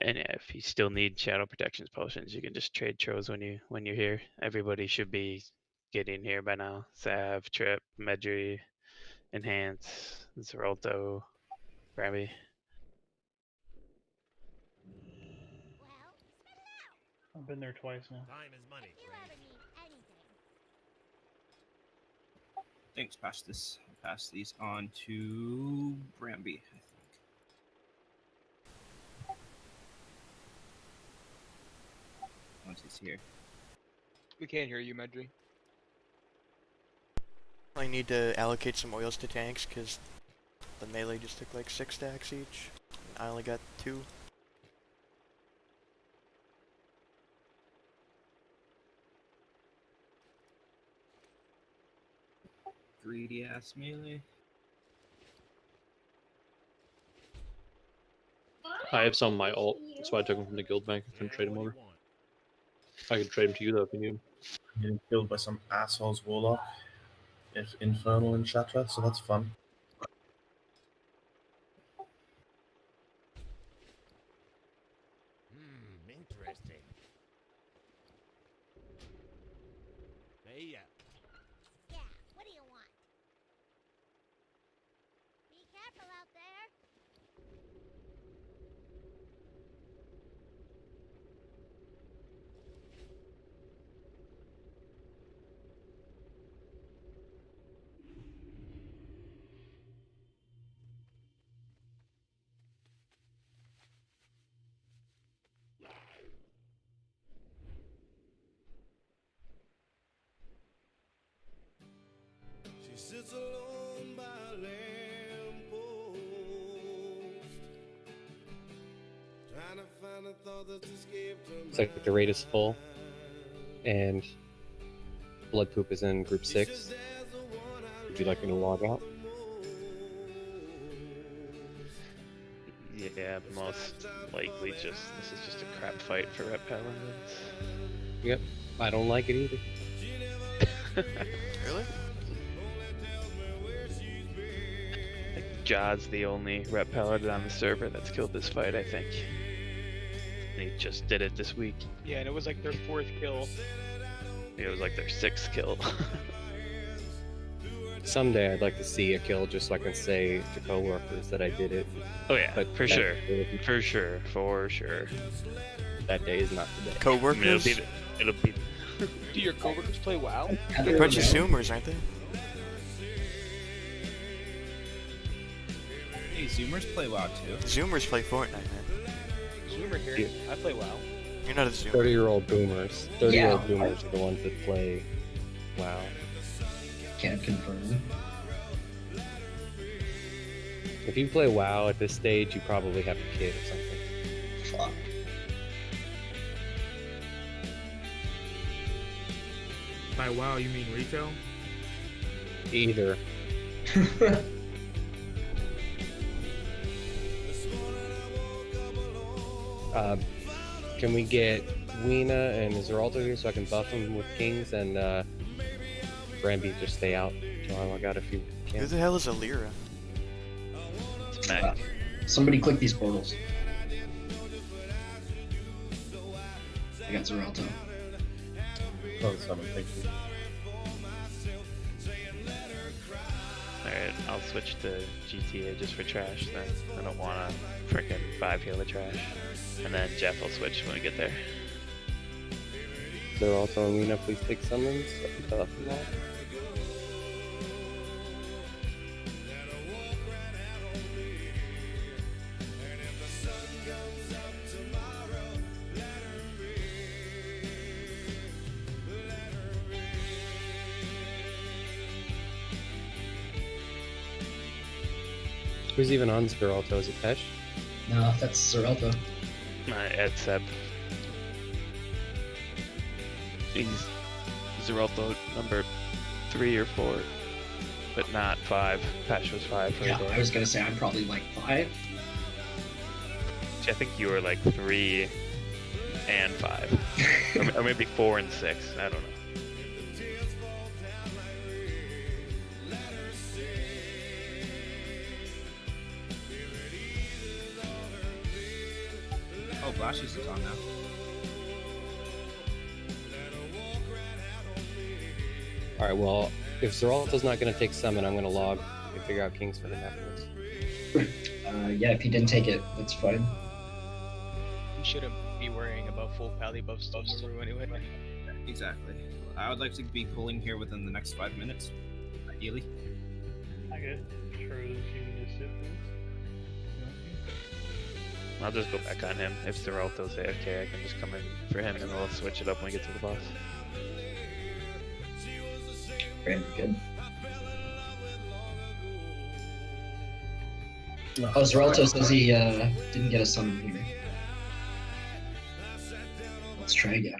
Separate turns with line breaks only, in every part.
And yeah, if you still need shadow protections potions, you can just trade tros when you're here. Everybody should be getting here by now. Sav, Trip, Medri, Enhance, Zeralto, Grabby.
I've been there twice now.
Time is money.
Thanks. Pass these on to Bramby, I think. Once he's here.
We can't hear you, Medri.
I need to allocate some oils to tanks because the melee just took like 6 stacks each. I only got 2.
Greedy ass melee.
I have some of my ult. That's why I took them from the guild bank. I couldn't trade them over. I could trade them to you though if you need them.
I'm getting killed by some assholes warlock. If Infernal and Shatra, so that's fun.
Interesting. Hey, yeah.
Yeah, what do you want? Be careful out there.
She sits alone by a lamppost, trying to find a thought that's escaped her
Looks like the raid is full, and Blood Poop is in group 6. Would you like me to log out?
Yeah, most likely this is just a crap fight for Rep Paladins.
Yep, I don't like it either.
Really?
Jod's the only Rep Paladin on the server that's killed this fight, I think. They just did it this week.
Yeah, and it was like their 4th kill.
It was like their 6th kill.
Someday I'd like to see a kill just so I can say to coworkers that I did it.
Oh yeah,
But
for
that-
sure. For sure.
That day is not today.
I mean,
Coworkers?
it'll be
Do your coworkers play WoW?
They're a bunch of Zoomers, aren't they?
Hey, Zoomers play WoW too.
Zoomers play Fortnite, man.
Zoomer here.
Yeah.
I play WoW.
You're not a Zoomer.
30-year-old boomers. 30-year-old boomers are the ones that play WoW.
Can't confirm.
If you play WoW at this stage, you probably have a kid or something.
Fuck.
By WoW, you mean retail?
Either. Can we get Weena and Zeralto here so I can buff them with kings and Bramby just stay out until I got a few
Who
kills?
the hell is Alira?
it's Mac.
Somebody click these portals. I got Zeralto.
Oh, someone, thank you.
Alright, I'll switch to GTA just for trash then. I don't want to frickin' 5 heal the trash. And then Jeff will switch when we get there.
Zeralto and Weena, please take summons. So I can buff them all. Who's even on Zeralto? Is it Pesh?
No, that's Zeralto.
Ed Seb. He's Zeralto number 3 or 4, but not 5. Pesh was 5 for
Yeah,
a day.
I was gonna say I'm probably like 5.
I think you were like 3 and 5. or maybe 4 and 6. I don't know.
Oh, Flashes is on now.
Alright, well, if Zeralto's not going to take summon, I'm going to log and figure out Kings for them afterwards.
Yeah, if he didn't take it, that's fine.
You shouldn't be worrying about full pally buff stuff anyway.
Exactly. I would like to be pulling here within the next 5 minutes, ideally.
I get Tro's you can just sit there.
I'll just go back on him. If Zeralto's AFK, I can just come in for him and we'll switch it up when we get to the boss.
Very good. Oh, Zeralto says he didn't get a summon here. Let's try again.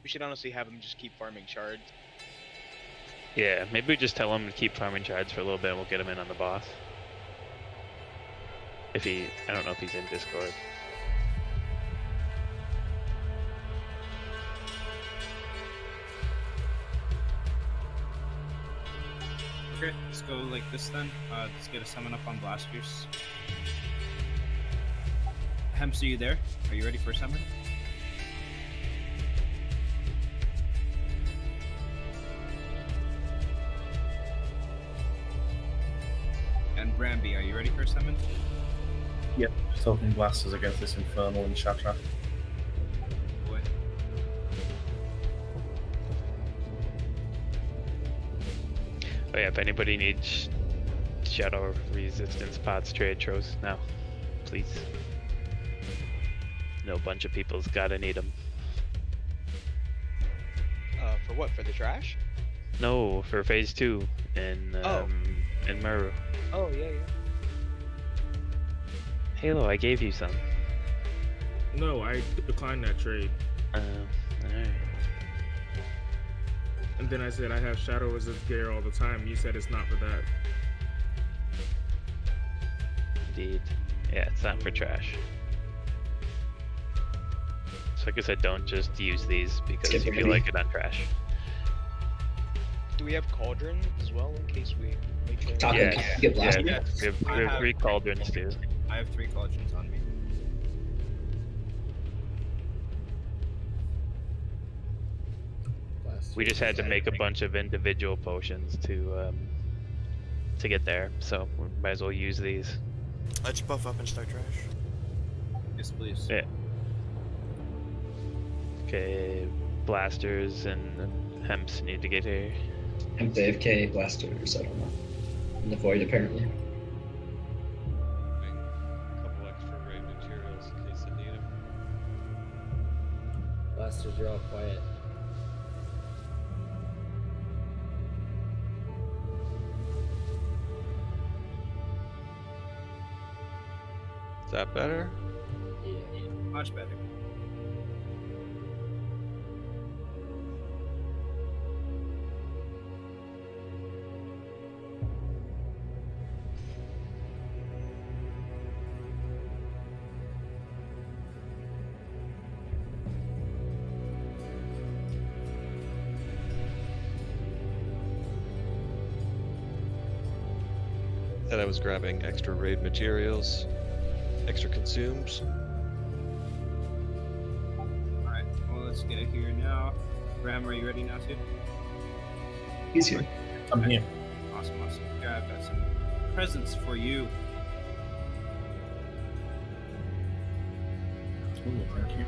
We should honestly have him just keep farming shards.
Yeah, maybe we just tell him to keep farming shards for a little bit and we'll get him in on the boss. If he, I don't know if he's in Discord.
Okay, let's go like this then. Let's get a summon up on Blasters. Hemps, are you there? Are you ready for a summon? And Bramby, are you ready for a summon?
Yep, just hoping blasters against this Infernal and Shatra.
Boy.
Oh yeah, if anybody needs shadow resistance pots, trade Tros now, please. No bunch of people's gotta need them.
For what? For the trash?
No, for phase 2 in Muru.
Oh yeah, yeah.
Halo, I gave you some.
No, I declined that trade.
Alright.
And then I said I have Shadow Resist gear all the time. You said it's not for that.
Indeed. Yeah, it's not for trash. So like I said, don't just use these because you feel like it on trash.
Do we have cauldron as well in case we make sure?
Get blasted.
Yeah, we have 3 cauldrons too.
I have 3 cauldrons on me.
We just had to make a bunch of individual potions to get there, so we might as well use these.
Let's buff up and start trash.
Yes, please.
Yeah. Okay, blasters and hemps need to get here.
Hemp AFK, blasters, I don't know. In the void, apparently.
A couple extra raid materials in case I need them.
Blasters, you're all quiet.
Is that better?
Yeah.
Much better.
Said I was grabbing extra raid materials, extra consumes.
Alright, well, let's get it here now. Ram, are you ready now too?
He's here.
I'm here.
Awesome, awesome. Yeah, I've got some presents for you.
Ooh, thank you.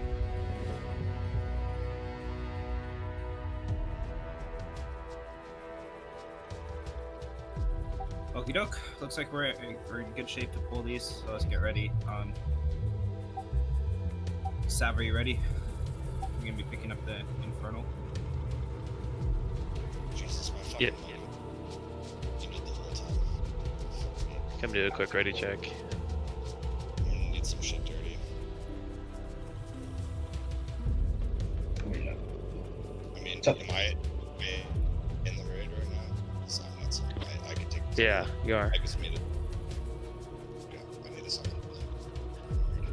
Okie doke. Looks like we're in good shape to pull these, so let's get ready. Sav, are you ready? We're gonna be picking up the Infernal.
Jesus, my fucking
Yeah.
money. You did the whole time.
Come do a quick ready check.
I'm gonna need some shit dirty. I mean, am I way in the raid right now? So I'm not sorry. I can take the
Yeah, you are.
I just made it. Yeah, I need a second.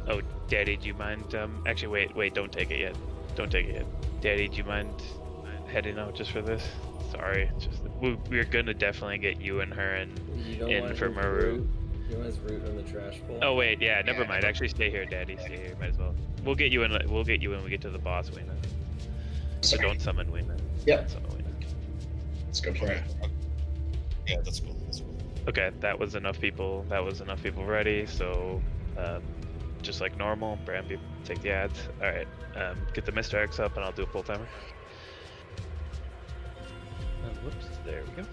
Oh, Daddy, do you mind? Actually, wait, don't take it yet. Don't take it yet. Daddy, do you mind heading out just for this? Sorry, just we're gonna definitely get you and her in for Muru.
You guys root in the trash bowl.
Oh wait, yeah, never mind. Actually, stay here, Daddy. Stay here. Might as well. We'll get you in. We'll get you when we get to the boss, Wina. So don't summon Wina.
Yep.
Don't summon Wina.
Let's go for it.
Yeah, that's cool. That's cool.
Okay, that was enough people. That was enough people ready. So, just like normal, Bramby, take the ads. All right, get the Mr. X up, and I'll do a pull timer. Whoops, there we go.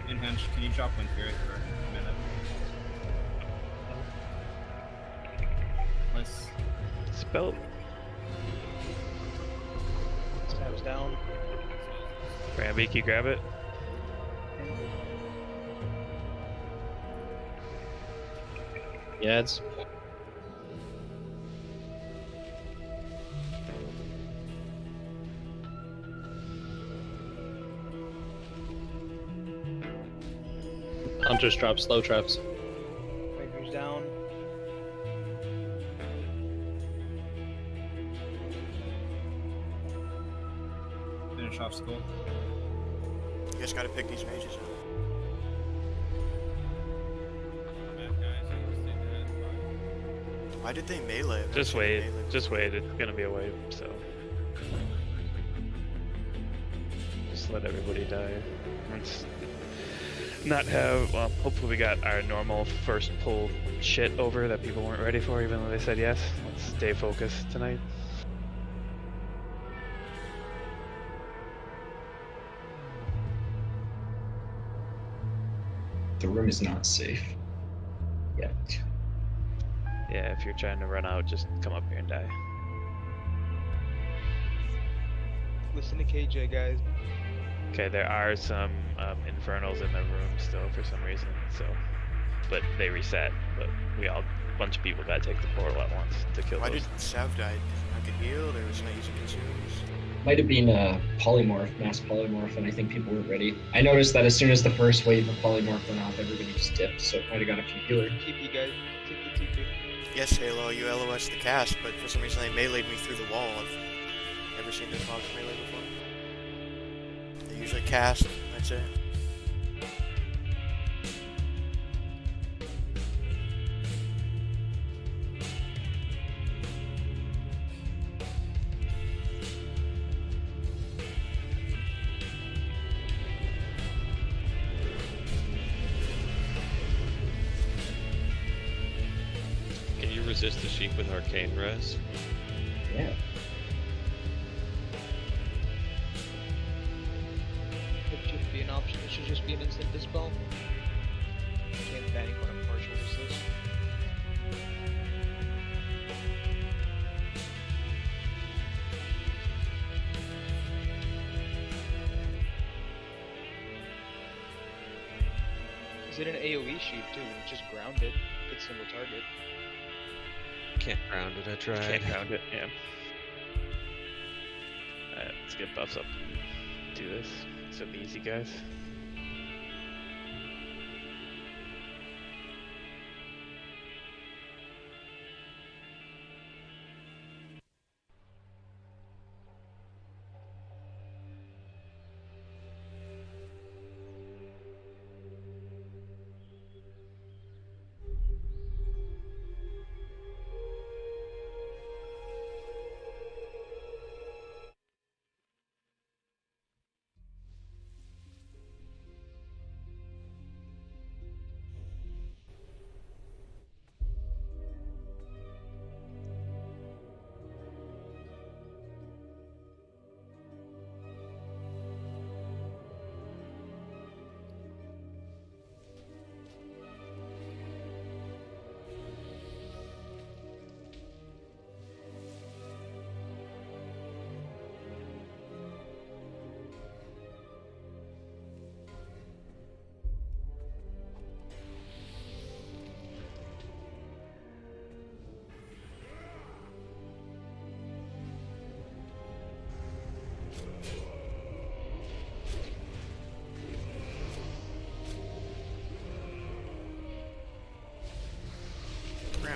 Inhenge, can you drop one here for a minute? Nice.
Spell.
Stabs down.
Bramby, can you grab it?
Yads. Hunters drop slow traps.
Figures down.
Finish off school.
You guys gotta pick these mages up. Why did they melee? I've
Just
never seen
wait.
them melee.
Just wait. It's gonna be a wave. So. Just let everybody die. Let's not have. Well, hopefully we got our normal first pull shit over that people weren't ready for, even though they said yes. Let's stay focused tonight.
The room is not safe yet.
Yeah, if you're trying to run out, just come up here and die.
Listen to KJ, guys.
Okay, there are some infernals in the room still for some reason, so, but they reset. But a bunch of people gotta take the portal at once to kill
Why
those.
did Sav die? I could heal, or was not using consumes?
Might have been a polymorph, mass polymorph, and I think people weren't ready. I noticed that as soon as the first wave of polymorph went off, everybody just dipped, so it might have got a few healers.
TP, guys. Take the TP.
Yes, Halo, you LOS the cast, but for some reason they meleeed me through the wall. I've never seen this box melee before. They usually cast, that's it.
Can you resist the sheep with arcane res?
Yeah.
It shouldn't be an option. It should just be an instant dispel. Can't bank on a partial resist. Is it an AoE sheep too? Just ground it. Hit single target.
Can't ground it, I tried.
Can't ground it, yeah. Alright, let's get buffs up. Do this. So easy, guys.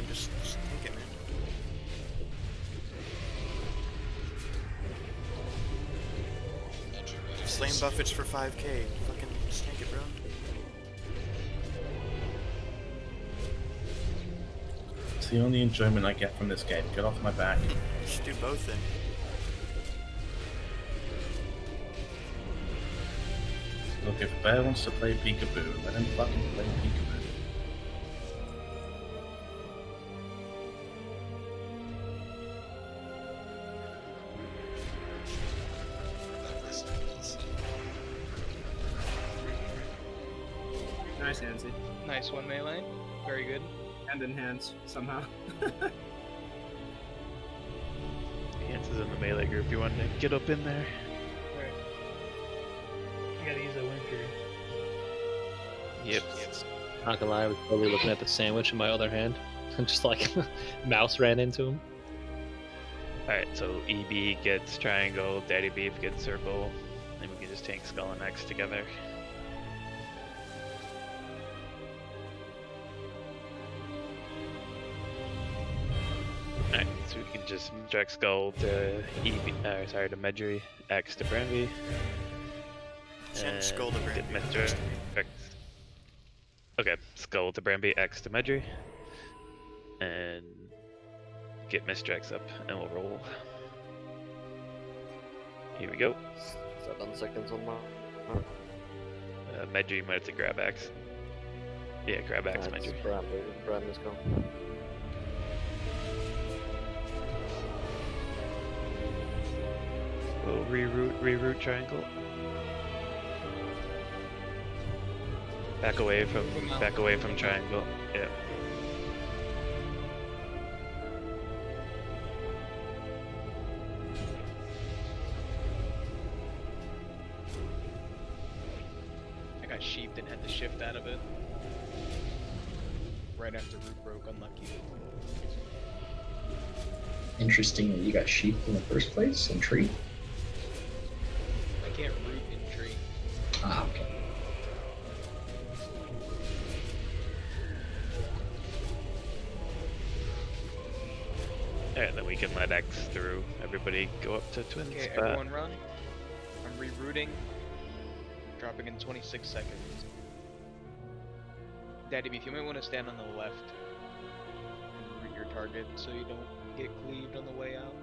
fine. Just take it, man. Flame buffets for 5k. Fucking just take it, bro.
It's the only enjoyment I get from this game. Get off my back.
Just do both then.
Look, if Bear wants to play peekaboo, let him fucking play peekaboo.
Nice, Handsy.
Nice one, melee. Very good.
Hand in hands, somehow.
Hans is in the melee group. You want to get up in there?
Right. I gotta use that wind fury.
Yep.
Not gonna lie, I was probably looking at the sandwich in my other hand. And just like, mouse ran into him.
Alright, so EB gets triangle, Daddy Beef gets circle, and we can just tank Skull and X together. Alright, so we can just direct Skull to to Medri, X to Branby.
Send Skull to
Get
Branby.
Mr. X. Okay, Skull to Branby, X to Medri. And get Mr. X up, and we'll roll. Here we go.
7 seconds on my.
Medri, you might have to grab X. Yeah, grab X, Medri.
Brand is gone.
We'll reroute triangle. Back away from triangle. Yeah.
I got sheeped and had to shift out of it. Right after root broke, unlucky.
Interestingly, you got sheep in the first place and tree.
I can't root in tree.
Ah, okay.
And then we can let X through. Everybody go up to twin
Okay,
spot.
everyone run. I'm rerouting. Dropping in 26 seconds. Daddy Beef, you might want to stand on the left and root your target so you don't get cleaved on the way out.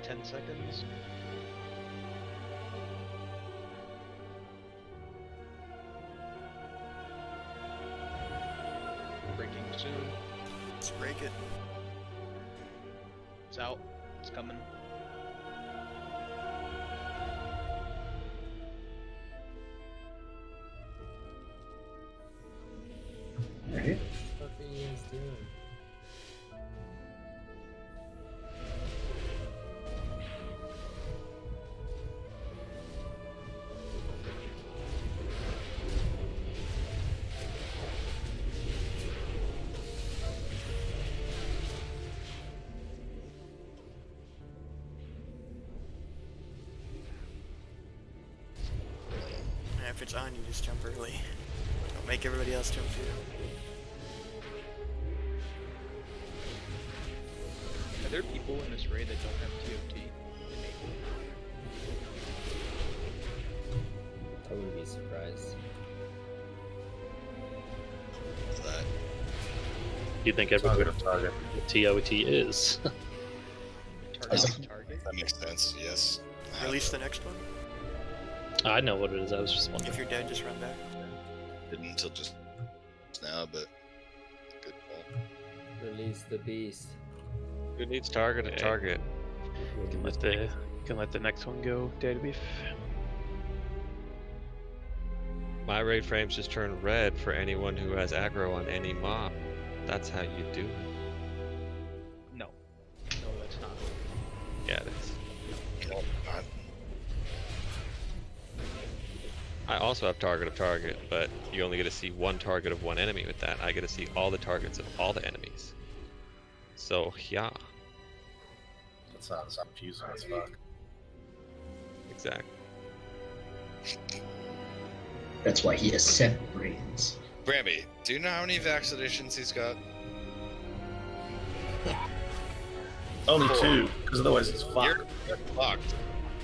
Ten seconds. Breaking soon.
Let's break it.
It's out. It's coming.
Right.
What are you guys doing?
Yeah, if it's on, you just jump early. Don't make everybody else jump too.
Are there people in this raid that don't have TOT enabled?
I wouldn't be surprised.
What's that?
Do you think everybody
Target of target.
what TOT is?
Target target?
That makes sense, yes.
Release the next one.
I know what it is, I was just wondering.
If you're dead, just run back.
Didn't until just now, but good call.
Release the beast.
Who needs target to target?
Can let the next one go, Daddy Beef.
My raid frames just turn red for anyone who has aggro on any mob. That's how you do it.
No. No, that's not.
Yeah, it is.
Well,
I also have target of target, but you only get to see one target of one enemy with that. I get to see all the targets of all the enemies. So, yeah.
That sounds confusing as fuck.
Exactly.
That's why he has 7 brains.
Bramby, do you know how many vaccinations he's got?
Only
4.
2, because otherwise it's fucked.
You're fucked.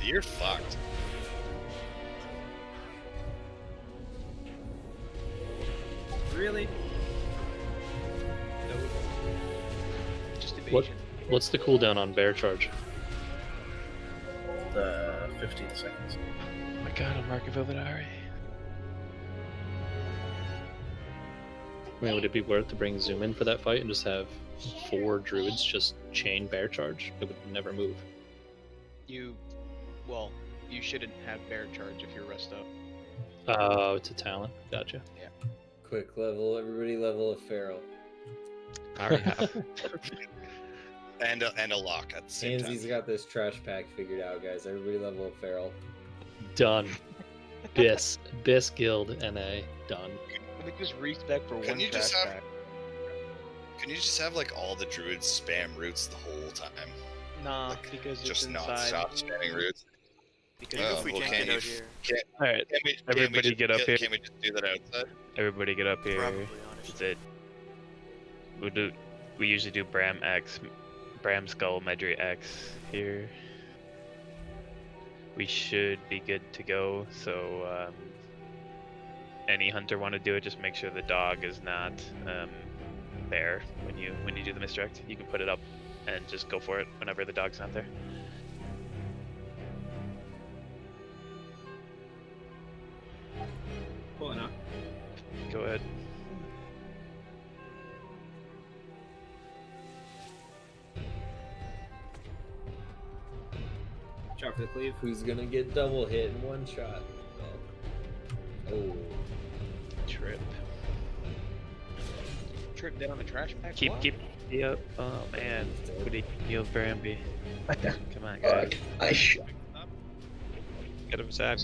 You're fucked.
Really?
Just evasion.
What's the cooldown on bear charge?
15 seconds.
Oh my god, I'm Marco Villadari.
I mean, would it be worth to bring Zoom in for that fight and just have 4 druids just chain bear charge? It would never move.
You shouldn't have bear charge if you're rest up.
Oh, it's a talent. Gotcha.
Yeah.
Quick level, everybody level of Feral.
I already have.
And a lock at the same time.
Hansy's got this trash pack figured out, guys. Everybody level of Feral.
Done. Bis Guild NA. Done.
Let me just respec for
Can
one
you
trash
just have-
pack.
Can you just have like all the druids spam roots the whole time?
Nah,
Like,
because it's
just
inside.
not stop spamming roots.
Because
Even if we
well,
can't
can
get
you
out here.
Alright, everybody get up here.
Can we just do that outside?
Everybody get up here.
Probably, honestly.
That's it. We usually do Bram X, Bram Skull, Medri X here. We should be good to go. So any hunter want to do it, just make sure the dog is not there when you do the misdirect. You can put it up and just go for it whenever the dog's not there.
Pulling up.
Go ahead.
Chop for the cleave.
Who's gonna get double hit in one shot? Oh.
Trip.
Trip down on the trash pack.
Keep
What?
yep. Oh man, nobody healed Bramby. Come on, guys.
Get him, Zab.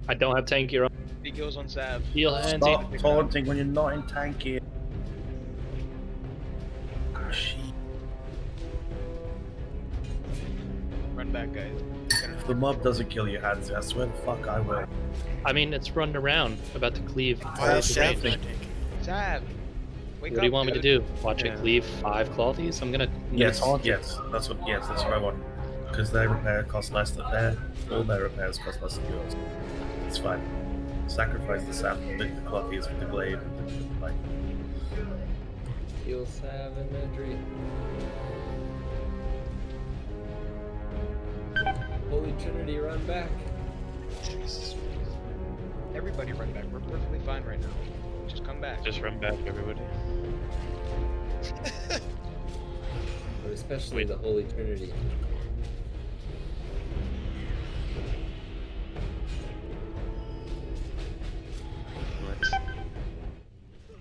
I don't have tank gear on.
He goes on Sav.
Heal Hansy.
Stop taunting when you're not in tank gear.
Run back, guys.
If the mob doesn't kill you, Hansi, I swear the fuck I will.
I mean, it's running around, about to cleave.
Why is Sav not taking?
Sav! Wake
What
up,
do you want me to
dude.
do? Watch
Yeah.
it cleave 5 clawthies? I'm gonna
Yes,
taunt it.
yes, that's what I want. Because their repair costs less than all their repairs cost less than yours. It's fine. Sacrifice the sap, the clothies with the glaive, like.
Heal Sav and Medri. Holy Trinity, run back.
Jesus.
Everybody run back. We're perfectly fine right now. Just come back.
Just run back, everybody.
But especially
Wait.
the Holy Trinity.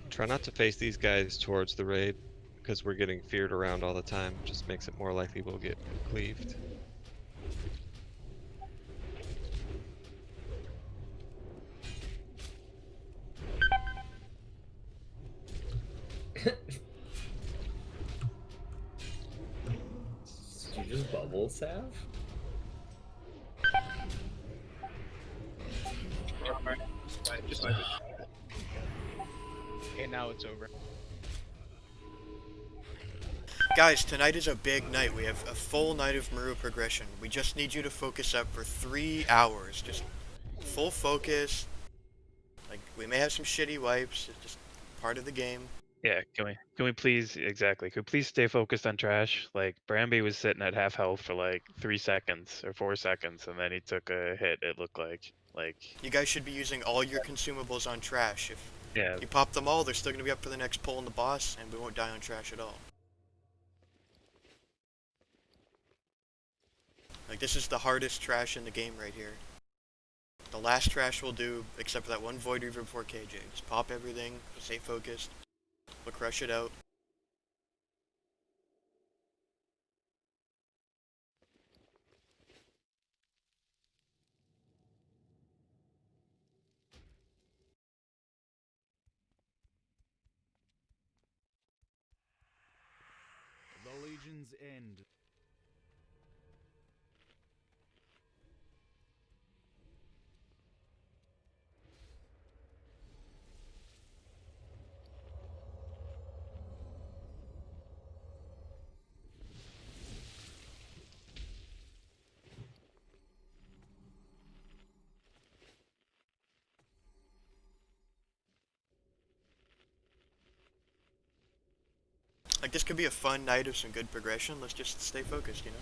Try not to face these guys towards the raid, because we're getting feared around all the time. Just makes it more likely we'll get cleaved.
Did you just bubble, Sav?
Just like
Okay, now it's over.
Guys, tonight is a big night. We have a full night of Maru progression. We just need you to focus up for 3 hours. Just full focus. Like, we may have some shitty wipes. It's just part of the game.
Yeah, can we please, exactly, could we please stay focused on trash? Like, Bramby was sitting at half health for like 3 seconds or 4 seconds, and then he took a hit, it looked like.
You guys should be using all your consumables on trash. If
Yeah,
you pop them all, they're still going to be up for the next pull in the boss, and we won't die on trash at all. Like, this is the hardest trash in the game right here. The last trash we'll do, except for that one Void Reaver before KJ. Just pop everything, stay focused. We'll crush it out.
The Legion's End.
Like, this could be a fun night of some good progression. Let's just stay focused, you know?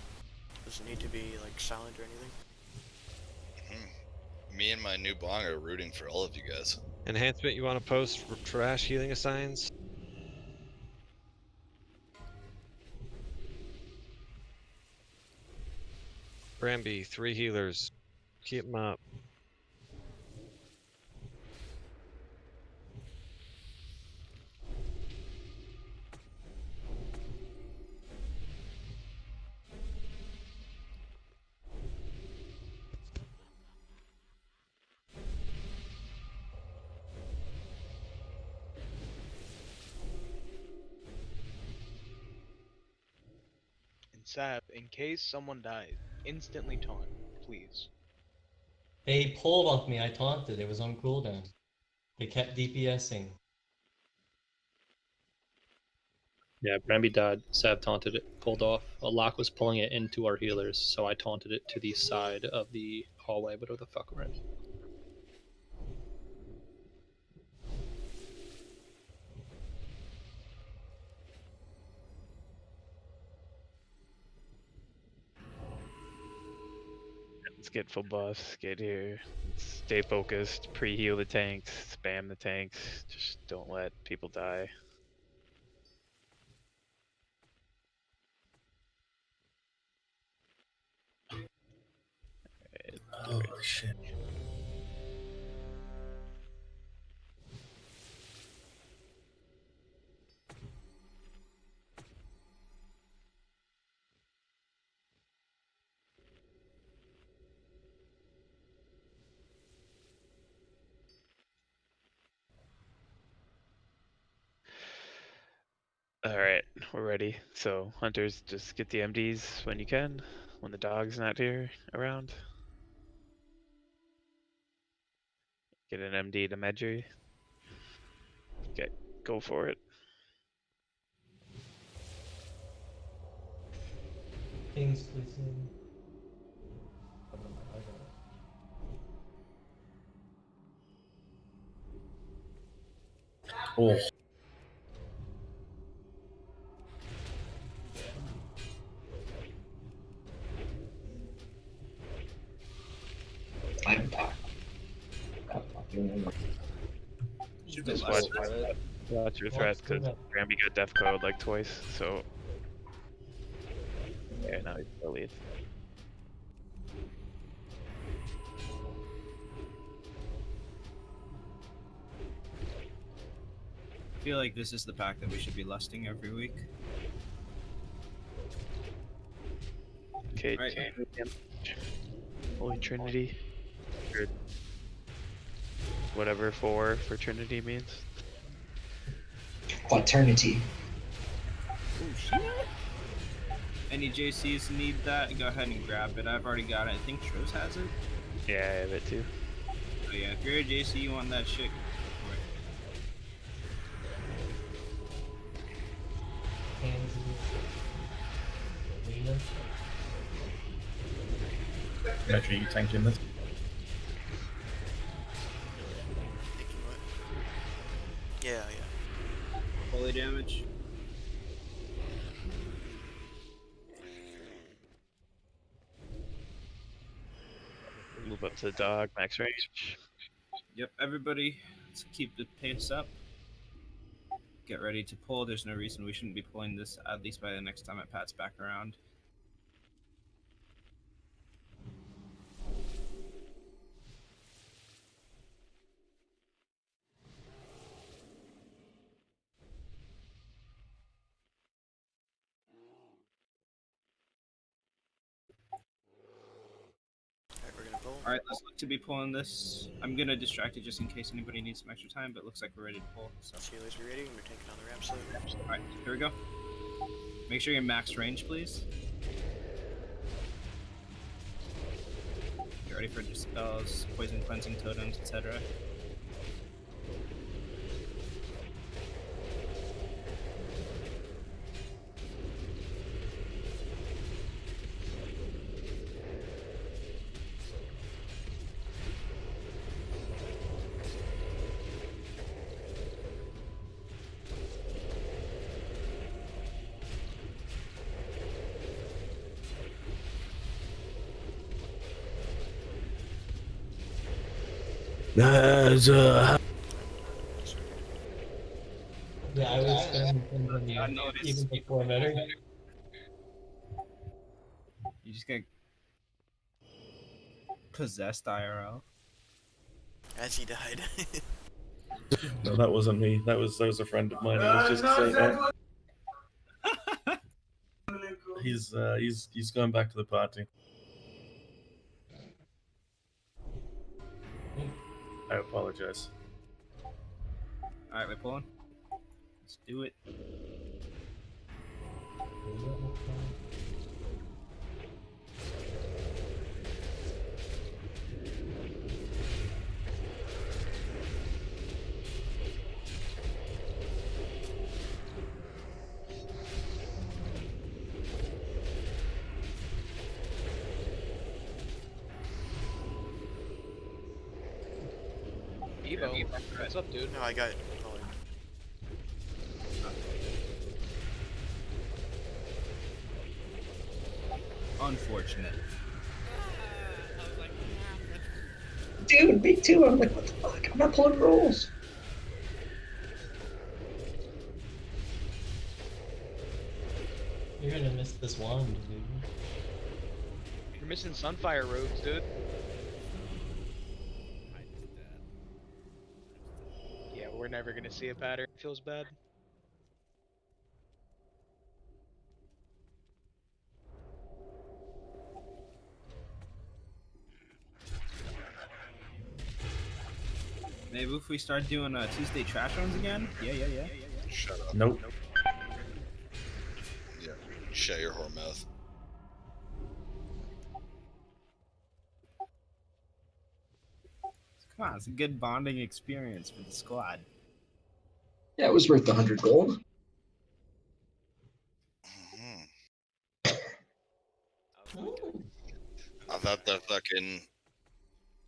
Doesn't need to be, like, silent or anything.
Me and my new bong are rooting for all of you guys.
Enhancement you want to post for trash healing assigns? Granby, 3 healers. Keep them up.
And Sab, in case someone dies, instantly taunt, please.
They pulled off me. I taunted. It was on cooldown. They kept DPSing.
Yeah, Granby died. Sav taunted it, pulled off. A lock was pulling it into our healers, so I taunted it to the side of the hallway, whatever the fuck we're in.
Let's get full buffs, get here, stay focused, pre-heal the tanks, spam the tanks, just don't let people die.
Oh shit.
Alright, we're ready. So, hunters, just get the MDs when you can, when the dog's not here around. Get an MD to Medjay. Okay, go for it.
Kings, please.
Oh.
I'm back.
Just watch your threats, because Granby got def code like twice, so. Yeah, now he's gonna leave.
I feel like this is the pack that we should be lusting every week.
Okay,
Right.
Holy Trinity. Or whatever 4 for Trinity means.
Quaternity.
Oh shit. Any JCs need that? Go ahead and grab it. I've already got it. I think Troz has it.
Yeah, I have it too.
So yeah, if you're a JC, you want that shit, go for it.
Metro, you tanking this?
Yeah.
Holy damage.
Move up to the dog, max range.
Yep, everybody, let's keep the pace up. Get ready to pull. There's no reason we shouldn't be pulling this, at least by the next time it pats back around.
Alright, we're gonna pull.
Alright, let's look to be pulling this. I'm gonna distract it just in case anybody needs some extra time, but it looks like we're ready to pull. So.
Healers, we ready? We're taking on the ramp slope.
Alright, here we go. Make sure you're max range, please. Get ready for dispels, poison cleansing totems, etc.
Yeah, I was spending things on you even before better.
You just get possessed IRL.
As he died.
No, that wasn't me. That was a friend of mine. He was just saying that. He's going back to the party. I apologize.
Alright, we're pulling. Let's do it.
Evo, what's up, dude?
No, I got it.
Unfortunate.
Dude, me too. I'm like, what the fuck? I'm not pulling rolls.
You're gonna miss this wand, dude.
You're missing Sunfire robes, dude. Yeah, we're never gonna see a pattern. Feels bad.
Maybe if we start doing Tuesday trash runs again? Yeah.
Shut up.
Nope.
Yeah. Shut your whore mouth.
Come on, it's a good bonding experience for the squad.
Yeah, it was worth the 100 gold.
I thought that fucking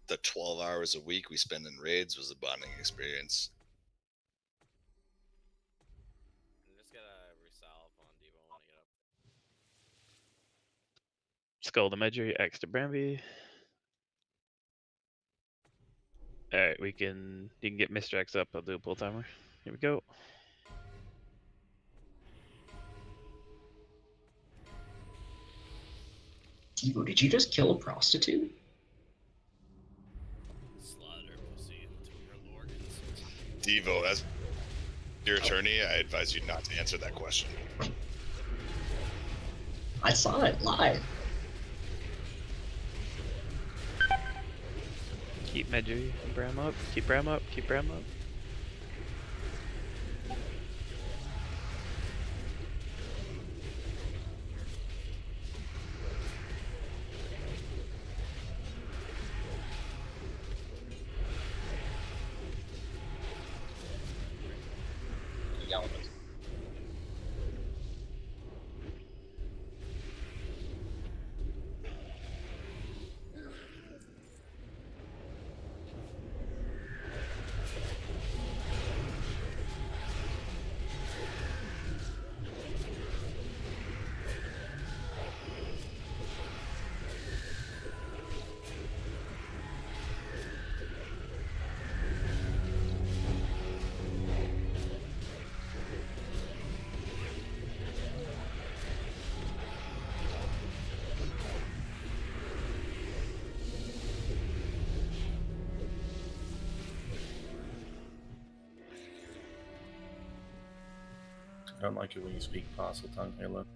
the 12 hours a week we spend in raids was a bonding experience.
I'm just gonna resolve on Devo when I get up.
Skull to Medjay, X to Bramby. Alright, you can get Mr. X up, I'll do a pull timer. Here we go.
Devo, did you just kill a prostitute?
Slaughter pussy into her organs.
Devo, as your attorney, I advise you not to answer that question.
I saw it live.
Keep Medjay and Bram up, keep Bram up, keep Bram up.
I don't like it when you speak parcel tongue, Halo.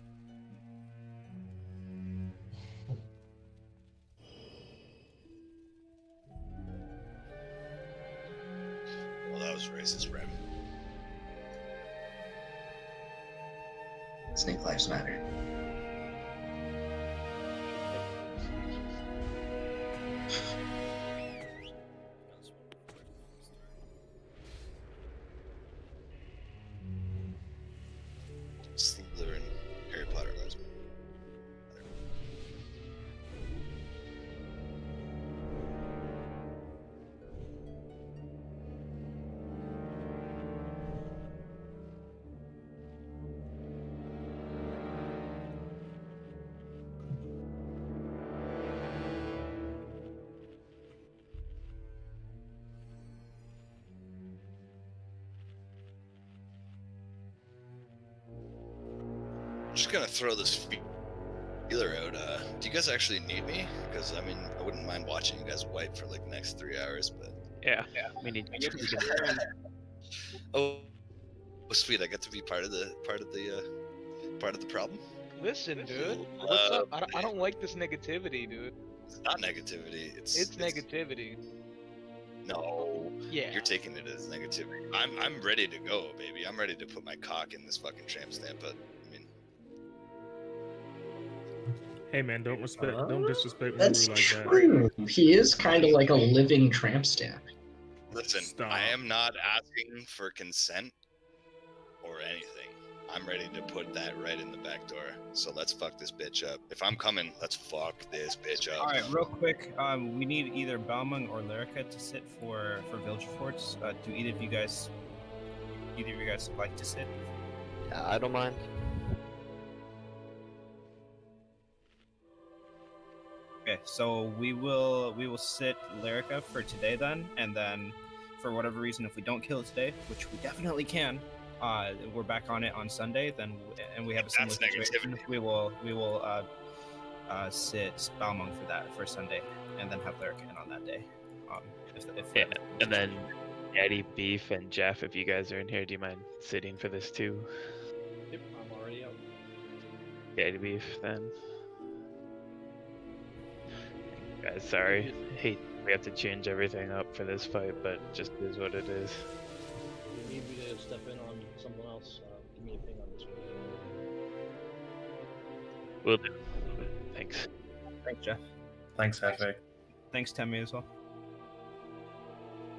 Well, that was racist, Bram.
Snake lives matter.
Slytherin, Harry Potter lives. Just gonna throw this feeler out. Do you guys actually need me? Because I mean, I wouldn't mind watching you guys wipe for like the next 3 hours, but
Yeah, we need.
I guess we can
oh, sweet! I get to be part of the problem.
Listen, dude. What's up? I don't like this negativity, dude.
It's not negativity. It's
negativity.
No.
Yeah.
You're taking it as negativity. I'm ready to go, baby. I'm ready to put my cock in this fucking tramp stamp. But I mean,
Hey man, don't disrespect
That's
Muru like that.
true. He is kind of like a living tramp stamp.
listen,
Stop.
I am not asking for consent or anything. I'm ready to put that right in the back door. So let's fuck this bitch up. If I'm coming, let's fuck this bitch up.
All right, real quick. We need either Balmung or Lyrica to sit for Vilgefortz. Do either of you guys like to sit?
Yeah, I don't mind.
Okay, so we will sit Lyrica for today then, and then for whatever reason, if we don't kill it today, which we definitely can, we're back on it on Sunday. Then and we have a similar situation. We will sit Balmung for Sunday, and then have Lyrica in on that day.
Yeah, and then Eddie, Beef, and Jeff, if you guys are in here, do you mind sitting for this too?
Yep, I'm already out.
Eddie, Beef, then. Guys, sorry. Hate we have to change everything up for this fight, but just is what it is.
If you need me to step in on someone else, give me a ping on this one.
Will do. Thanks.
Thanks, Jeff.
Thanks, Hefe.
Thanks, Temmie, as well.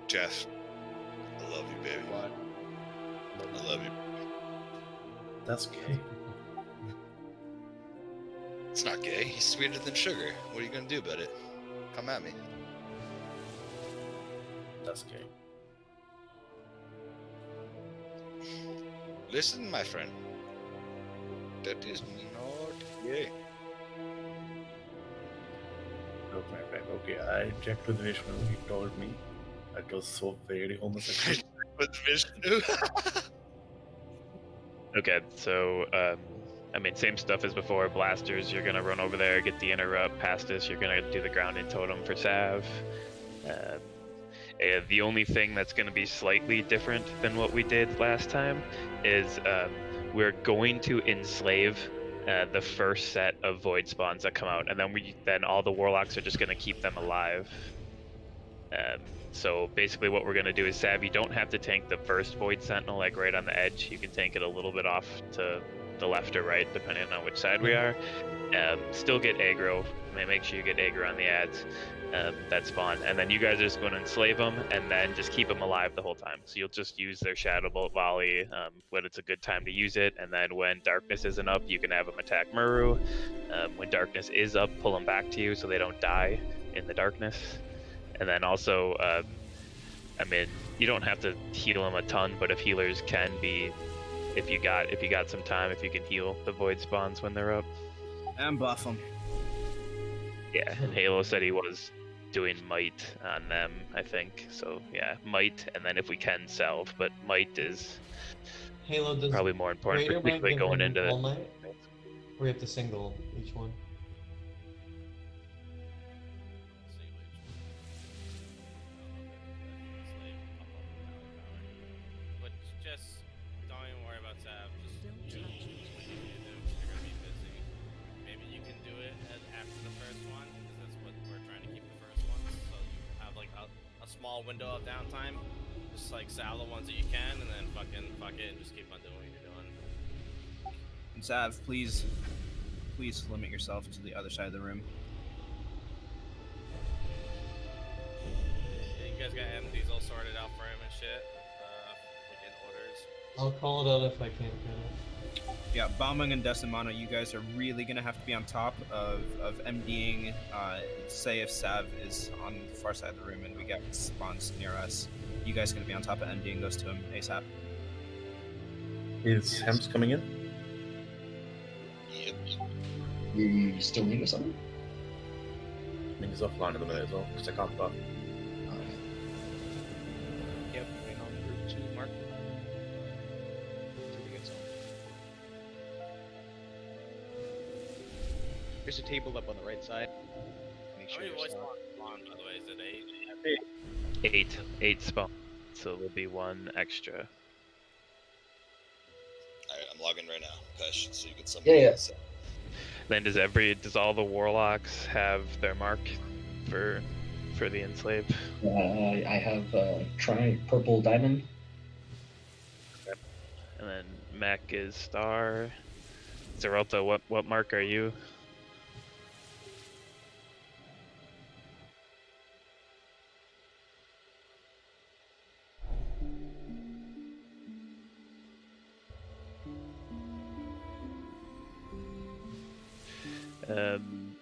Jeff, I love you, baby.
What?
I love you.
That's gay.
It's not gay. He's sweeter than sugar. What are you gonna do about it? Come at me.
That's gay.
Listen, my friend. That is not gay.
Look, my friend, okay, I checked with Vishnu. He told me it was so very homosexual.
With Vishnu?
Okay, so I mean, same stuff as before. Blasters, you're gonna run over there, get the interrupt past us. You're gonna do the grounded totem for Sav. The only thing that's gonna be slightly different than what we did last time is we're going to enslave the first set of void spawns that come out, and then all the warlocks are just gonna keep them alive. So basically what we're going to do is, Sav, you don't have to tank the first Void Sentinel like right on the edge. You can tank it a little bit off to the left or right, depending on which side we are. Still get aggro. Make sure you get aggro on the ads that spawn. And then you guys are just going to enslave them and then just keep them alive the whole time. So you'll just use their Shadow Bolt volley when it's a good time to use it. And then when darkness isn't up, you can have them attack Muru. When darkness is up, pull them back to you so they don't die in the darkness. And then also, I mean, you don't have to heal them a ton, but if healers can be, if you got some time, if you can heal the void spawns when they're up.
And buff them.
Yeah, and Halo said he was doing might on them, I think. So yeah, might, and then if we can salve, but might is
Halo does
probably more important,
Raider
particularly
might
going
give
into
all might? Or we have to single each one.
But just don't even worry about Sav. Just do what you need to do. You're gonna be busy. Maybe you can do it after the first one, because that's what we're trying to keep the first one. So you have like a small window of downtime. Just like salve the ones that you can, and then fuck it and just keep on doing what you're doing.
And Sav, please limit yourself to the other side of the room.
Yeah, you guys got MDs all sorted out for him and shit. Like in orders.
I'll call it out if I can't get it.
Yeah, Balmung and Decimano, you guys are really gonna have to be on top of MDing. Say if Sav is on the far side of the room and we get spawns near us, you guys are gonna be on top of MDing those to him ASAP.
Is Hems coming in?
Yep.
You still need us on?
I mean, he's offline at the minute as well, because I can't buff.
Yep, waiting on group 2, Mark. Until we get some. There's a table up on the right side. Make
How
sure
many
you're
voice
stocked.
spawn, by the way? Is it 8?
8 spawn, so there'll be 1 extra.
Alright, I'm logging right now, Pesh, so you can summon
Yeah.
this.
Then does all the warlocks have their mark for the enslaved?
I have purple diamond.
And then Mech is star. Zeralta, what mark are you?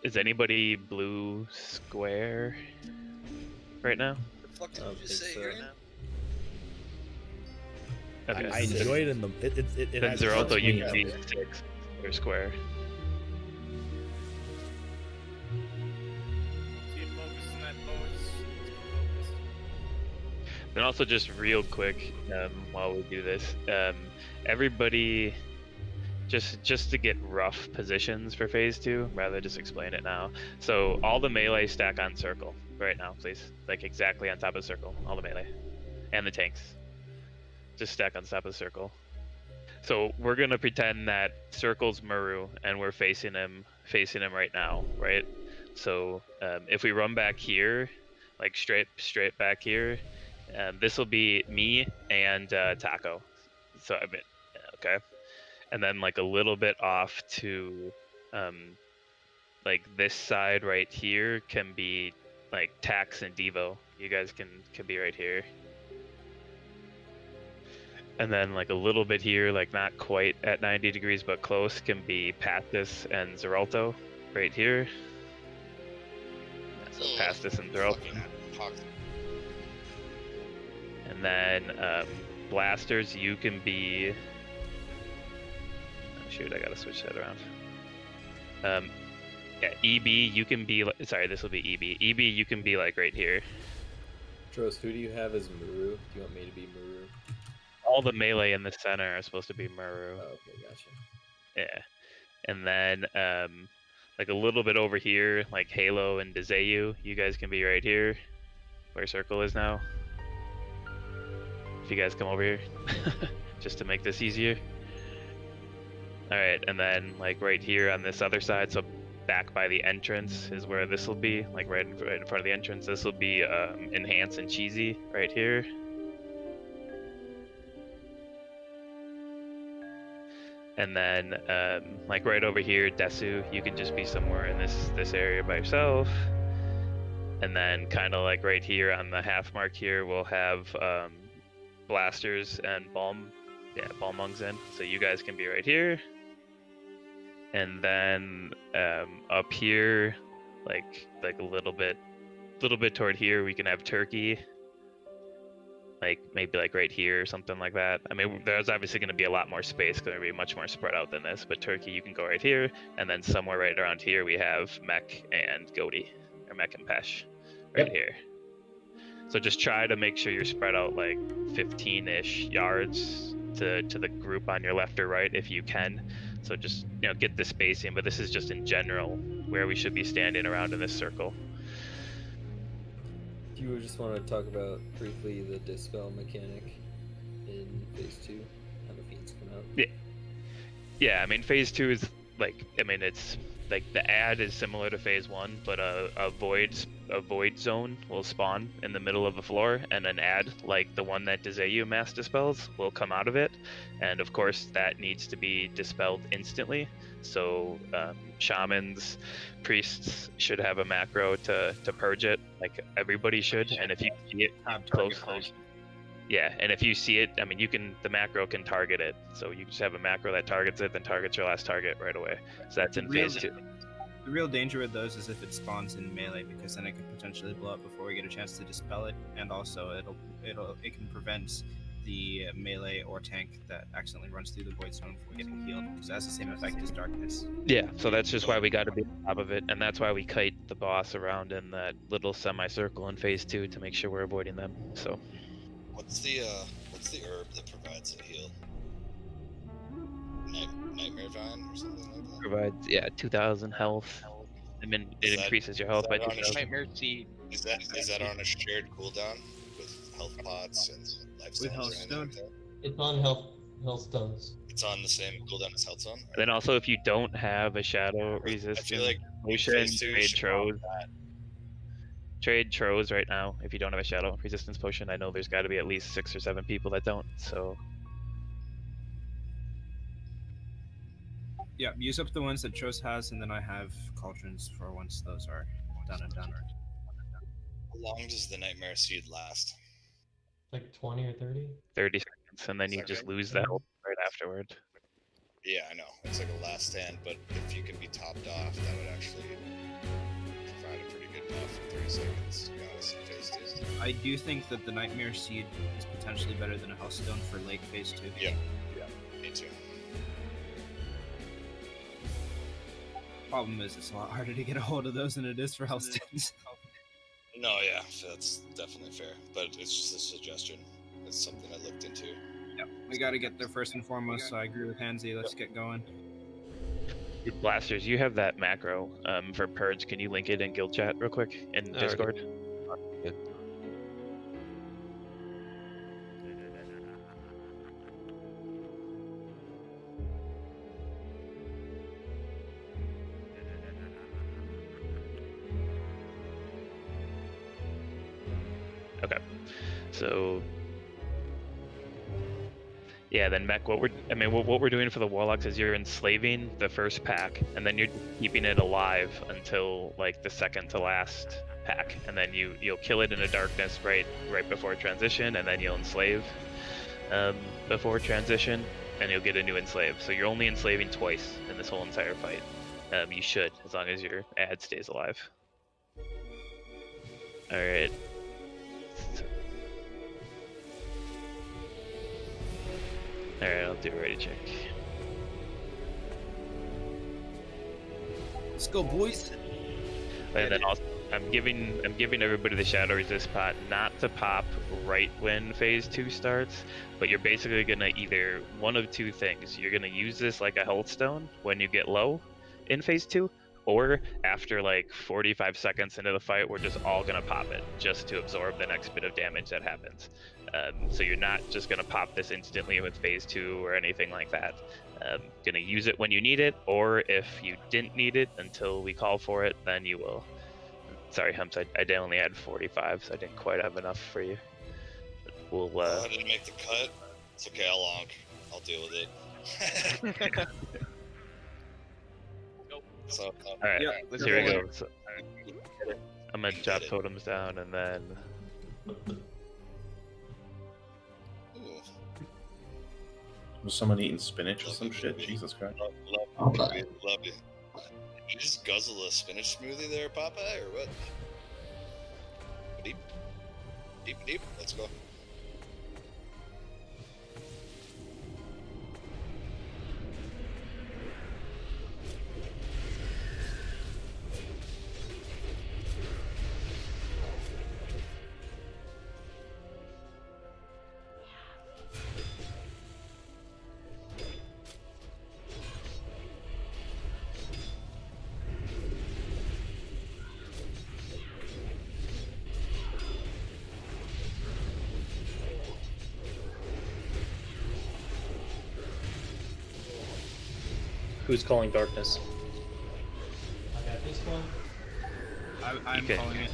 Is anybody blue square right now?
What the fuck did
I
you
don't
just
think
say,
so.
Aaron?
Okay.
I enjoy it in the. It
Then
has
Zeralta,
fun
you
swings.
can be 6 or square.
Keep focusing that boys. Focus.
Then also just real quick, while we do this, everybody, just to get rough positions for phase 2, rather just explain it now. So all the melee stack on circle right now, please. Like exactly on top of the circle, all the melee. And the tanks. Just stack on top of the circle. So we're gonna pretend that circle's Muru and we're facing him right now, right? So if we run back here, like straight back here, this will be me and Taco. So I mean, okay, and then like a little bit off to, like this side right here can be like Tax and Devo. You guys can be right here. And then like a little bit here, like not quite at 90 degrees, but close, can be Pastis and Zeralto right here. So Pastis and Zeralto. And then Blasters, you can be... Oh, shoot, I gotta switch that around. Yeah, EB, you can be... Sorry, this will be EB. EB, you can be like right here.
Trost, who do you have as Muru? Do you want me to be Muru?
All the melee in the center are supposed to be Muru.
Oh, okay, gotcha.
Yeah. And then, like a little bit over here, like Halo and Dezeyu, you guys can be right here, where Circle is now. If you guys come over here, just to make this easier. Alright, and then like right here on this other side, so back by the entrance is where this will be, like right in front of the entrance. This will be Enhance and Cheesy right here. And then, like right over here, Desu, you can just be somewhere in this area by yourself. And then kind of like right here on the half mark here, we'll have Blasters and Balmungs in. So you guys can be right here. And then up here, like a little bit toward here, we can have Turkey. Like maybe like right here or something like that. I mean, there's obviously going to be a lot more space, going to be much more spread out than this. But Turkey, you can go right here, and then somewhere right around here we have Mech and Goaty, or Mech and Pesh, right here. So just try to make sure you're spread out like 15-ish yards to the group on your left or right if you can. So just get the spacing. But this is just in general where we should be standing around in this circle.
Do you just want to talk about briefly the dispel mechanic in phase 2? How the fiends come out?
Yeah. I mean, phase 2 is like, I mean, it's like the ad is similar to phase 1, but a void zone will spawn in the middle of the floor, and an ad like the one that Dezeyu mass dispels will come out of it, and of course that needs to be dispelled instantly. So shamans, priests should have a macro to purge it, like everybody should. And if you see it close, yeah, and if you see it, I mean, the macro can target it. So you just have a macro that targets it, then targets your last target right away. So that's in phase 2.
The real danger with those is if it spawns in melee, because then it could potentially blow up before we get a chance to dispel it, and also it can prevent the melee or tank that accidentally runs through the void zone from getting healed, because it has the same effect as darkness.
Yeah, so that's just why we got to be on top of it, and that's why we kite the boss around in that little semicircle in phase 2 to make sure we're avoiding them. So,
what's the herb that provides a heal? Nightmare Vine or something like that?
Provides 2,000 health I mean,
Is
it
that-
increases your
is
health by
that on a
2,000.
Nightmare Seed.
Is that on a shared cooldown with health pots and life stones or anything like that?
It's on health stones.
It's on the same cooldown as health zone.
And then also, if you don't have a shadow resistance
like
potion,
phase two
trade
should pop
Tros. Trade Tros right now if you don't have a shadow resistance potion. I know there's got to be at least 6 or 7 people that don't. So
Yeah, use up the ones that Tros has, and then I have cauldrons for once those are done and done.
How long does the Nightmare Seed last?
Like 20 or 30?
30 seconds, and then you just lose the health right afterward.
Yeah, I know. It's like a last stand, but if you can be topped off, that would actually provide a pretty good buff in 30 seconds, to be honest, in phase 2.
I do think that the Nightmare Seed is potentially better than a Healthstone for late phase 2.
Yeah, me too.
Problem is, it's a lot harder to get a hold of those than it is for Healthstones.
No, yeah, that's definitely fair, but it's just a suggestion. It's something I looked into.
Yep, we gotta get there first and foremost, so I agree with Hansy, let's get going.
Blasters, you have that macro for Purge. Can you link it in guild chat real quick in
Alright.
Discord?
Yeah.
Okay, so yeah, then Mech, what we're doing for the Warlocks is you're enslaving the first pack, and then you're keeping it alive until like the second to last pack, and then you'll kill it in a darkness right before transition, and then you'll enslave before transition, and you'll get a new enslave. So you're only enslaving twice in this whole entire fight. You should, as long as your ad stays alive. All right. Alright, I'll do a ready check.
Let's go, boys!
And then also, I'm giving everybody the shadow resist pot not to pop right when phase 2 starts, but you're basically gonna either one of two things. You're gonna use this like a health stone when you get low in phase 2, or after like 45 seconds into the fight, we're just all gonna pop it just to absorb the next bit of damage that happens. So you're not just gonna pop this instantly with phase 2 or anything like that. Gonna use it when you need it, or if you didn't need it until we call for it, then you will. Sorry, Humps, I only had 45, so I didn't quite have enough for you. We'll.
I didn't make the cut. It's okay. I'll deal with it. So,
all right,
yeah,
here we go. So, I'm gonna drop totems down, and then.
Was someone eating spinach or some shit? Jesus Christ.
Love it. Did you just guzzle a spinach smoothie there, Popeye, or what? Deep. Let's go.
Who's calling darkness?
I got this one.
I'm
Okay.
calling it.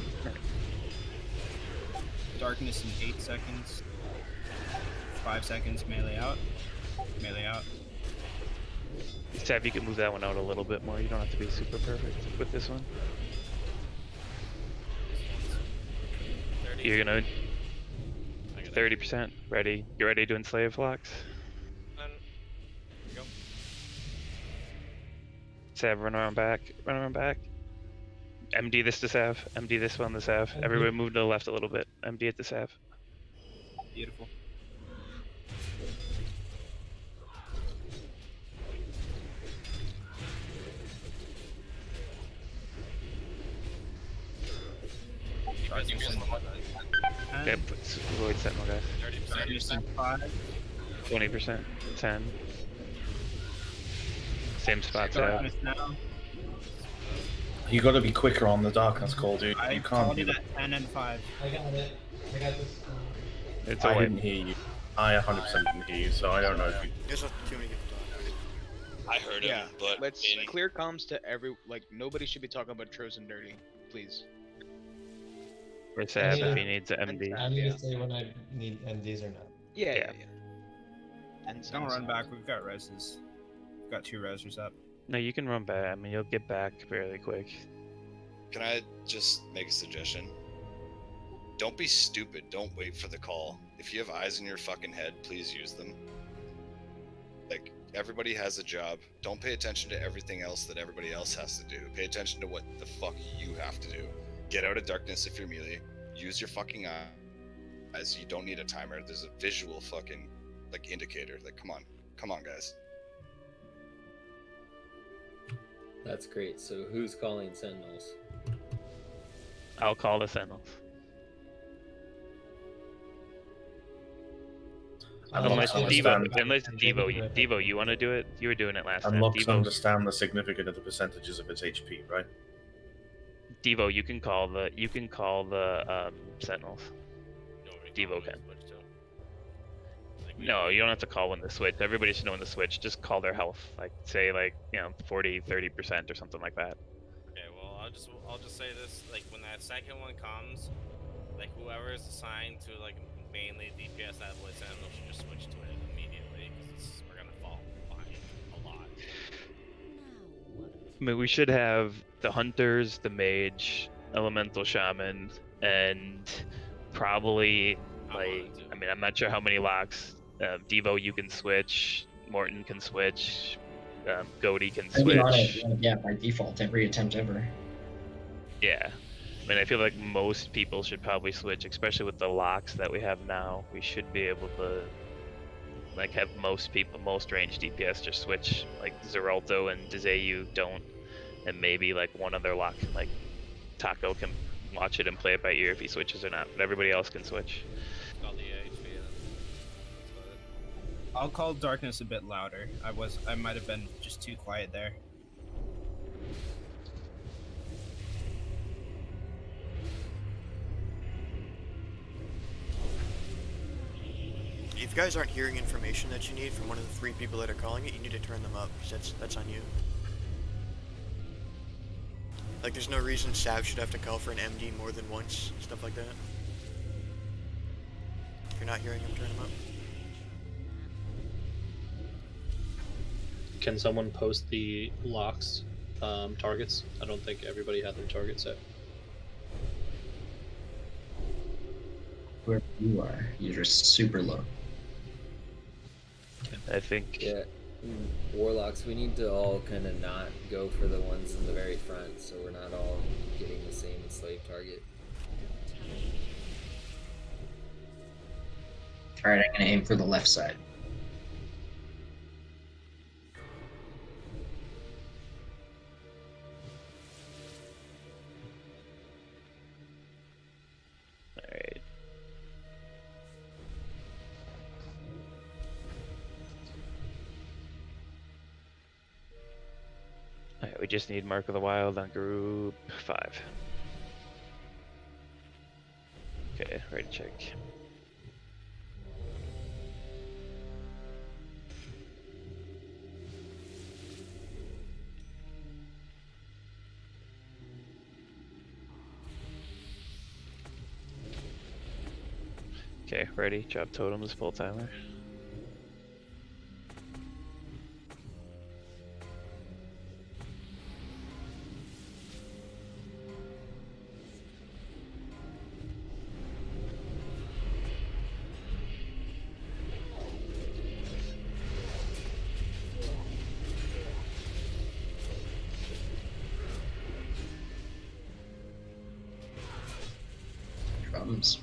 Darkness in 8 seconds. 5 seconds, melee out. Melee out.
Sav, you can move that one out a little bit more. You don't have to be super perfect with this one. You're gonna 30% ready. You ready to enslave Locks?
Go.
Sav, run around back. MD this to Sav. MD this one to Sav. Everybody move to the left a little bit. MD it to Sav.
Beautiful.
Okay, avoid Sentinel guys.
30%, 5.
20%, 10. Same spot, Sav.
Darkness now.
You got to be quicker on the darkness call, dude.
I
You can't
called
be
it
the...
at 10 and 5.
I got it. I got this.
It's
I
a
didn't hear you. I 100% didn't hear you, so I don't know if you...
There's too many people talking.
I heard him,
Yeah,
but
let's clear comms to nobody should be talking about Trozen dirty, please.
Or Sab if he needs an MD.
I need to say when I need MDs or not.
Yeah. And
Don't run back. We've got reses. We've got 2 resers up.
No, you can run back. I mean, you'll get back fairly quick.
Can I just make a suggestion? Don't be stupid. Don't wait for the call. If you have eyes in your fucking head, please use them. Like, everybody has a job. Don't pay attention to everything else that everybody else has to do. Pay attention to what the fuck you have to do. Get out of darkness if you're melee. Use your fucking eyes. You don't need a timer. There's a visual fucking, like, indicator. Like, come on. Come on, guys.
That's great. So who's calling Sentinels?
I'll call the Sentinels. Unless Devo, you want to do it? You were doing it last time.
Unlocks
Devo,
understand the significance of the percentages of its HP, right?
Devo, you can call the Sentinels. Devo can. No, you don't have to call when they switch. Everybody should know when to switch. Just call their health. Like, say, 40, 30% or something like that.
Okay, well, I'll just say this. Like, when that second one comes, like, whoever is assigned to, like, mainly DPS that Blitz Sentinel should just switch to it immediately, because we're gonna fall behind a lot.
I mean, we should have the Hunters, the Mage, Elemental Shaman, and probably, I'm not sure how many locks. Devo, you can switch. Morton can switch. Goaty can
I'd be on
switch.
it, yeah, by default, every attempt ever.
Yeah. I mean, I feel like most people should probably switch, especially with the locks that we have now. We should be able to, have most range DPS just switch. Like, Zeralto and Dizeu don't, and maybe, one other lock, like, Taco can watch it and play it by ear if he switches or not, but everybody else can switch.
I'll call darkness a bit louder. I might have been just too quiet there.
If you guys aren't hearing information that you need from one of the 3 people that are calling it, you need to turn them up, because that's on you. Like, there's no reason Sav should have to call for an MD more than once, stuff like that. If you're not hearing him, turn him up.
Can someone post the locks targets? I don't think everybody had their targets set.
Where you are, you're just super low.
I think.
Yeah, Warlocks, we need to all kind of not go for the ones in the very front, so we're not all getting the same slave target.
Alright, I'm gonna aim for the left side.
Alright. Alright, we just need Mark of the Wild on group 5. Okay, ready to check. Okay, ready. Drop totems, full timer.
Drums.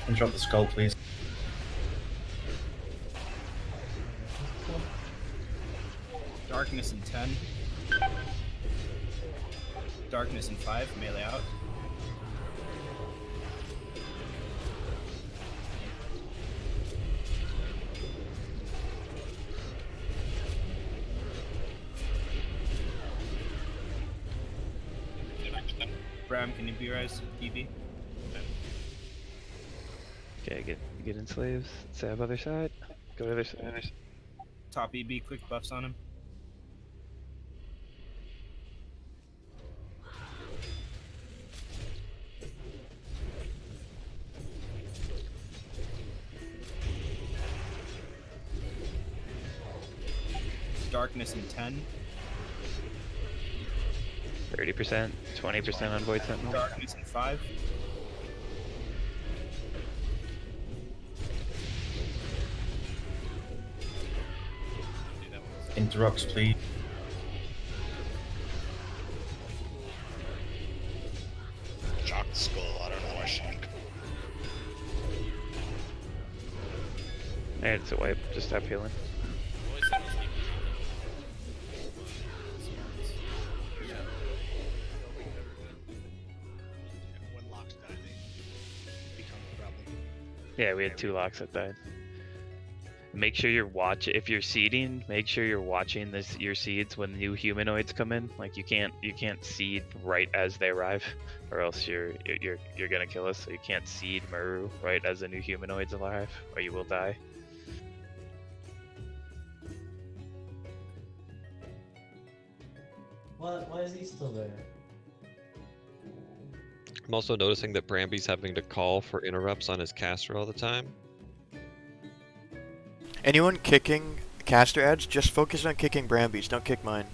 And drop the skull, please.
Darkness in 10. Darkness in 5, melee out. Bram, can you B-rise DB?
Okay, get in slaves. Sab other side. Go to other side.
Top EB, quick buffs on him. Darkness in 10.
30%, 20% on Void Sentinel.
Darkness in 5.
Interrupts, please.
Jock the skull. I don't know why she didn't.
Hey, it's a wipe. Just stop healing.
When locks die, they become a problem.
Yeah, we had 2 locks that died. Make sure you're if you're seeding, make sure you're watching your seeds when new humanoids come in. Like you can't seed right as they arrive, or else you're gonna kill us. So you can't seed Muru right as the new humanoids arrive, or you will die.
Why is he still there?
I'm also noticing that Bramby's having to call for interrupts on his caster all the time.
Anyone kicking caster ads, just focus on kicking Bramby's, don't kick mine.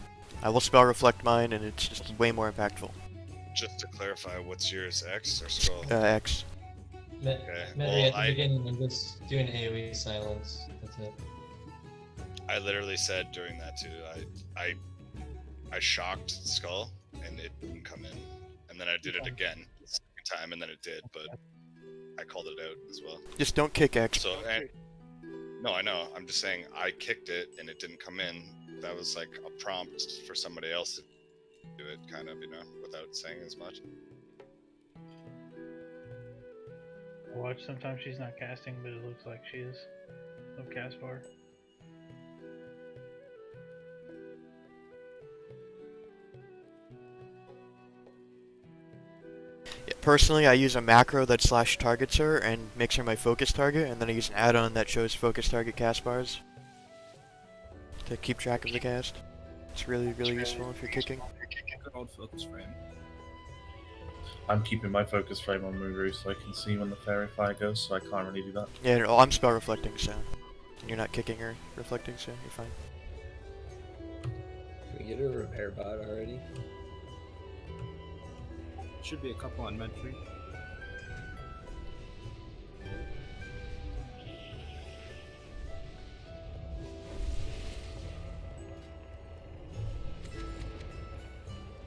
I will spell reflect mine, and it's just way more impactful.
Just to clarify, what's yours, X or skull?
X.
Okay.
Medri,
Well,
at the beginning, I'm just doing AoE silence. That's it.
I literally said during that too. I shocked skull, and it didn't come in, and then I did it again, the second time, and then it did, but I called it out as well.
Just don't kick X.
So, no, I know. I'm just saying I kicked it and it didn't come in. That was like a prompt for somebody else to do it, kind of, without saying as much.
Watch, sometimes she's not casting, but it looks like she is. No cast bar.
Yeah, personally, I use a macro that slash targets her and makes her my focus target, and then I use an add-on that shows focus target cast bars to keep track of the cast. It's really useful if you're kicking.
Good old focus frame.
I'm keeping my focus frame on Muru so I can see when the fairy fire goes, so I can't really do that.
Yeah, no, I'm spell reflecting, so you're not kicking or reflecting, so you're fine.
Can we get a repair bot already?
Should be a couple on Medtree.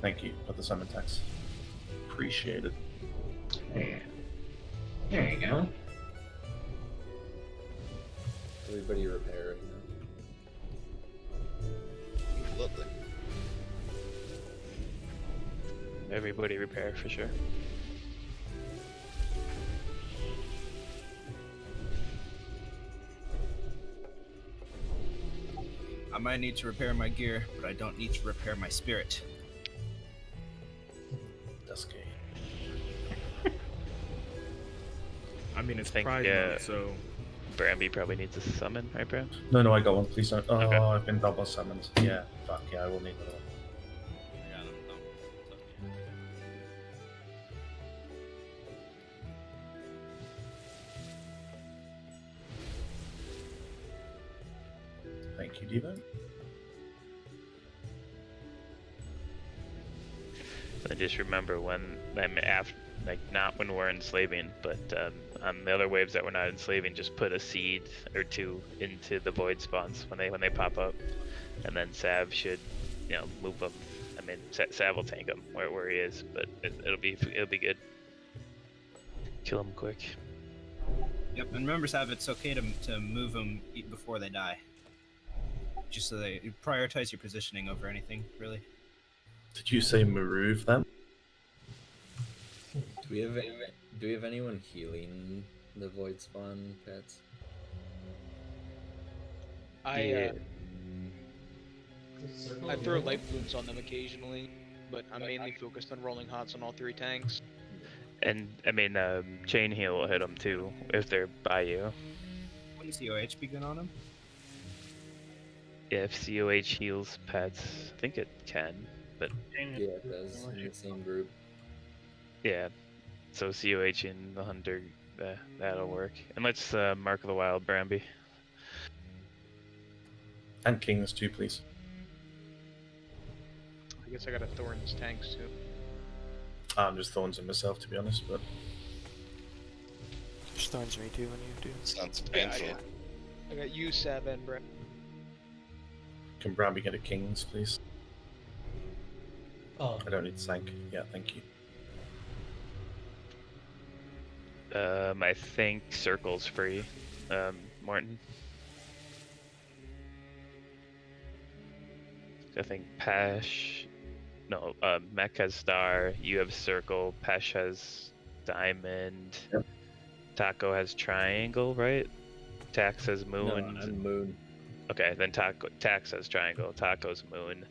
Thank you for the summon text. Appreciate it.
There you go.
Everybody repair right now.
Lovely.
Everybody repair for sure.
I might need to repair my gear, but I don't need to repair my spirit.
That's gay.
I mean, it's
I think,
Pride month, so
Bramby probably needs a summon, right, Bram?
No, I got one. Please don't. Oh,
Okay.
I've been double summoned. Yeah, fuck yeah, I will need another one.
I got him. No, it's okay.
Thank you, Devo.
And just remember when I'm after, like not when we're enslaving, but on the other waves that we're not enslaving, just put a seed or 2 into the void spawns when they pop up, and then Sav should, move them. I mean, Sav will tank him where he is, but it'll be good. Kill him quick.
Yep, and remember, Sav, it's okay to move them before they die. Just so you prioritize your positioning over anything, really.
Did you say move them?
Do we have anyone healing the void spawn pets?
I throw life balloons on them occasionally, but I'm mainly focused on rolling hots on all 3 tanks.
And I mean, chain heal will hit them too if they're by you.
Wouldn't COH be good on him?
Yeah, if COH heals pets, I think it can, but
Yeah, it does. In the same group.
yeah. So COH and the hunter, that'll work. And let's Mark of the Wild, Bramby.
And Kings too, please.
I guess I got a Thorns tanks too.
I'm just thorns in myself, to be honest, but...
Just thorns me too when you do.
Sounds
Yeah,
painful.
I got you, Sab, and Brett.
Can Bramby get a Kings, please?
Oh.
I don't need to thank. Yeah, thank you.
I think Circle's free, Morton. I think Pesh, no, Mech has Star, you have Circle, Pesh has Diamond,
yep.
Taco has Triangle, right? Tax has Moon.
No, I'm Moon.
Okay, then Tax has Triangle, Taco's Moon,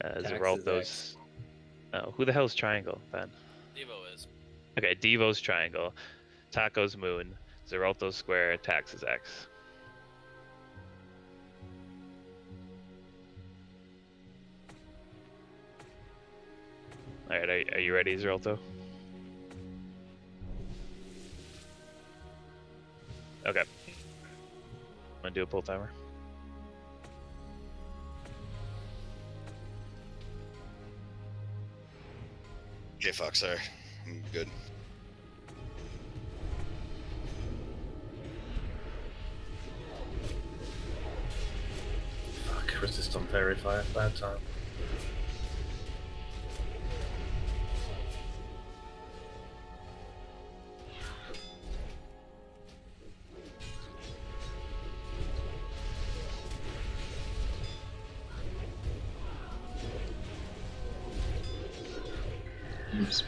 Zeralto's... Oh, who the hell's Triangle, then?
Devo is.
Okay, Devo's Triangle, Taco's Moon, Zeralto's Square, Tax is X. Alright, are you ready, Zeralto? Okay. I'm gonna do a pull timer.
Okay, fuck, sorry. I'm good.
Fuck, resist on Fairy Fire, bad time.
Oops.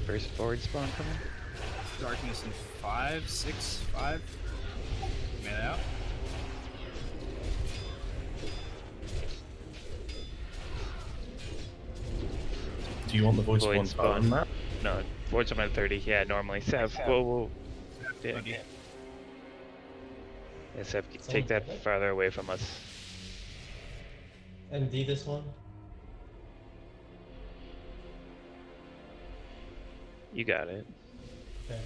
First forward spawn coming.
Darkness in 5, 6, 5. Made it out.
Do you want the voice
Void
spawn on that?
No, void spawn at 30. Yeah, normally. Sev, whoa. Yeah. Yeah, Sev, take that farther away from us.
MD this one.
You got it.
Okay.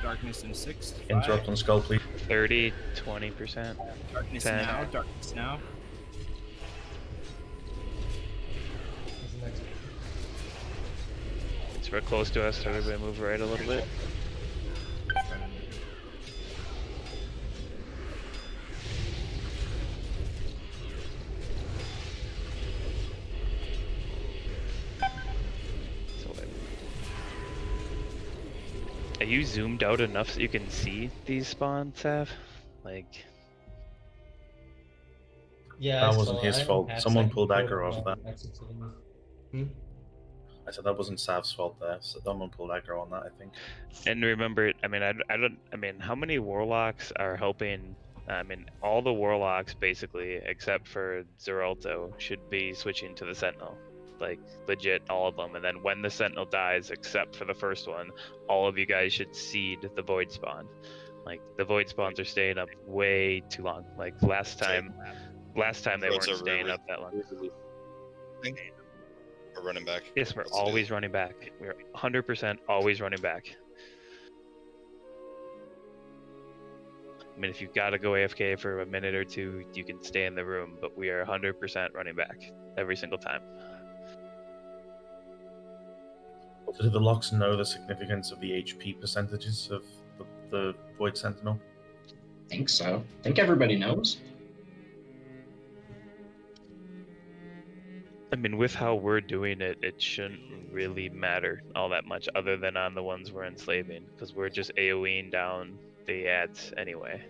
Darkness in 6.
Interrupt on Skull, please.
30, 20%.
Darkness
10.
now. Darkness now.
It's real close to us, so everybody move right a little bit. Are you zoomed out enough so you can see these spawns, Sav? Like...
Yeah,
That wasn't his fault. Someone pulled aggro off that.
Hmm?
I said that wasn't Sav's fault there, so someone pulled aggro on that, I think.
And remember, I mean, how many warlocks are helping? I mean, all the warlocks basically, except for Zeralto, should be switching to the Sentinel. Like, legit, all of them. And then when the Sentinel dies, except for the first one, all of you guys should seed the Void Spawn. Like, the Void Spawns are staying up way too long. Like, last time they weren't staying up that long.
We're running back.
Yes, we're always running back. We're 100% always running back. I mean, if you've got to go AFK for a minute or two, you can stay in the room, but we are 100% running back every single time.
Do the locks know the significance of the HP percentages of the Void Sentinel?
Think so. Think everybody knows.
I mean, with how we're doing it, it shouldn't really matter all that much, other than on the ones we're enslaving, because we're just AoEing down the ads anyway.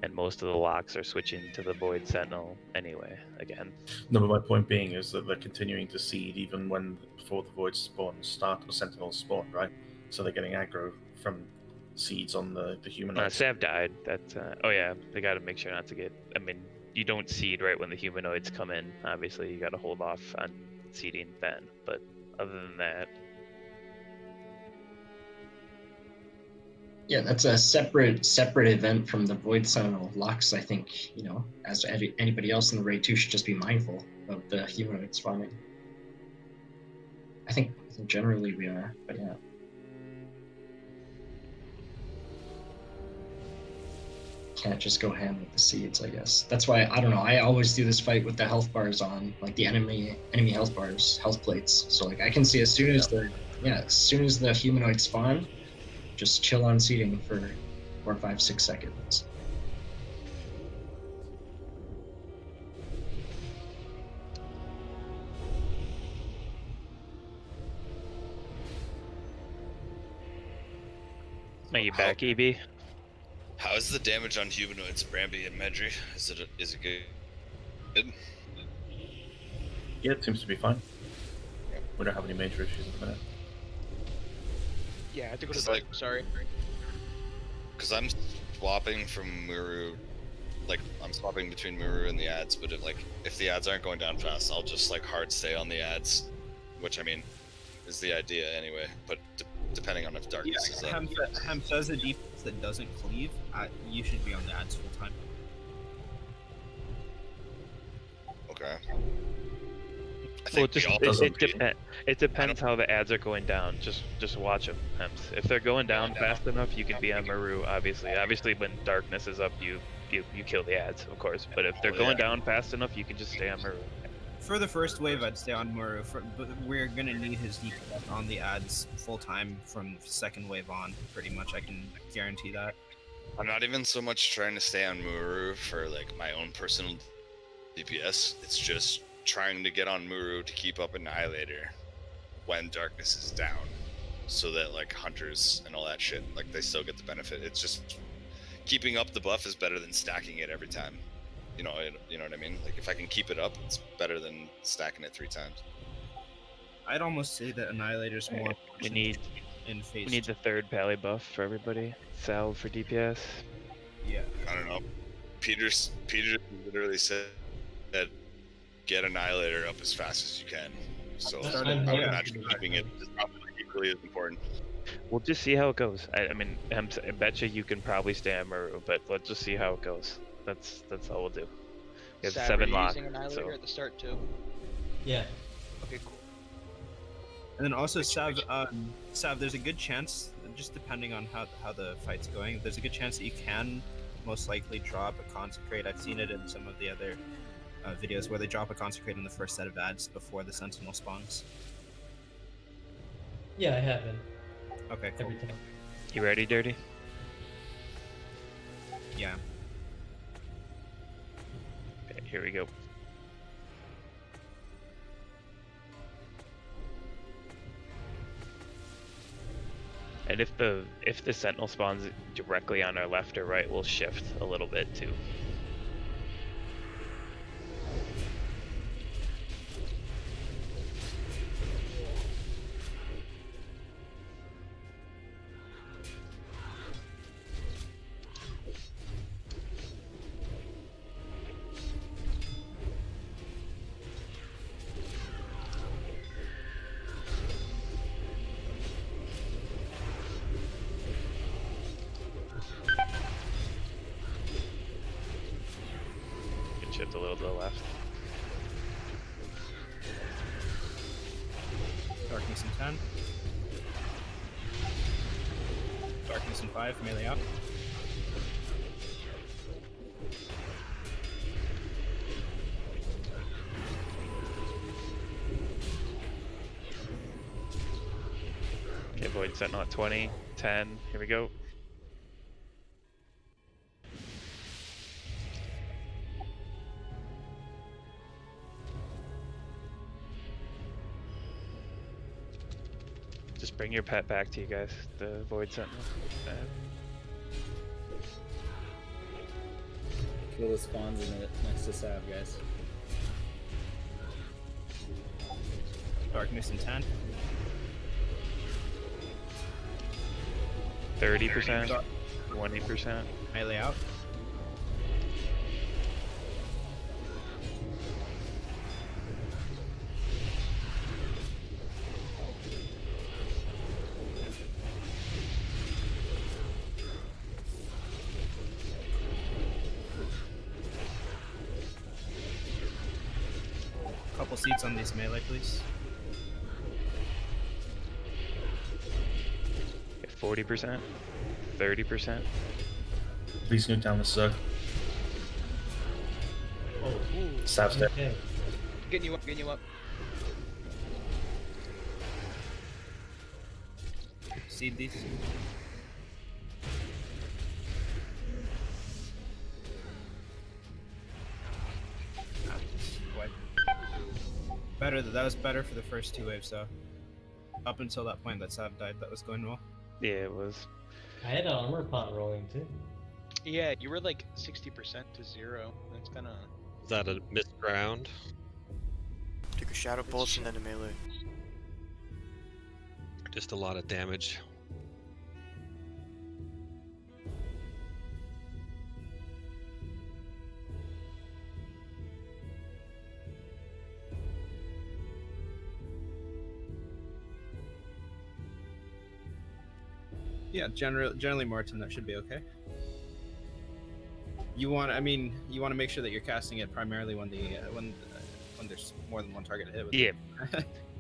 And most of the locks are switching to the Void Sentinel anyway, again.
No, but my point being is that they're continuing to seed even before the Void spawns start or Sentinels spawn, right? So they're getting aggro from seeds on the humanoids.
Sav died. That's oh yeah, they got to make sure not to get. I mean, you don't seed right when the humanoids come in. Obviously, you got to hold off on seeding then. But other than that,
Yeah, that's a separate event from the Void Sentinel locks. I think, as anybody else in the raid too, should just be mindful of the humanoid spawning. I think generally we are, but yeah. Can't just go ham with the seeds, I guess. That's why, I don't know, I always do this fight with the health bars on, like the enemy health bars, health plates. So like I can see as soon as the humanoids spawn, just chill on seating for 4, 5, 6 seconds.
are you back, EB?
How is the damage on humanoids, Bramby and Medri? Is it good?
Yeah, it seems to be fine. We don't have any major issues at the minute.
Yeah, I have to go to the bike. Sorry.
Because I'm swapping from Muru, I'm swapping between Muru and the ads, but if the ads aren't going down fast, I'll just hard stay on the ads, which I mean is the idea anyway. But depending on if darkness is up.
Hem says a defense that doesn't cleave, you should be on the ads full time.
Okay.
Well, it depends how the ads are going down. Just watch them. If they're going down fast enough, you can be on Maru. Obviously, when darkness is up, you kill the ads, of course. But if they're going down fast enough, you can just stay on Maru.
For the first wave, I'd stay on Maru, but we're gonna need his DPS on the ads full time from second wave on. Pretty much, I can guarantee that.
I'm not even so much trying to stay on Muru for my own personal DPS. It's just trying to get on Muru to keep up Annihilator when darkness is down, so that hunters and all that shit, they still get the benefit. It's just keeping up the buff is better than stacking it every time. You know what I mean? If I can keep it up, it's better than stacking it 3 times.
I'd almost say that Annihilator's more.
We need the third pally buff for everybody. Salve for DPS.
Yeah.
I don't know. Peter literally said that get Annihilator up as fast as you can. So I would imagine keeping it is probably equally as important.
We'll just see how it goes. I mean, I bet you can probably stay on Maru, but let's just see how it goes. That's all we'll do. We have
Sav,
7
are you
lock.
using Annihilator at the start too?
Yeah.
Okay, cool.
And then also, Sav, there's a good chance, just depending on how the fight's going, there's a good chance that you can most likely drop a Consecrate. I've seen it in some of the other videos where they drop a Consecrate in the first set of ads before the Sentinel spawns.
Yeah, I have been.
Okay, cool.
Every time.
You ready, Dirty?
Yeah.
Okay, here we go. And if the Sentinel spawns directly on our left or right, we'll shift a little bit too. Shift a little to the left.
Darkness in 10. Darkness in 5, melee out.
Okay, Void Sentinel at 20, 10, here we go. Just bring your pet back to you guys, the Void Sentinel.
Kill the spawns in it next to Sav, guys.
Darkness and 10.
30%, 20%.
Melee out. Couple seats on these melee, please.
40%, 30%.
Please nuke down the circle. Sav's dead.
Okay.
Getting you up, getting you up.
Seed these. What? Better. That was better for the first 2 waves, though. Up until that point that Sav died, that was going well.
Yeah, it was.
I had an armor pot rolling too.
Yeah, you were like 60% to 0. That's kind of.
Is that a missed ground?
Took a Shadow Pulse and then a melee.
Just a lot of damage.
Yeah, generally Martin, that should be okay. You want, you want to make sure that you're casting it primarily when there's more than one target to hit with.
Yeah.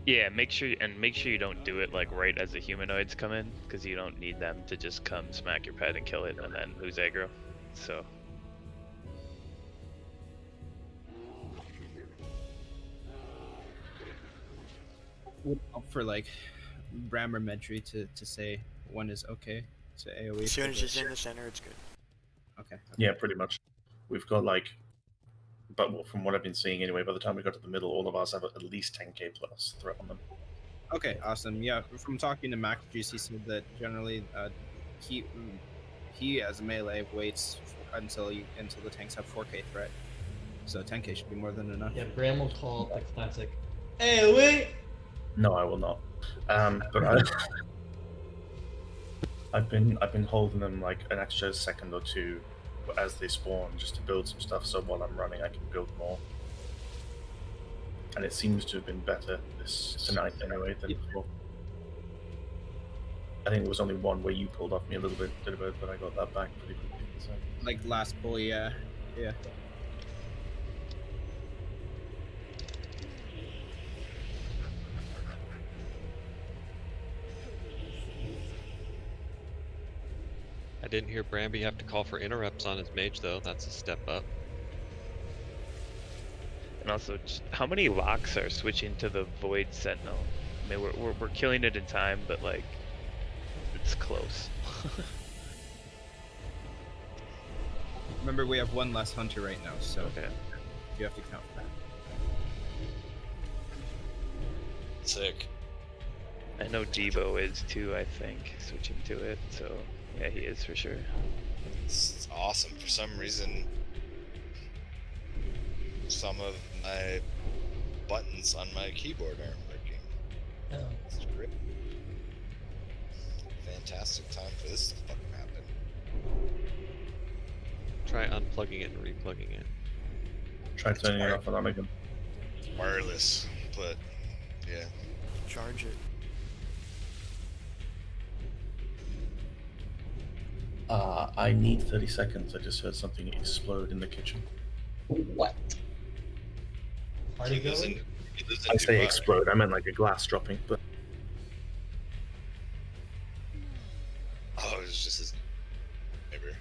Yeah, make sure you don't do it like right as the humanoids come in, because you don't need them to just come smack your pet and kill it and then lose aggro. So.
Would help for like Bram or Medri to say one is okay to AoE.
As soon as it's in the center, it's good.
Okay.
Yeah, pretty much. We've got like, but from what I've been seeing anyway, by the time we got to the middle, all of us have at least 10k plus threat on them.
Okay, awesome. Yeah, from talking to Mac Juice, he said that generally he as a melee waits until the tanks have 4k threat. So 10k should be more than enough.
Yeah, Bram will call it the classic. Hey, wait!
No, I will not. But I've been holding them like an extra second or two as they spawn, just to build some stuff. So while I'm running, I can build more. And it seems to have been better tonight anyway than before. I think there was only one where you pulled off me a little bit, but I got that back pretty quickly. So.
Like last pull, yeah.
I didn't hear Bramby have to call for interrupts on his mage though. That's a step up.
And also, just how many locks are switching to the Void Sentinel? I mean, we're killing it in time, but like, it's close.
Remember, we have one less hunter right now, so
okay.
You have to count for that.
Sick.
I know Devo is too, I think, switching to it, so yeah, he is for sure.
It's awesome. For some reason, some of my buttons on my keyboard aren't working.
Oh.
It's great. Fantastic time for this to fucking happen.
Try unplugging it and replugging it.
Try turning it off and on again.
Wireless, but yeah.
Charge it.
I need 30 seconds. I just heard something explode in the kitchen.
What?
Party going?
I say explode. I meant like a glass dropping, but.
Oh, it was just his neighbor.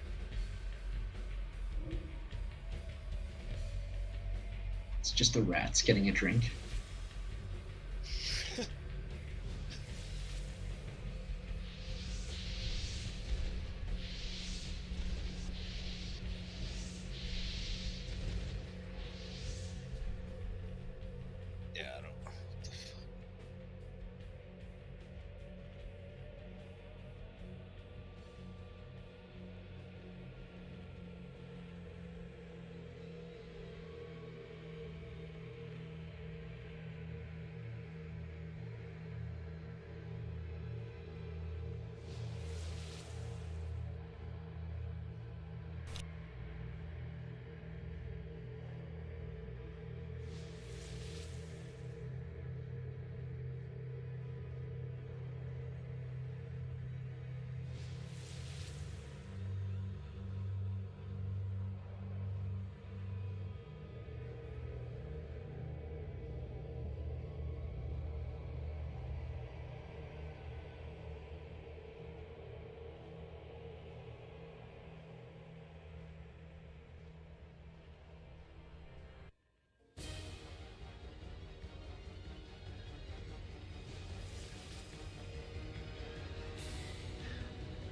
It's just the rats getting a drink.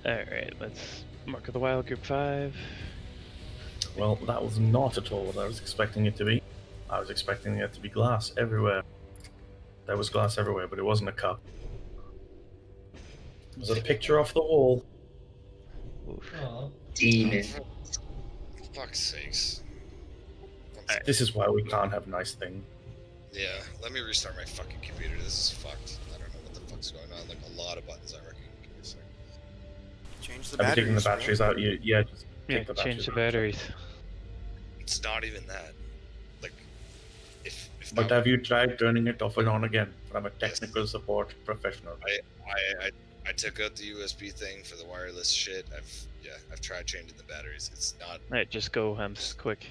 Alright, let's mark of the wild, group 5.
Well, that was not at all what I was expecting it to be. I was expecting it to be glass everywhere. There was glass everywhere, but it wasn't a cup. It was a picture off the wall.
Demon.
For fuck's sakes.
This is why we can't have nice things.
Yeah, let me restart my fucking computer. This is fucked. I don't know what the fuck's going on. Like, a lot of buttons aren't working. Give me a second.
Change the
Have you
batteries.
taken the batteries out? Yeah, just
Yeah,
take the
change the
batteries
batteries.
It's not even that. Like, if
out. But have you tried turning it off and on again? I'm a technical support professional.
I took out the USB thing for the wireless shit. I've tried changing the batteries. It's not.
Alright, just go, Hems, quick.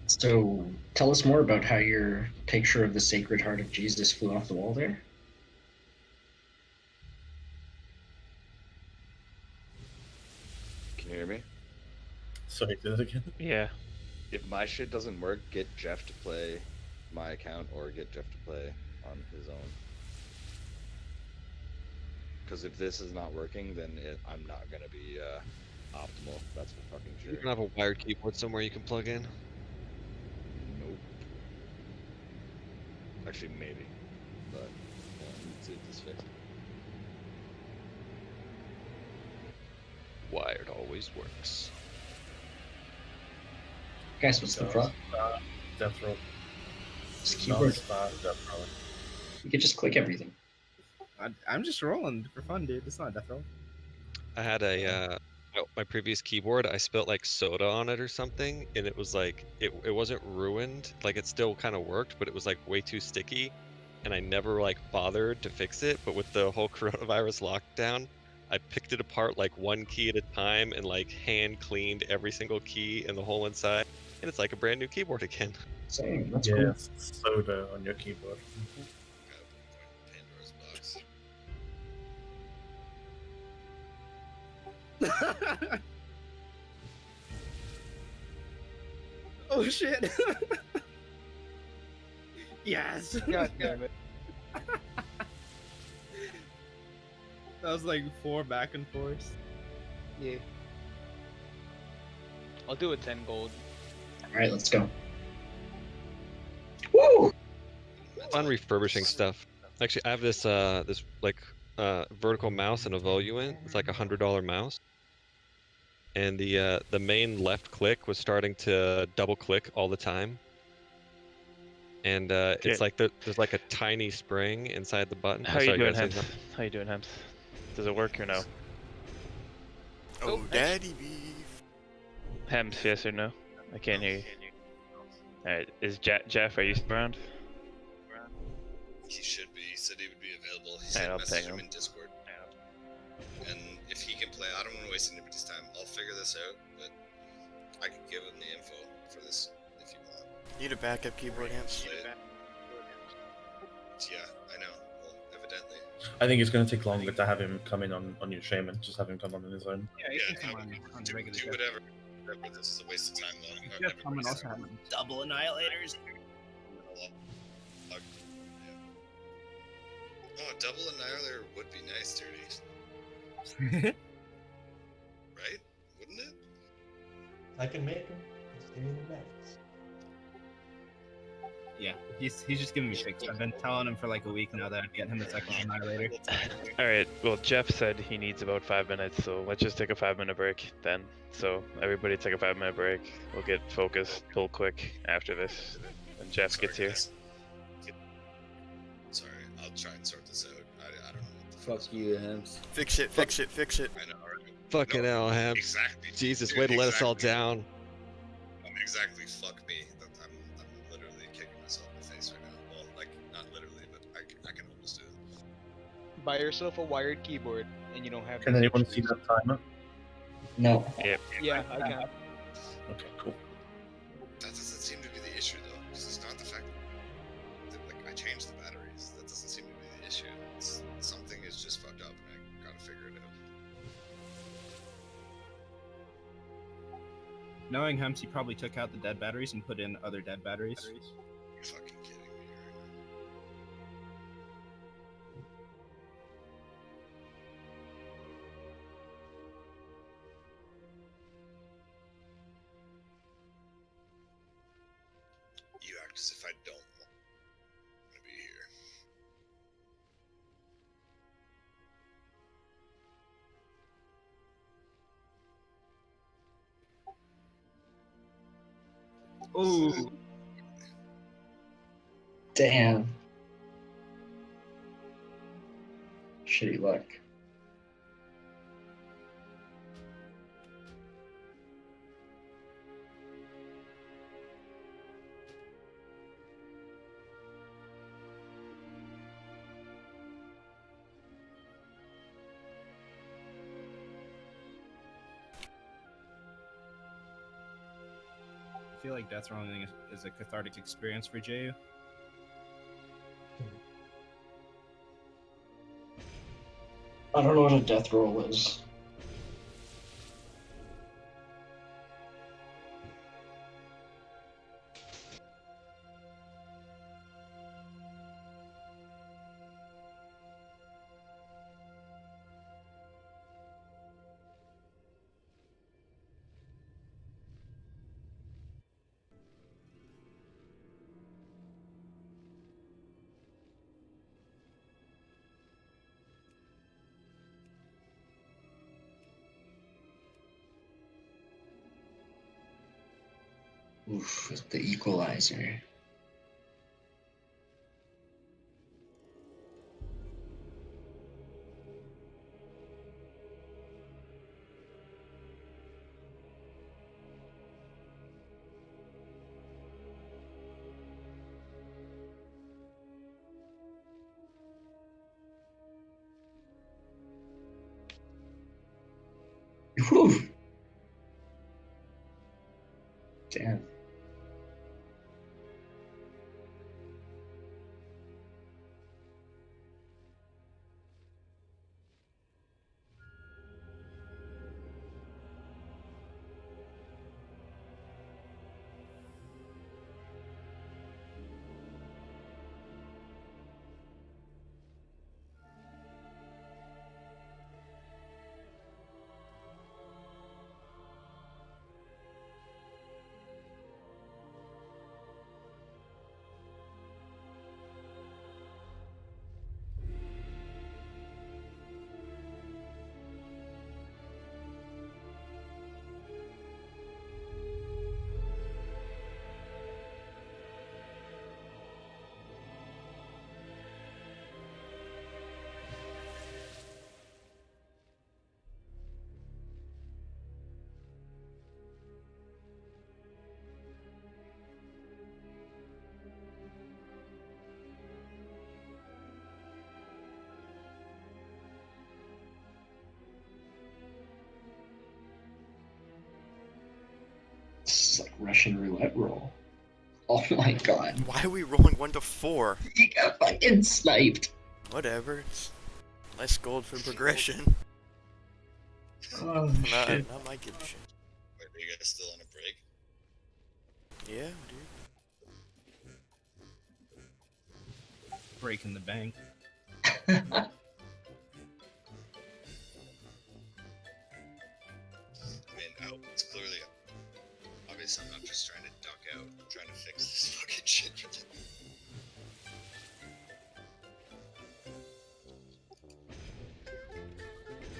So, tell us more about how your picture of the Sacred Heart of Jesus flew off the wall there.
Can you hear me?
Sorry, do that again?
Yeah.
If my shit doesn't work, get Jeff to play my account or get Jeff to play on his own. Because if this is not working, then I'm not gonna be optimal. That's for fucking sure.
You can have a wired keyboard somewhere you can plug in.
Nope. Actually, maybe. But let's see if this fixed.
Wired always works.
Guys, what's the problem?
Death row.
This keyboard.
Death row.
You could just click everything.
I'm just rolling for fun, dude. It's not a death roll.
I had a my previous keyboard. I spilled like soda on it or something, and it was like it wasn't ruined. Like it still kind of worked, but it was like way too sticky, and I never like bothered to fix it. But with the whole coronavirus lockdown, I picked it apart like one key at a time and like hand cleaned every single key and the whole inside, and it's like a brand new keyboard again.
Same. That's
Yeah,
cool.
soda on your keyboard.
Oh shit! Yes.
God damn it.
That was like 4 back and forth.
Yeah. I'll do a 10 gold.
Alright, let's go. Woo!
On refurbishing stuff. Actually, I have this this like vertical mouse and a Voluent. It's like $100 mouse. And the main left click was starting to double click all the time. And it's like there's like a tiny spring inside the button.
How you doing, Hems? How you doing, Hems? Does it work or no?
Oh, daddy beef.
Hems, yes or no? I can't hear you. Alright, is Jeff, are you still around?
He should be. He said he would be available. He
Alright,
said
I'll
message
ping
him
him.
in Discord. And if he can play, I don't want to waste anybody's time. I'll figure this out, but I can give him the info for this if you want.
Need a backup keyboard, Hems?
Yeah, I know. Well, evidently.
I think it's going to take longer to have him come in on your shaman. Just have him come on his own.
Yeah, you can come on
do,
regular
do whatever. This is a waste of time, though.
Jeff Common also have double annihilators.
Oh, a double annihilator would be nice, Dirty. Right? Wouldn't it?
I can make them. Just give me the max.
Yeah, he's just giving me shakes. I've been telling him for like a week now that I'd get him a second annihilator.
Alright, well, Jeff said he needs about 5 minutes, so let's just take a 5-minute break then. So, everybody take a 5-minute break. We'll get focused, pull quick after this. When Jeff gets here.
Sorry, I'll try and sort this out. I don't know what the
Fuck you, Hems.
Fix it, fix it, fix it.
I know, right?
Fucking hell, Hems.
Exactly.
Jesus,
Dude,
way to let us all down.
Exactly, fuck me. I'm literally kicking myself in the face right now. Well, like, not literally, but I can almost do it.
Buy yourself a wired keyboard, and you don't have.
Can anyone see that timer?
No.
Yep.
Yeah, I can.
Okay, cool.
That doesn't seem to be the issue, though, because it's not the fact that, like, I changed the batteries. That doesn't seem to be the issue. Something is just fucked up, and I gotta figure it out.
Knowing Hemps, he probably took out the dead batteries and put in other dead batteries.
You're fucking kidding me right now. You act as if I don't want to be here.
Ooh.
Damn. Shitty luck.
I feel like death rolling is a cathartic experience for Ju.
I don't know what a death roll is. Oof, the equalizer. Whew. Damn. This is like Russian roulette roll. Oh my god.
Why are we rolling 1 to 4?
He got fucking sniped.
Whatever. It's less gold for progression.
Oh shit.
Not my give a shit.
Wait, are you guys still on a break?
Yeah, dude.
Breaking the bank.
I mean, it's clearly obvious. I'm not just trying to duck out. I'm trying to fix this fucking shit.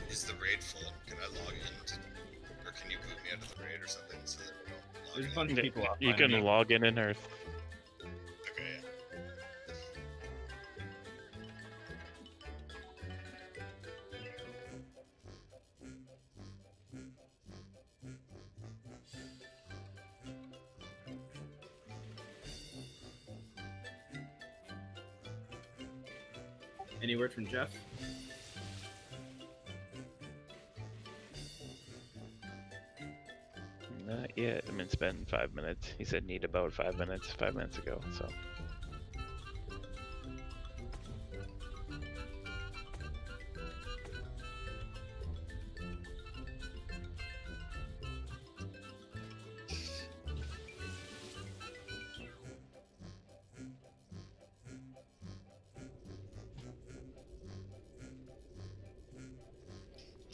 Is the raid full? Can I log in to, or can you boot me out of the raid or something so that we don't log
There's a
in?
bunch of people off.
You can log in Earth.
Okay, yeah.
Any word from Jeff?
Not yet. I mean, it's been 5 minutes. He said need about 5 minutes 5 minutes ago, so.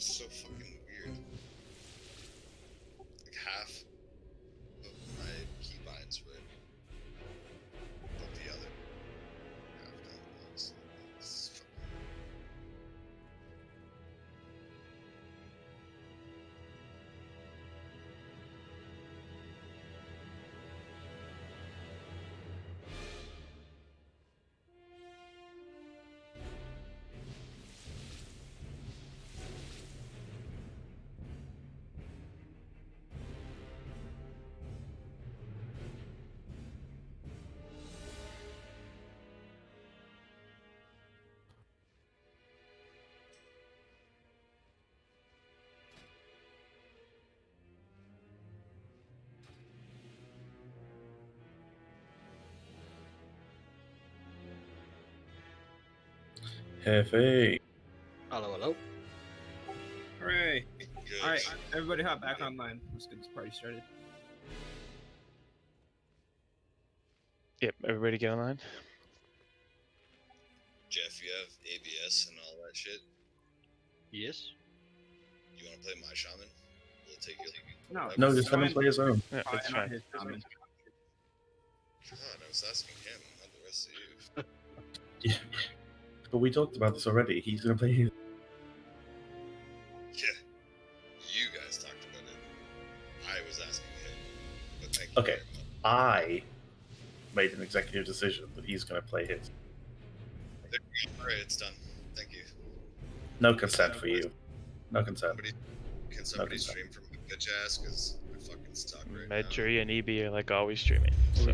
It's so fucking weird. Like half of my keybinds would, but the other half don't. It's fucking...
Hefe.
Hello, hello. Hooray! Alright, everybody hop back online. Let's get this party started.
Yep, everybody get online.
Jeff, you have ABS and all that shit.
Yes.
You want to play my shaman? We'll take you.
No, just let him play his own.
Yeah, it's fine.
God, I was asking him, not the rest of you.
Yeah. But we talked about this already. He's gonna play his.
Yeah, you guys talked about it. I was asking him, but thank you.
Okay, I made an executive decision that he's gonna play his.
Alright, it's done. Thank you.
No consent for you. No consent.
Can somebody stream from my bitch ass? Because I fucking stuck right
Medri and EB are like always streaming. So.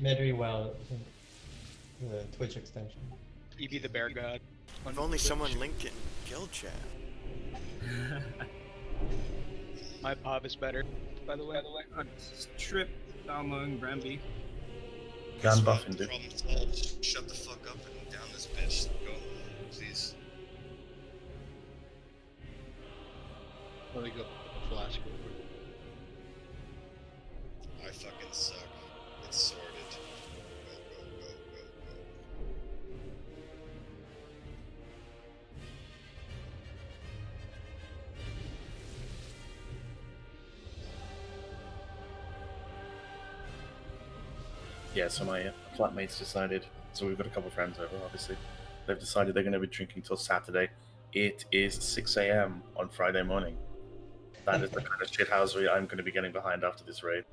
Medri, wow, the Twitch extension.
EB the bear god.
If only someone linked it in guild chat.
My POV is better, by the way.
Trip, Dalma, and Granby.
Gun buffing, dude.
Problem solved. Shut the fuck up and down this bitch. Go, please.
Let me go flash.
I fucking suck. It's sorted.
Yeah, so my flatmates decided. So we've got a couple of friends over, obviously. They've decided they're going to be drinking till Saturday. It is 6 a.m. on Friday morning. That is the kind of shithousery I'm going to be getting behind after this raid.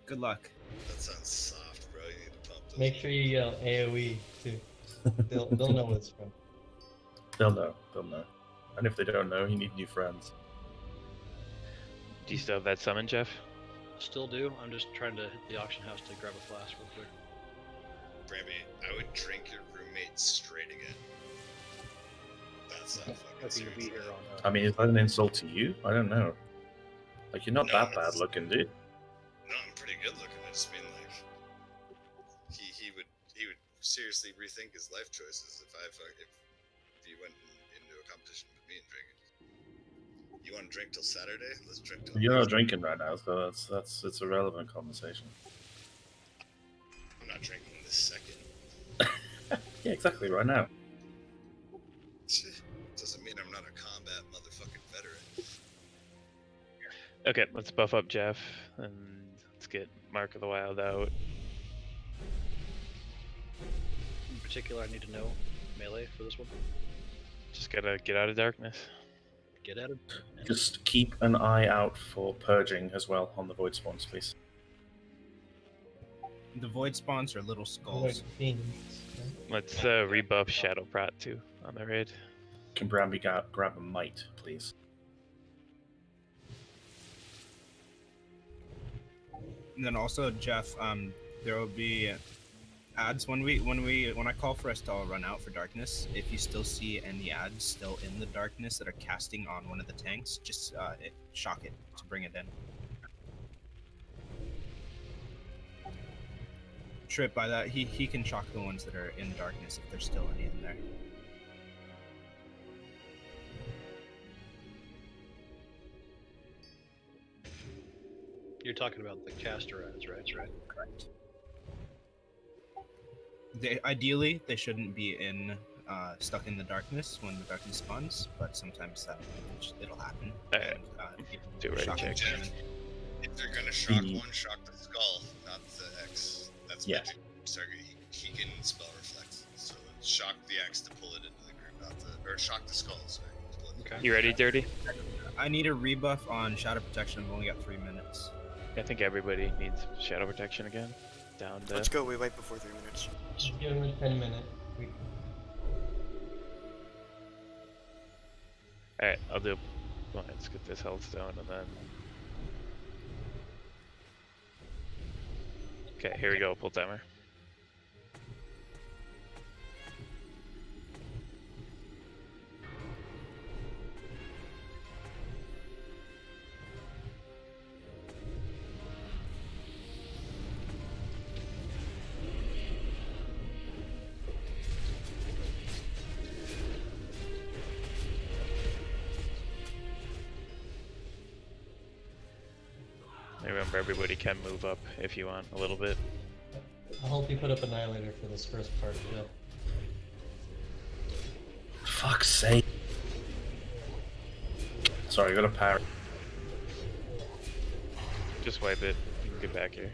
Good luck.
That sounds soft, bro. You need to pump those.
Make sure you yell AoE too. They'll know what it's from.
They'll know. They'll know. And if they don't know, you need new friends.
Do you still have that summon, Jeff?
Still do. I'm just trying to hit the auction house to grab a flask real quick.
Bramby, I would drink your roommate straight again. That's not fucking serious.
I mean, is that an insult to you? I don't know. Like, you're not
No,
that bad looking, dude.
No, I'm pretty good looking. I just mean like he would seriously rethink his life choices if he went into a competition with me and drinking. You want to drink till Saturday? Let's drink till.
You're not drinking right now, so it's a relevant conversation.
I'm not drinking this second.
Yeah, exactly, right now.
Doesn't mean I'm not a combat motherfucking veteran.
Okay, let's buff up Jeff and let's get Mark of the Wild out.
In particular, I need to know melee for this one.
Just gotta get out of darkness.
Get at it.
Just keep an eye out for purging as well on the void spawns, please.
The void spawns are little skulls.
Let's rebuff Shadow Prot too on the raid.
Can Bramby grab a might, please?
And then also, Jeff, there will be ads when I call for us to all run out for darkness. If you still see any ads still in the darkness that are casting on one of the tanks, just shock it to bring it in. Trip by that, he can shock the ones that are in darkness if there's still any in there.
You're talking about the caster ads, right?
Correct. Ideally, they shouldn't be in stuck in the darkness when the darkness spawns, but sometimes it'll happen.
Alright. Do ready
shock
check.
experiment.
If they're gonna shock
The-
one, shock the skull, not the X. That's
Yeah.
magic target. He can spell reflect. So shock the X to pull it into the group, not the or shock the skull. Sorry. to pull it into the
You ready, Dirty?
I need a rebuff on Shadow Protection. I've only got 3 minutes.
I think everybody needs shadow protection again. Down to.
Let's go. We wait before 3 minutes.
Just give him a 10-minute.
Alright, I'll do. Well, let's get this health stone and then. Okay, here we go. Pull timer. Remember, everybody can move up if you want a little bit.
I'll help you put up Annihilator for this first part, yeah.
Fuck's sake. Sorry, I got a parry.
Just wipe it. You can get back here.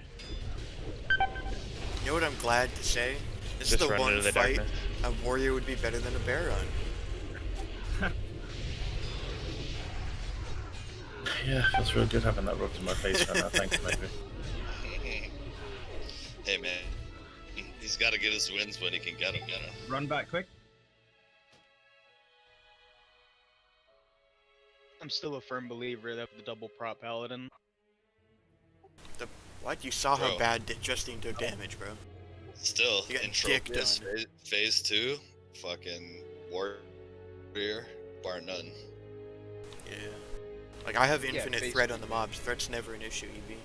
You know what I'm glad to say? This
Just
is the
run
one
into the
fight
darkness.
a warrior would be better than a bear on.
Yeah, feels real good having that rubbed in my face right now. Thanks, maybe.
Hey man, he's got to get his wins when he can get them. You know.
Run back quick.
I'm still a firm believer that the double prop paladin.
What? You saw how
Bro.
bad Justine took damage, bro.
Still,
You got
in
dick
Tropius,
done.
phase 2, fucking warrior, bar none.
Yeah. Like, I have
Yeah,
infinite
phase
threat
two.
on the mobs. Threat's never an issue, EB.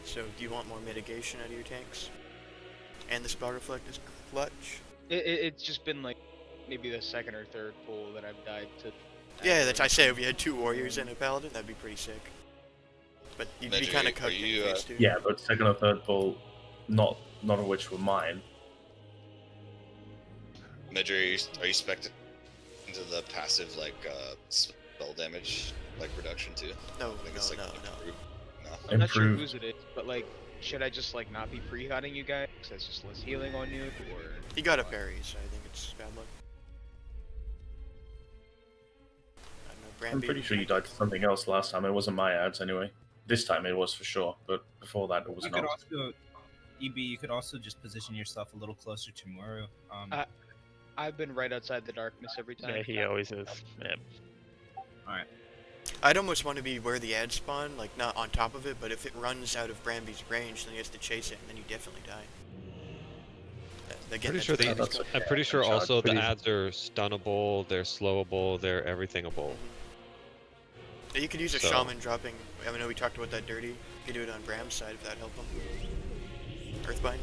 So, do you want more mitigation out of your tanks? And the spell reflect is clutch?
It's just been like maybe the second or third pull that I've died to.
Yeah, that's I say if you had 2 warriors and a paladin, that'd be pretty sick. But you'd be
Magic,
kind
are
of cooked
you,
in phase 2.
Yeah, but second or third pull, none of which were mine.
Major, are you spec'd into the passive like spell damage like reduction too?
No,
I think
no,
it's like
no.
improved. No.
I'm not sure
Improved.
whose it is, but like, should I just like not be pre-hotting you guys? 'Cause that's just less healing on you, or
He got a parry, so I think it's bad luck. I don't know,
I'm
Branby.
pretty sure you died to something else last time. It wasn't my ads anyway. This time it was for sure, but before that it was
You
not.
could also, EB, you could also just position yourself a little closer to Muru.
I've been right outside the darkness every time.
Yeah, he always is. Yeah.
Alright.
I'd almost want to be where the ads spawn, like not on top of it, but if it runs out of Branby's range, then he has to chase it, and then you definitely die. Again,
Pretty sure
that's
they,
Branby's
I'm pretty sure
Charge
also the
pretty-
ads are stunnable, they're slowable, they're everythingable.
Yeah, you could use a
So-
shaman dropping. I know we talked about that dirty. You could do it on Bram's side if that helped him. Earthbind.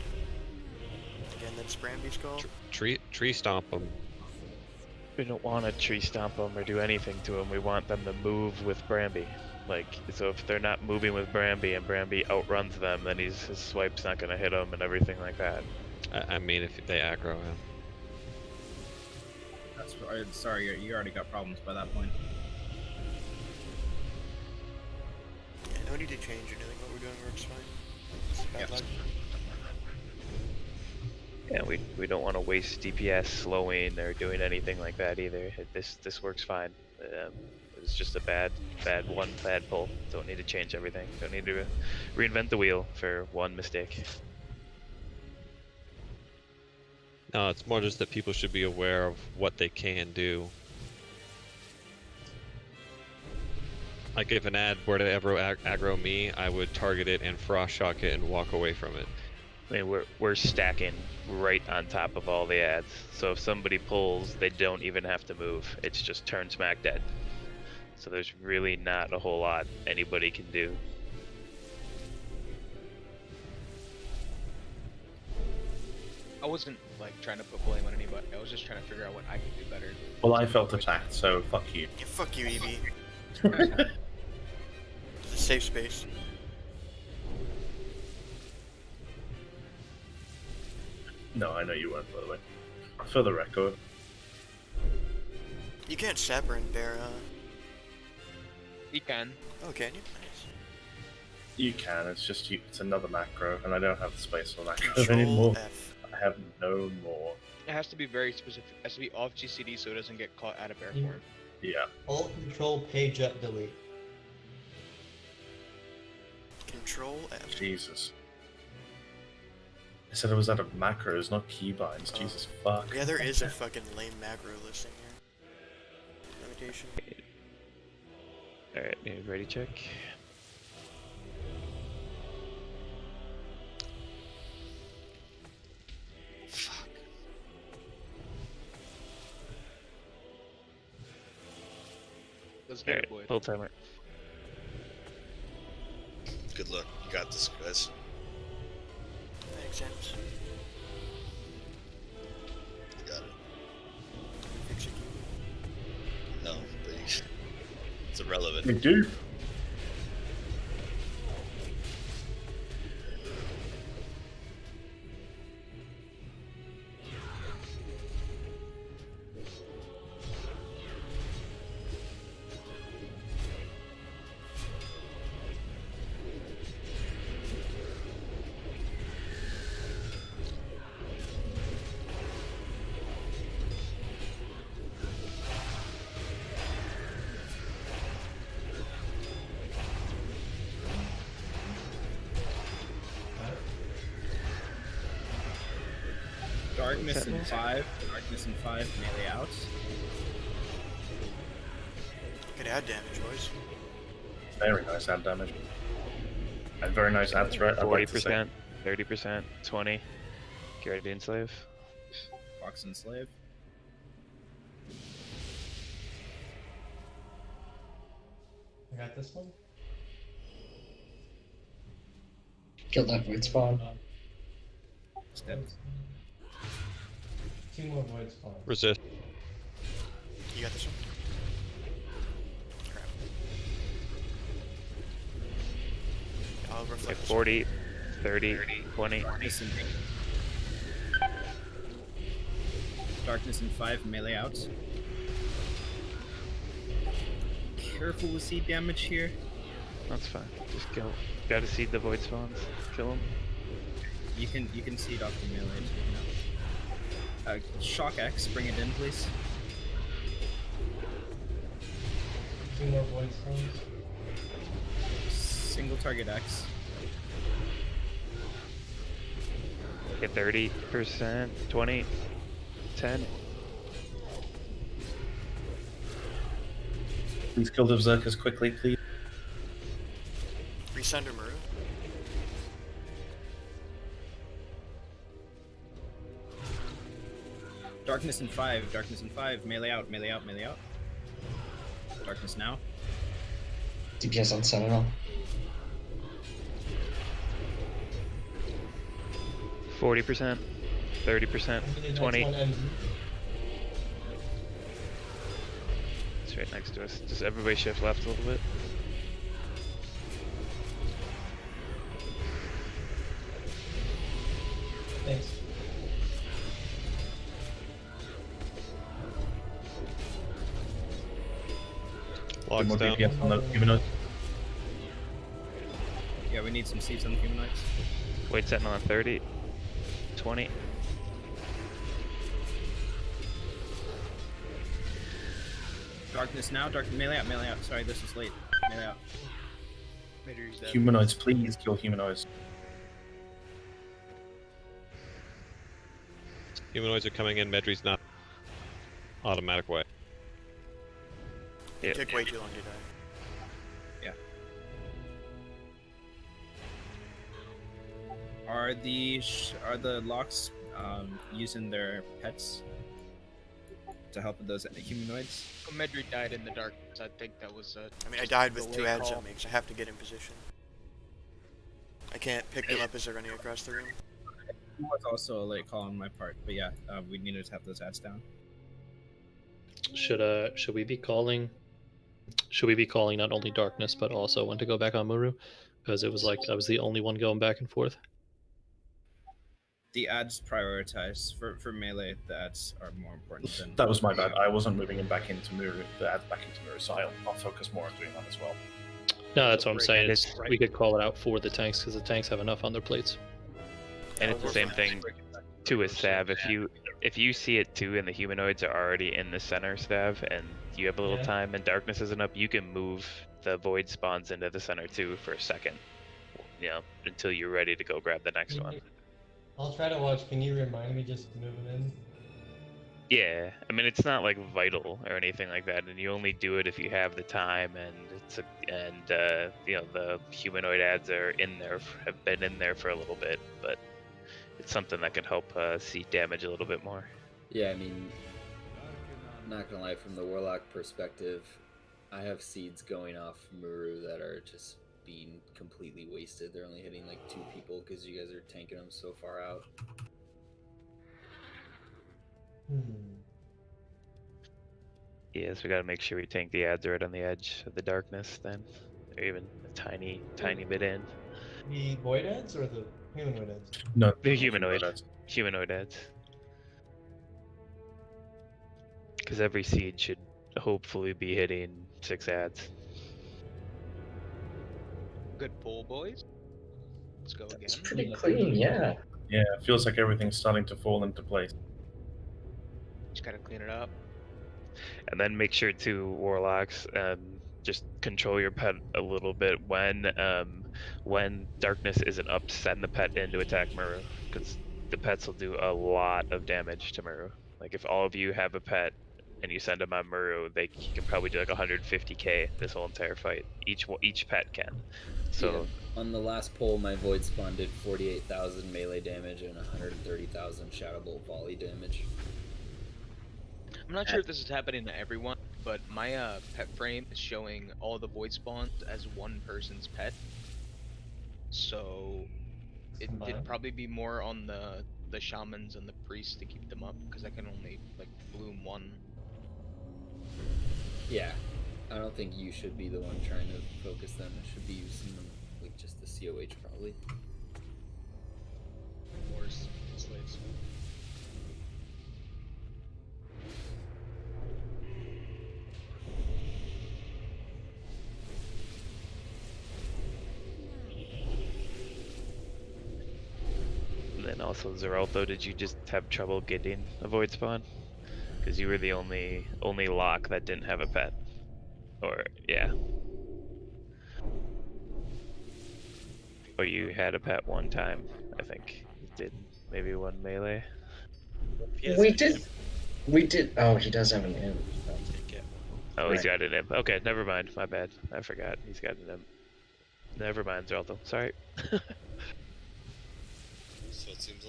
Again, that's Branby's call.
Tree stomp them.
We don't want to tree stomp them or do anything to them. We want them to move with Bramby. Like, so if they're not moving with Bramby and Bramby outruns them, then his swipe's not going to hit them and everything like that.
I mean, if they aggro him.
That's sorry, you already got problems by that point.
Yeah, no need to change or anything. What we're doing works fine. It's bad luck.
Yeah, we don't want to waste DPS slowing or doing anything like that either. This works fine. It's just a bad pull. Don't need to change everything. Don't need to reinvent the wheel for one mistake.
No, it's more just that people should be aware of what they can do. Like if an ad were to ever aggro me, I would target it and frost shock it and walk away from it.
I mean, we're stacking right on top of all the ads. So if somebody pulls, they don't even have to move. It's just turn smack dead. So there's really not a whole lot anybody can do.
I wasn't like trying to put blame on anybody. I was just trying to figure out what I could do better.
Well, I felt attacked, so fuck you.
Yeah, fuck you, EB. It's a safe space.
No, I know you weren't, by the way. For the record.
You can't Sapper and Bear, huh?
You can.
Oh, can you? Nice.
You can. It's just it's another macro, and I don't have the space for macros
Control
anymore.
F.
I have no more.
It has to be very specific. It has to be off GCD so it doesn't get caught out of bear
You-
form.
Yeah.
Alt Control Page Up Delete.
Control F.
Jesus. I said it was out of macros, not keybinds. Jesus fuck.
Yeah, there is a fucking lame macro listing here. Limitation.
Alright, need ready check.
Fuck.
Let's get it, boy.
Alright, full timer.
Good luck. You got this, guys.
Makes sense.
You got it.
Fix it.
No, but it's irrelevant.
We do.
Darkness in 5. Darkness in 5. Melee out.
Could add damage, boys.
Very nice ad damage. And very nice ad threat. I'd like to say.
40%, 30%, 20. Guardian Slave.
Fox and Slave.
I got this one.
Kill that void spawn.
Steps.
2 more void spawns.
Resist.
You got this one? Crap. I'll
Like
reflect this
40, 30, 20.
Darkness in 8. Darkness in 5. Melee out. Careful with seed damage here.
That's fine. Just kill. Gotta seed the void spawns. Kill them.
You can seed off the melee too. Shock X, bring it in, please.
2 more void spawns.
Single target X.
Get 30%, 20, 10.
Please kill the Berserkers quickly, please.
Resender Maru.
Darkness in 5. Darkness in 5. Melee out. Melee out. Melee out. Darkness now.
DPS on Sentinel.
40%, 30%, 20. It's right next to us. Just everybody shift left a little bit.
Thanks.
Logs
More
down.
DPS on the humanoid.
Yeah, we need some seeds on the humanoids.
Wait, setting on 30, 20.
Darkness now. Dark melee out. Melee out. Sorry, this is late. Melee out.
Mater's dead.
Humanoids, please kill humanoids.
Humanoids are coming in. Medri's not. Automatic way.
Yeah.
Took way too long to die.
Are the locks using their pets to help with those humanoids?
Medri died in the darkness. I think that was
I mean, I died with
the
2
late
ads
call.
on me because I have to get in position. I can't pick them up as they're running across the room.
It was also a late call on my part, but yeah, we needed to have those ads down.
Should we be calling? Should we be calling not only Darkness but also when to go back on Muru? Because it was like I was the only one going back and forth.
The ads prioritize for melee. The ads are more important than.
That was my bad. I wasn't moving him back into Muru, the ads back into Muru, so I'll focus more on doing that as well.
No, that's what I'm saying.
It's
Is we could call it out for the tanks because the tanks have enough on their plates.
And it's the same thing too with Sav. If you see it too, and the humanoids are already in the center, Sav, and you have a little time and darkness isn't up, you can move the void spawns into the center too for a second. You know, until you're ready to go grab the next one.
I'll try to watch. Can you remind me just to move it in?
Yeah, I mean it's not like vital or anything like that, and you only do it if you have the time, and you know the humanoid ads are in there, have been in there for a little bit, but it's something that can help see damage a little bit more.
Yeah, I mean, not gonna lie, from the Warlock perspective, I have seeds going off Muru that are just being completely wasted. They're only hitting like 2 people because you guys are tanking them so far out.
Yes, we gotta make sure we tank the ads right on the edge of the darkness then, or even a tiny bit in.
The void ads or the humanoid ads?
No,
the humanoid ads. Because every seed should hopefully be hitting 6 ads.
Good pull, boys. Let's go again.
It's pretty clean, yeah.
Yeah, it feels like everything's starting to fall into place.
Just gotta clean it up.
And then make sure to Warlocks, just control your pet a little bit when darkness isn't up. Send the pet in to attack Muru, because the pets will do a lot of damage to Muru. Like if all of you have a pet and you send them on Muru, they can probably do like 150k this whole entire fight. Each pet can. So
yeah. On the last poll, my void spawn did 48,000 melee damage and 130,000 shadow bolt volley damage.
I'm not sure if this is happening to everyone, but my pet frame is showing all the void spawns as one person's pet. So it'd probably be more on the shamans and the priests to keep them up, because I can only like bloom one.
Yeah, I don't think you should be the one trying to focus them. It should be using them like just the COH probably.
Worse slaves.
And also, Zeraltho, did you just have trouble getting a void spawn? Because you were the only lock that didn't have a pet. Or, yeah. Or you had a pet one time, I think. You did maybe one melee.
We did. Oh, he does have an imp.
Oh, he's got an imp. Okay, never mind. My bad. I forgot. He's got an imp. Never mind, Zeraltho. Sorry.
So it seems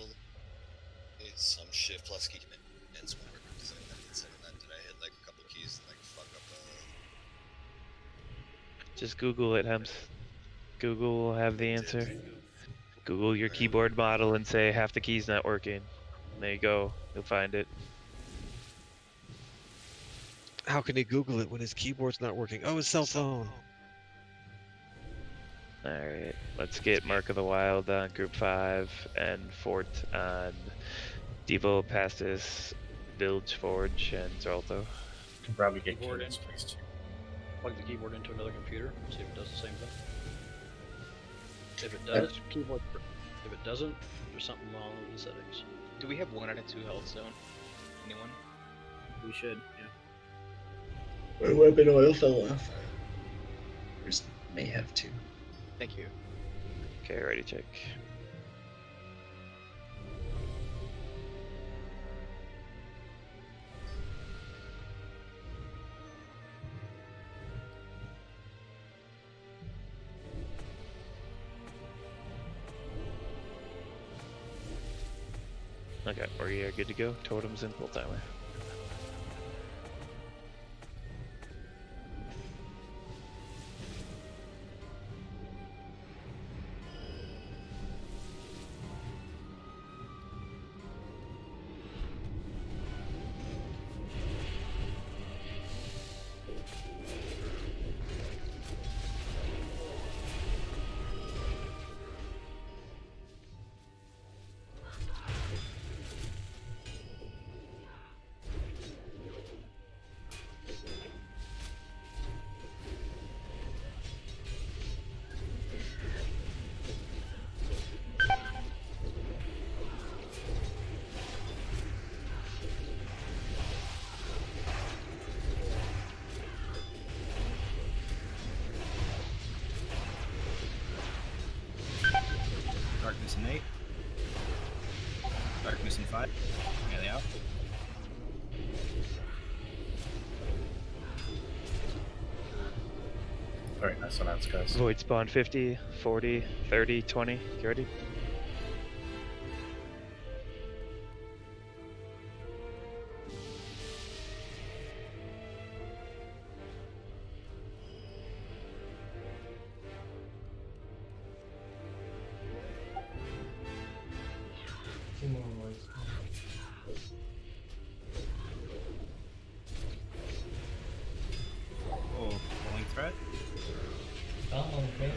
some shit plus key and smart. Did I hit like a couple keys and like fuck up
Just Google it, Hems. Google will have the answer. Google your keyboard model and say half the key's not working. There you go. You'll find it.
How can he Google it when his keyboard's not working? Oh, his cell phone.
Alright, let's get Mark of the Wild on Group 5 and Fort on Devo, Pastis, Bilge, Forge, and Zeraltho.
Can probably get
Keyboard
keys, please, too.
Plug the keyboard into another computer, see if it does the same thing. If it does, keyboard. If it doesn't, there's something wrong with the settings.
Do we have 1 out of 2 health zone? Anyone?
We should, yeah.
My weapon oil fell off. There's may have 2.
Thank you.
Okay, ready, check. Okay, we are good to go. Totems and full timer.
Very nice on ads, guys.
Void spawn 50, 40, 30, 20. You ready?
Two more words.
Oh, pulling threat.
Come on, man.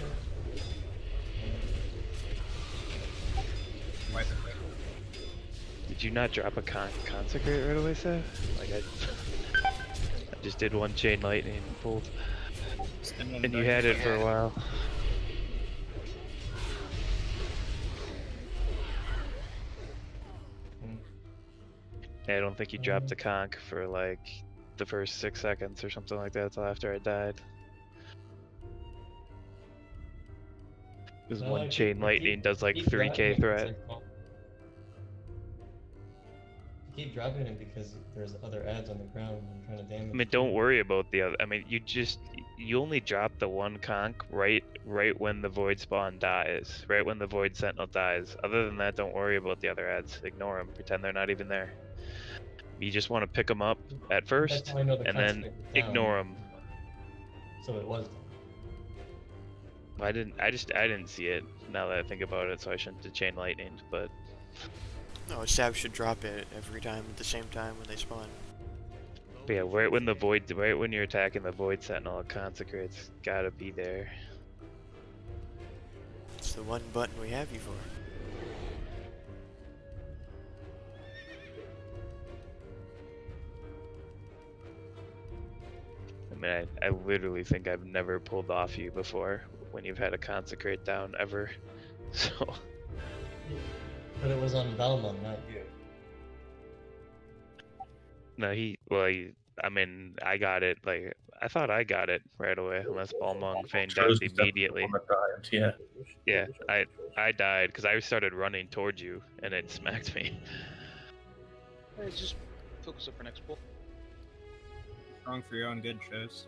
Why the
Did you not drop a consecrate right away, Seth? Like I just did one chain lightning and pulled. And you had it for a while. Yeah, I don't think you dropped the conch for like the first 6 seconds or something like that until after I died. Because
No,
one
I
chain
keep-
lightning does like
keep
3k
driving it,
threat.
it's like, well, I keep dropping it because there's other ads on the ground and I'm trying to damage.
I mean, don't worry about the other. I mean, you only drop the one conch right when the void spawn dies, right when the void sentinel dies. Other than that, don't worry about the other ads. Ignore them. Pretend they're not even there. You just want to pick them up at first,
how I know the
and then
consecrate was down.
ignore them.
So it was.
I didn't see it. Now that I think about it, so I shouldn't have chain lightning. But
No, Sav should drop it every time at the same time when they spawn.
But yeah, right when you're attacking the void sentinel, consecrate's gotta be there.
It's the one button we have you for.
I mean, I literally think I've never pulled off you before when you've had a consecrate down ever. So.
But it was on Valmont, not you.
No, I mean, I got it, like, I thought I got it right away, unless Balmung feigned death
Chose was definitely the
immediately.
one that died, yeah.
Yeah, I died, because I started running towards you, and it smacked me.
Alright, just focus up for next pull.
Strong for your own good, shows.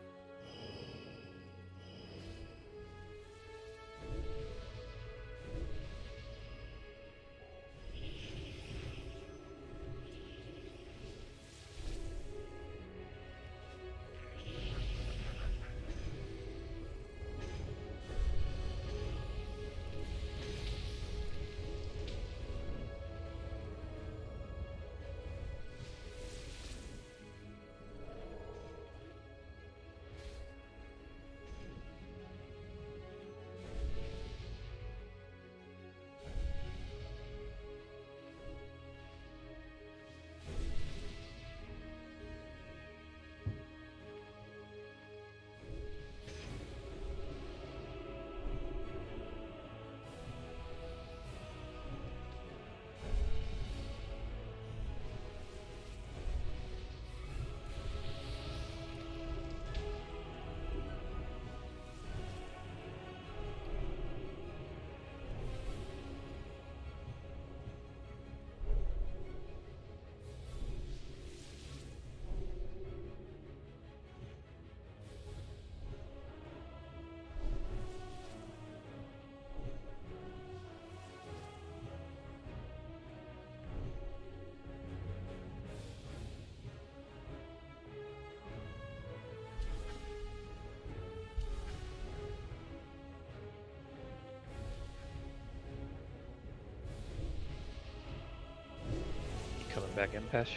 Coming back in, Pesh?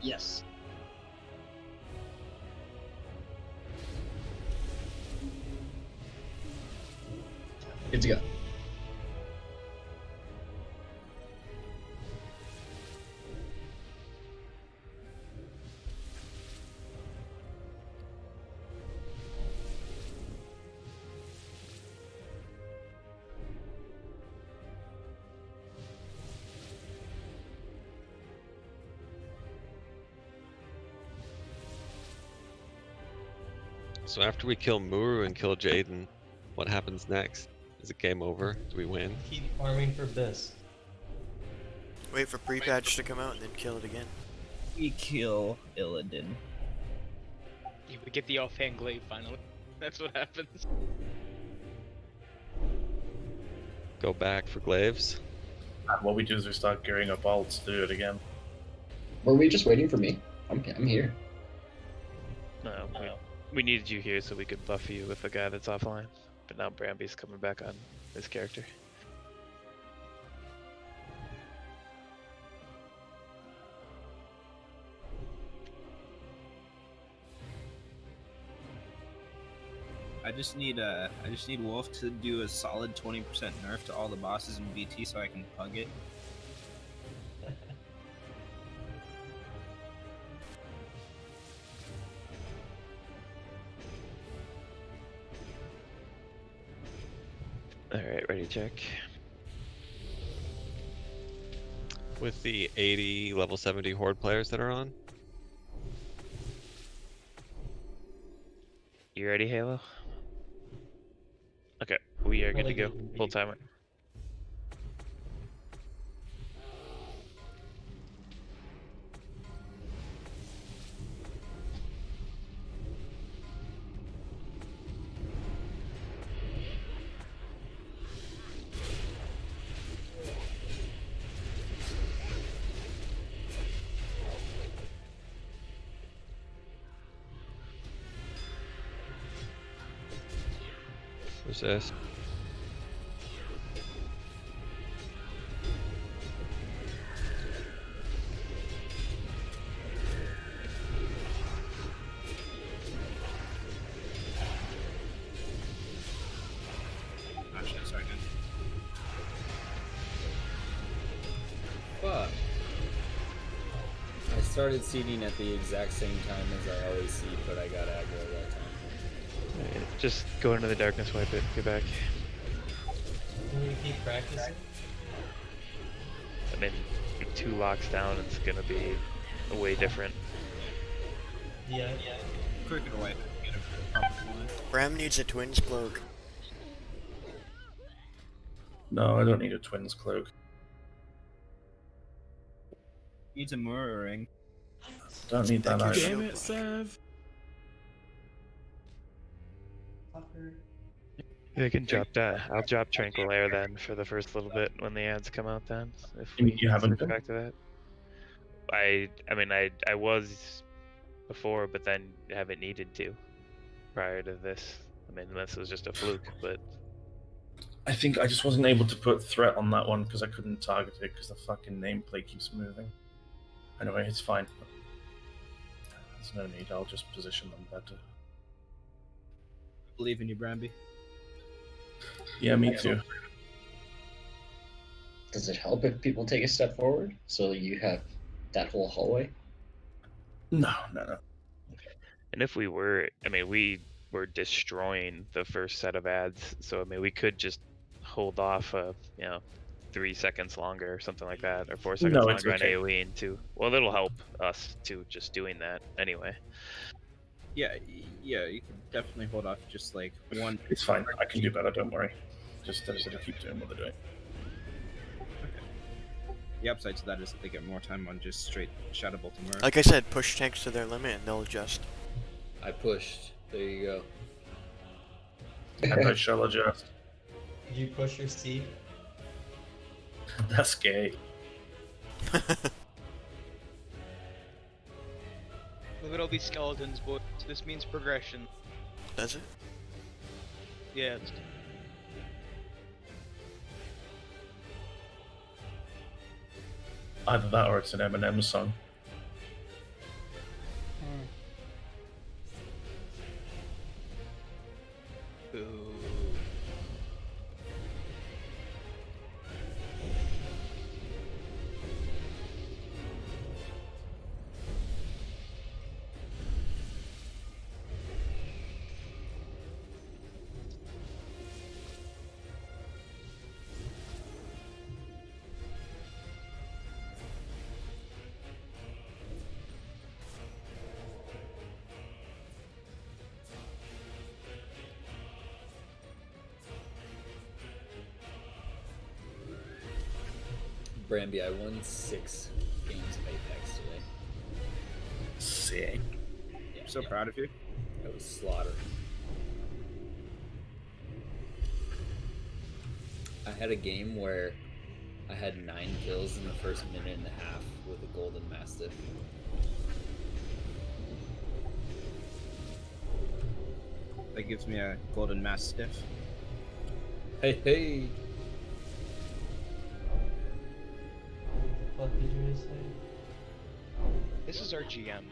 Yes. Good to go.
So after we kill Muru and kill Jaden, what happens next? Is it game over? Do we win?
Keep farming for this.
Wait for pre-patch to come out and then kill it again.
We kill Illidan.
Yeah, we get the offhand glaive finally. That's what happens.
Go back for glaives.
And what we do is we start gearing up ults to do it again.
Were we just waiting for me? I'm here.
No, we needed you here so we could buff you with a guy that's offline. But now Bramby's coming back on his character.
I just need Wolf to do a solid 20% nerf to all the bosses in VT so I can pug it.
Alright, ready to check.
With the 80 level 70 horde players that are on.
You ready, Halo? Okay, we are good to go. Full timer.
Resist.
Oh shit, sorry, dude.
Fuck. I started seeding at the exact same time as I always seed, but I got aggro that time.
Alright, just go into the darkness, wipe it, get back.
Can you keep practicing?
I mean, with 2 locks down, it's gonna be way different.
Yeah.
Quicker to wipe it. Get a
Bram needs a twins cloak.
No, I don't need a twins cloak.
Needs a mirror ring.
Don't need that either.
Damn it, Sav.
I can drop that. I'll drop Tranquil Air then for the first little bit when the ads come out then. If
You haven't
circle
been?
back to that. I mean I was before, but then haven't needed to prior to this. I mean, this was just a fluke, but
I think I just wasn't able to put threat on that one because I couldn't target it because the fucking nameplate keeps moving. Anyway, it's fine. There's no need, I'll just position them better.
Believe in you, Bramby.
Yeah, me too.
Does it help if people take a step forward so you have that whole hallway?
No.
and if we were, I mean, we were destroying the first set of ads, so I mean, we could just hold off, 3 seconds longer or something like that, or 4 seconds
No, it's
longer on
okay.
AoE into. Well, it'll help us too, just doing that anyway.
Yeah, you can definitely hold off just like one.
It's fine, I can do better, don't worry. Just keep doing what they're doing.
The upside to that is that they get more time on just straight Shadow Bolt and Mirror.
Like I said, push tanks to their limit and they'll adjust.
I pushed. There you go.
And I shall adjust.
Did you push your seat?
That's gay.
Look at all these skeletons, boys. This means progression.
Does it?
Yeah, it's...
Either that or it's an Eminem song.
Ooh.
Bramby, I won 6 games of Apex today.
Sick.
I'm so proud of you.
That was slaughter. I had a game where I had 9 kills in the first minute and a half with a golden mastiff.
That gives me a golden mastiff.
Hey, hey.
What did you say?
This is our GM.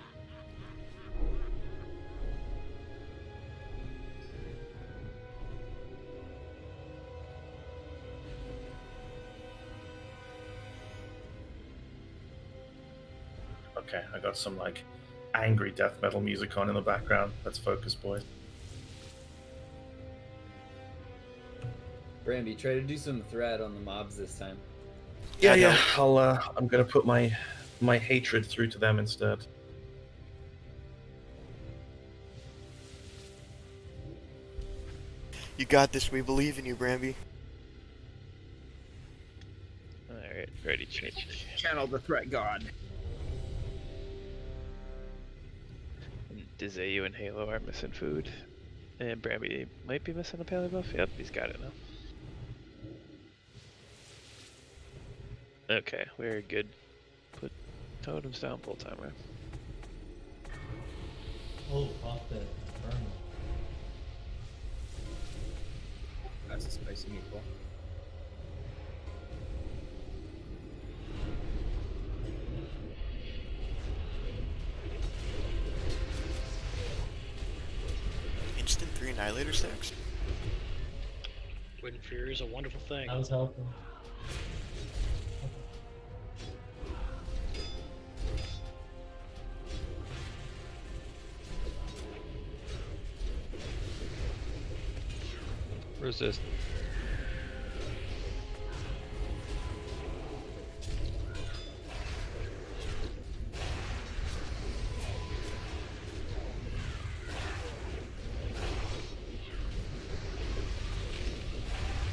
Okay, I got some like angry death metal music on in the background. Let's focus, boys.
Brandy, try to do some threat on the mobs this time.
Yeah. I'm gonna put my hatred through to them instead.
You got this. We believe in you, Bramby.
Alright, ready, change.
Channel the threat god.
Dizayu and Halo are missing food. And Bramby might be missing a paleo buff. Yep, he's got it now. Okay, we're good. Put totems down, pull timer.
Oh, fuck that. Burn.
That's a spicy meatball.
Instant 3 Annihilator stacks?
Wind Fury is a wonderful thing.
I was helping.
Resist.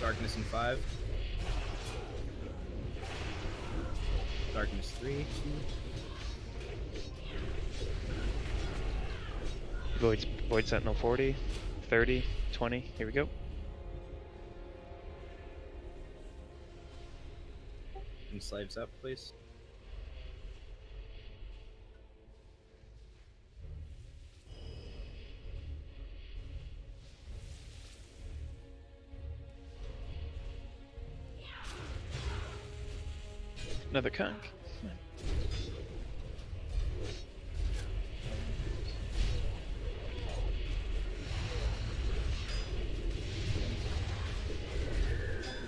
Darkness in 5. Darkness 3.
Void Sentinel 40, 30, 20. Here we go.
And slaves up, please.
Another conk.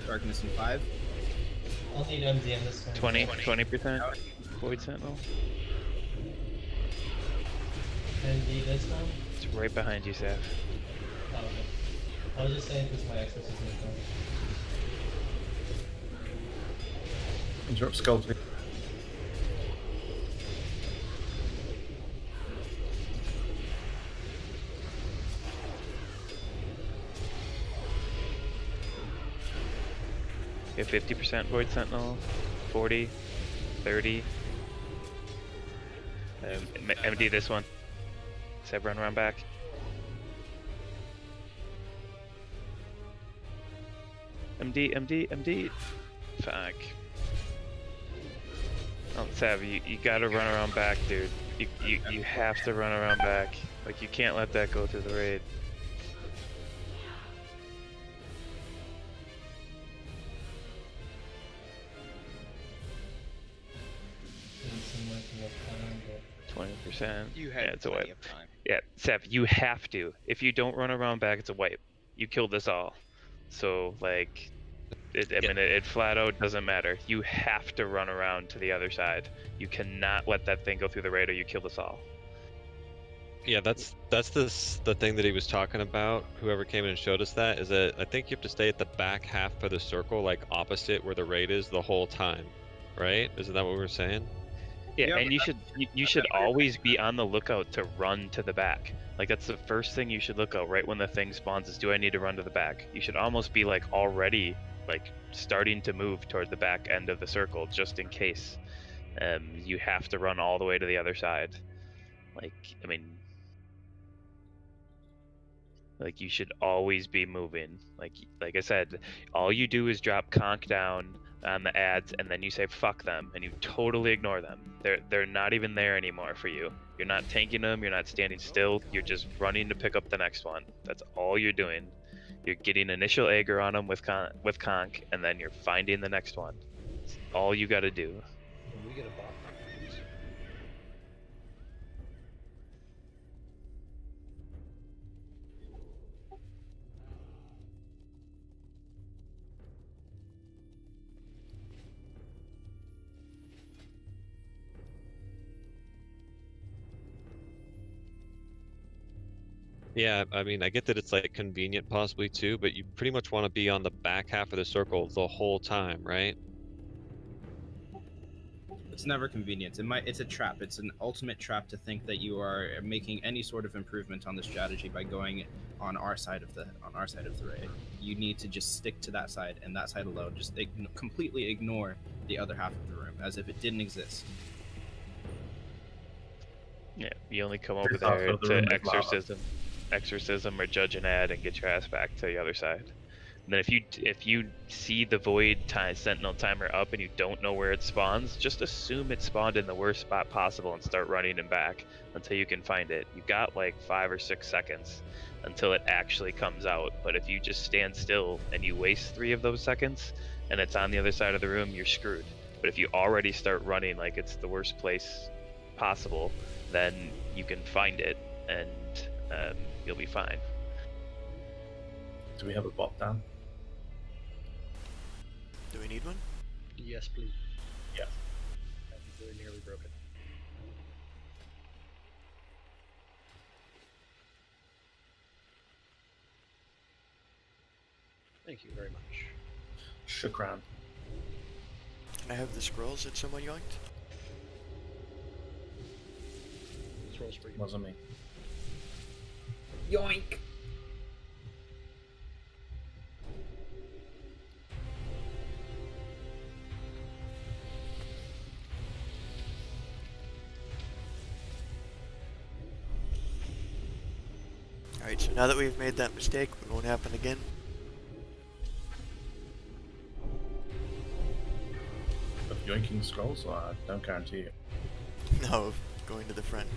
Darkness in 5.
I'll need MD in this one.
20%. Void Sentinel.
MD this one?
It's right behind you, Seth.
Oh, okay. I was just saying because my exorcism is done.
Interrupt skull, please.
You have 50% Void Sentinel, 40, 30. MD this one. Seb, run around back. MD. Fuck. Oh, Sav, you gotta run around back, dude. You have to run around back. Like, you can't let that go through the raid.
Didn't seem like enough time, but
20%.
You had
Yeah, it's a
plenty
wipe.
of time.
Yeah, Seth, you have to. If you don't run around back, it's a wipe. You killed us all. So, like, I mean, it flat out doesn't matter. You have to run around to the other side. You cannot let that thing go through the raid or you kill us all.
Yeah, that's the thing that he was talking about. Whoever came in and showed us that is that I think you have to stay at the back half of the circle, like opposite where the raid is, the whole time, right? Isn't that what we were saying?
Yeah, and you should always be on the lookout to run to the back. Like, that's the first thing you should look out right when the thing spawns is, do I need to run to the back? You should almost be like already like starting to move toward the back end of the circle just in case. You have to run all the way to the other side. Like, I mean, Like you should always be moving. Like I said, all you do is drop conk down on the ads, and then you say fuck them, and you totally ignore them. They're not even there anymore for you. You're not tanking them. You're not standing still. You're just running to pick up the next one. That's all you're doing. You're getting initial aggro on them with conk, and then you're finding the next one. It's all you got to do.
Can we get a bot? Please?
Yeah, I mean, I get that it's like convenient possibly too, but you pretty much want to be on the back half of the circle the whole time, right?
It's never convenient. It's a trap. It's an ultimate trap to think that you are making any sort of improvement on the strategy by going on our side of the raid. You need to just stick to that side and that side alone. Just completely ignore the other half of the room as if it didn't exist.
Yeah, you only come over
It's also
there
the room
to
is lava.
exorcism or judge an ad and get your ass back to the other side. And then if you see the void sentinel timer up and you don't know where it spawns, just assume it spawned in the worst spot possible and start running it back until you can find it. You got like 5 or 6 seconds until it actually comes out. But if you just stand still and you waste 3 of those seconds and it's on the other side of the room, you're screwed. But if you already start running like it's the worst place possible, then you can find it and you'll be fine.
Do we have a bot down?
Do we need one?
Yes, please.
Yeah.
I very nearly broke it. Thank you very much.
Shukran.
Can I have the scrolls that someone yoinked?
This rolls for you.
Wasn't me.
Yoink!
Alright, so now that we've made that mistake, it won't happen again.
Of yoinking scrolls? Well, I don't guarantee it.
No, going to the front.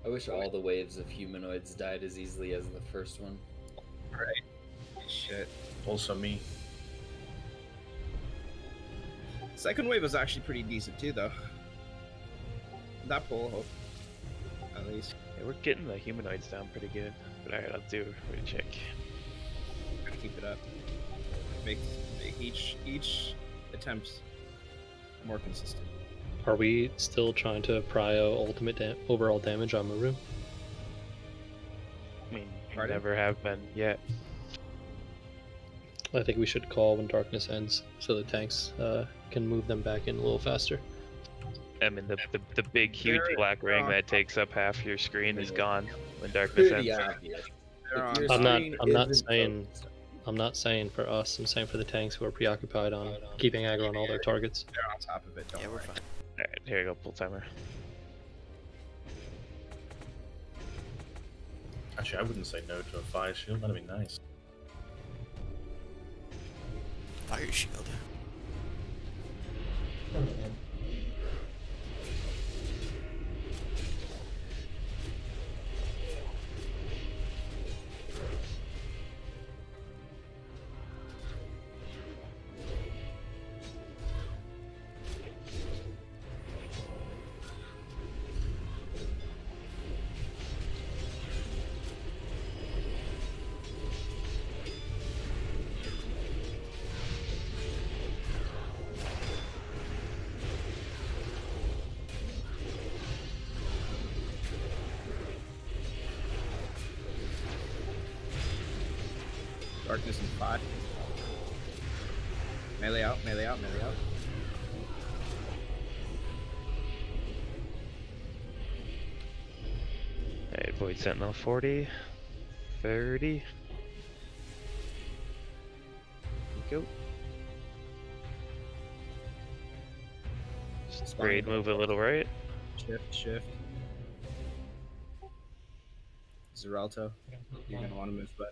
I wish all the waves of humanoids died as easily as the first one.
Right. Shit.
Also me.
Second wave was actually pretty decent too, though. That pull, at least.
Yeah, we're getting the humanoids down pretty good. But alright, I'll do a check.
Gotta keep it up. Make each attempt more consistent.
Are we still trying to prio ultimate overall damage on Muru?
I mean, never have been yet.
I think we should call when darkness ends so the tanks can move them back in a little faster.
I mean, the big, huge black ring that takes up half your screen is gone when darkness ends.
I'm not saying for us. I'm saying for the tanks who are preoccupied on keeping aggro on all their targets.
They're on top of it. Don't worry.
We're fine.
Alright, here you go, pull timer.
Actually, I wouldn't say no to a fire shield. That'd be nice.
Fire shield.
Darkness in 5. Melee out, melee out, melee out.
Alright, Void Sentinel 40, 30. Go. Grade move a little right.
Shift, shift. Zeralto, you're gonna want to move back.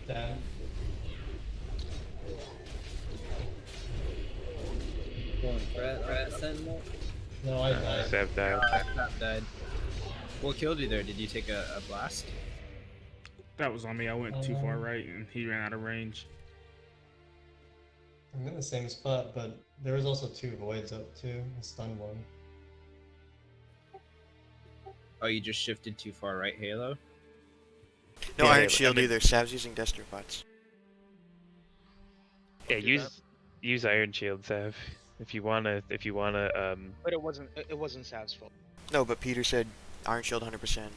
Damn.
Going Prot Sentinel.
No, I died.
Sav died.
Sav died. What killed you there? Did you take a blast?
That was on me. I went too far right and he ran out of range.
I'm in the same spot, but there was also 2 voids up too. I stunned one.
Oh, you just shifted too far right, Halo?
No
Yeah,
Iron
Halo,
Shield
I mean-
either. Sav's using Destropots.
Yeah, use Iron Shield, Sav. If you wanna,
But it wasn't Sav's fault.
No, but Peter said Iron Shield 100%.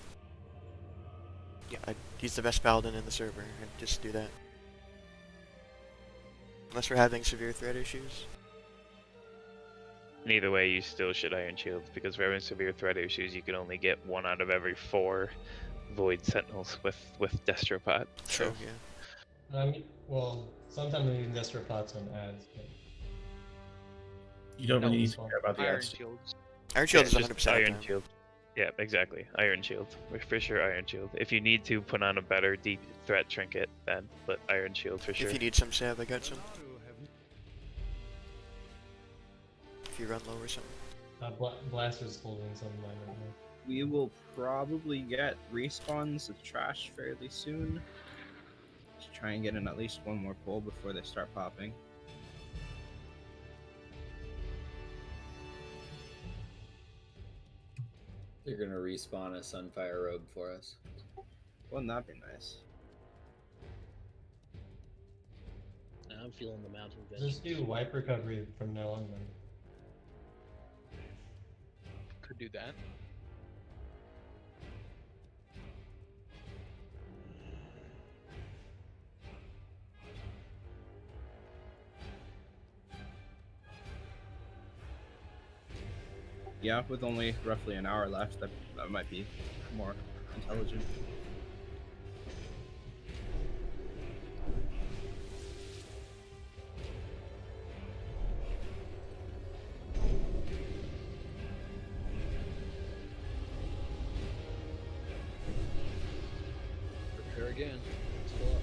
Yeah.
He's the best paladin in the server, and just do that. Unless we're having severe threat issues.
And either way, you still should Iron Shield, because for having severe threat issues, you can only get 1 out of every 4 Void Sentinels with Destropot.
True,
So,
yeah.
Well, sometimes I'm using Destropots on ads, but
You don't really
No,
need
it's
to
fine.
care about the
Iron
ads.
Shields.
Iron Shield is
just
100%
Iron
uptime.
Shield. Yeah, exactly. Iron Shield. For sure, Iron Shield. If you need to put on a better deep threat trinket, then but Iron Shield for sure.
If you need some Sav, I got some. If you run low or something.
Blaster's holding some of mine right now.
We will probably get respawns of trash fairly soon. Just try and get in at least one more pull before they start popping.
They're gonna respawn a Sunfire robe for us.
Wouldn't that be nice?
I'm feeling the mountain
Just do wipe recovery from now on then.
Could do that.
Yeah, with only roughly an hour left, that might be more intelligent.
Prepare again. Still up.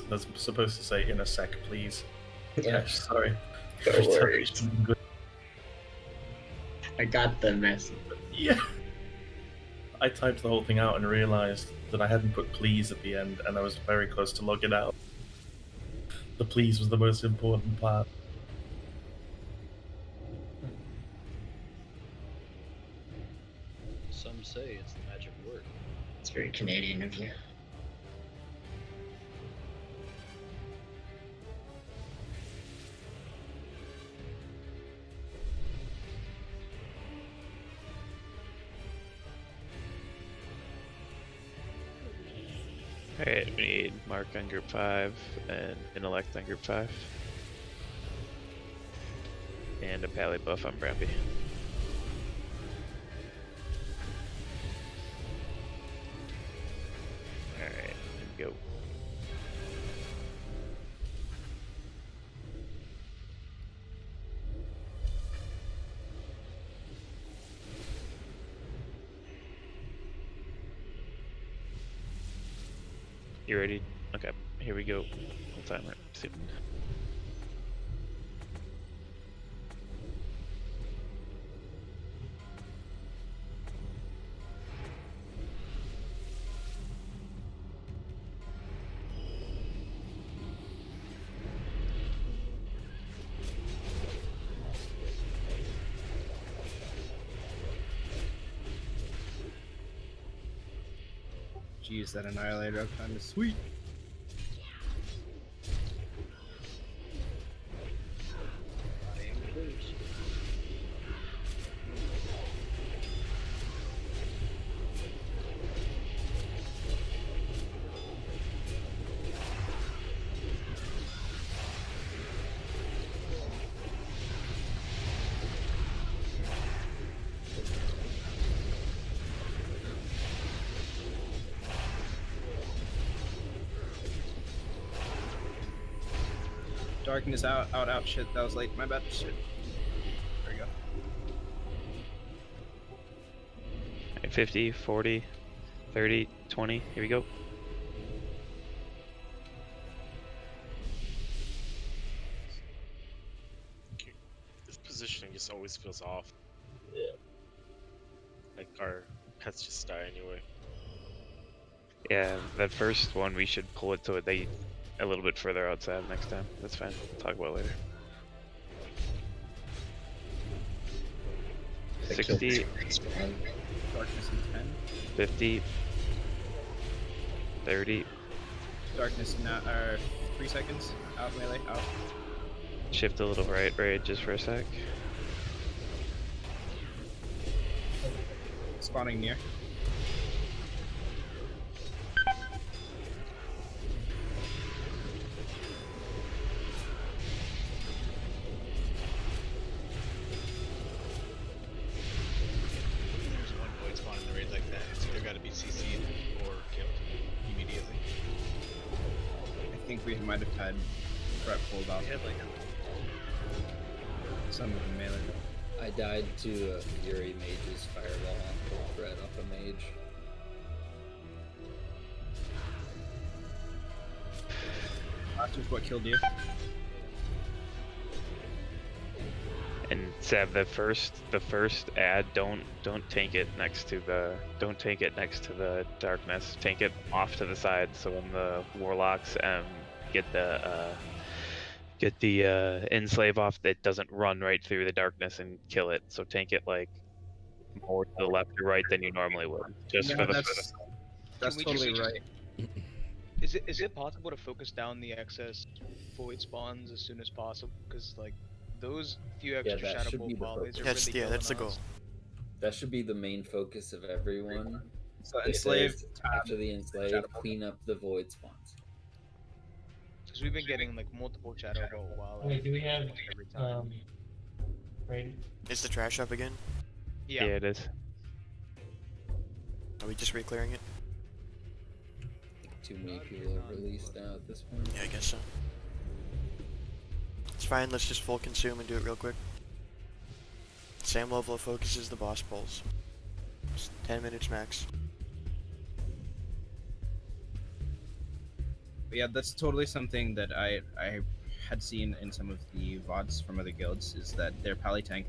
That's supposed to say in a sec, please.
Yeah.
Sorry.
No worries. I got the message.
Yeah. I typed the whole thing out and realized that I hadn't put please at the end, and I was very close to logging out. The please was the most important part.
Some say it's the magic word.
It's very Canadian of you.
Alright, we need Mark on group 5 and Intellect on group 5. And a Pally buff on Brampy. Alright, go. You ready? Okay, here we go. Full timer. Sitting.
Jeez, that Annihilator uptime is sweet.
I am pleased.
Darkness out. Shit, that was late. My bad. Shit. There we go.
50, 40, 30, 20. Here we go.
This positioning just always feels off.
Yeah.
Like our pets just die anyway.
Yeah, that first one we should pull it so they a little bit further outside next time. That's fine. We'll talk about it later. 60,
Darkness in 10.
50, 30.
Darkness now. 3 seconds. Out melee. Out.
Shift a little right, just for a sec.
Spawning near.
There's one void spawn in the raid like that. It's either got to be CC'd or killed immediately.
I think we might have had Prot pulled off.
We had like
some of the melee.
I died to a Fury Mage's fireball on Prot off a mage.
Last was what killed you.
And Sav, the first ad, don't tank it next to the darkness. Tank it off to the side, so when the warlocks get the enslave off, it doesn't run right through the darkness and kill it. So tank it like more to the left or right than you normally would. Just
Yeah,
for the
that's
we
totally
just-
right.
Is it possible to focus down the excess void spawns as soon as possible? Because like those few extra
that
shadow
should
bolt
be the
volleys are
focus.
really
that's the
killing
goal.
us.
That should be the main focus of everyone.
So
It
enslaved.
says, after the enslaved, clean up the void spawns.
Because we've been getting like multiple shadow bolt volleys.
Wait, do we have
every time?
right?
Is the trash up again?
Yeah.
Yeah, it is.
Are we just re-clearing it?
Too many people have released now at this point.
Yeah, I guess so. It's fine, let's just full consume and do it real quick. Same level of focus as the boss pulls. Just 10 minutes max.
But yeah, that's totally something that I had seen in some of the VODs from other guilds, is that their pally tank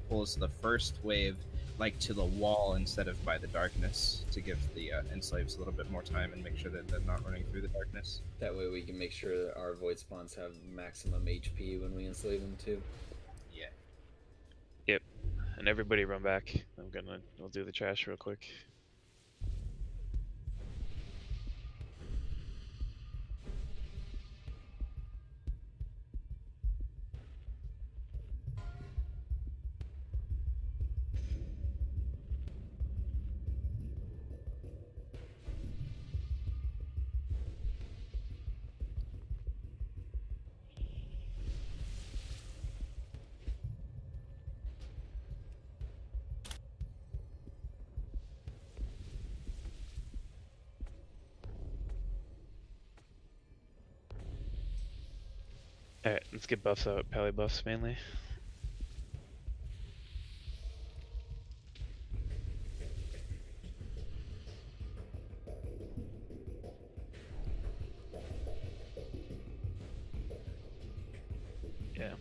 pulls the first wave like to the wall instead of by the darkness, to give the enslaves a little bit more time and make sure that they're not running through the darkness.
That way we can make sure that our void spawns have maximum HP when we enslave them too.
Yeah.
Yep. And everybody run back. We'll do the trash real quick. Alright, let's get buffs out. Pally buffs mainly. Yeah.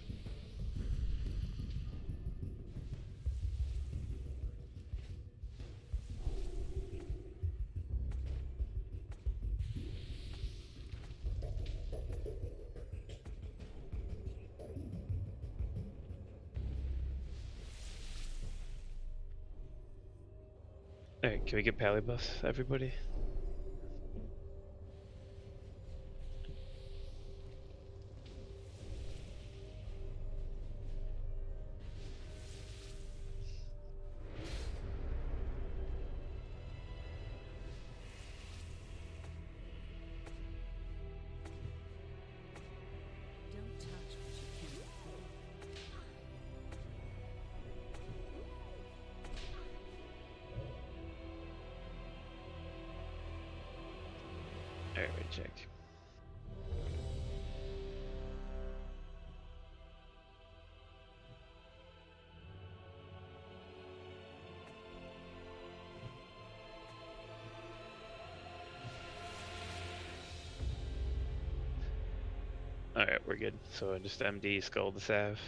Alright, can we get pally buffs, everybody? Alright, wait, check. Alright, we're good. So just MD, skull the salve.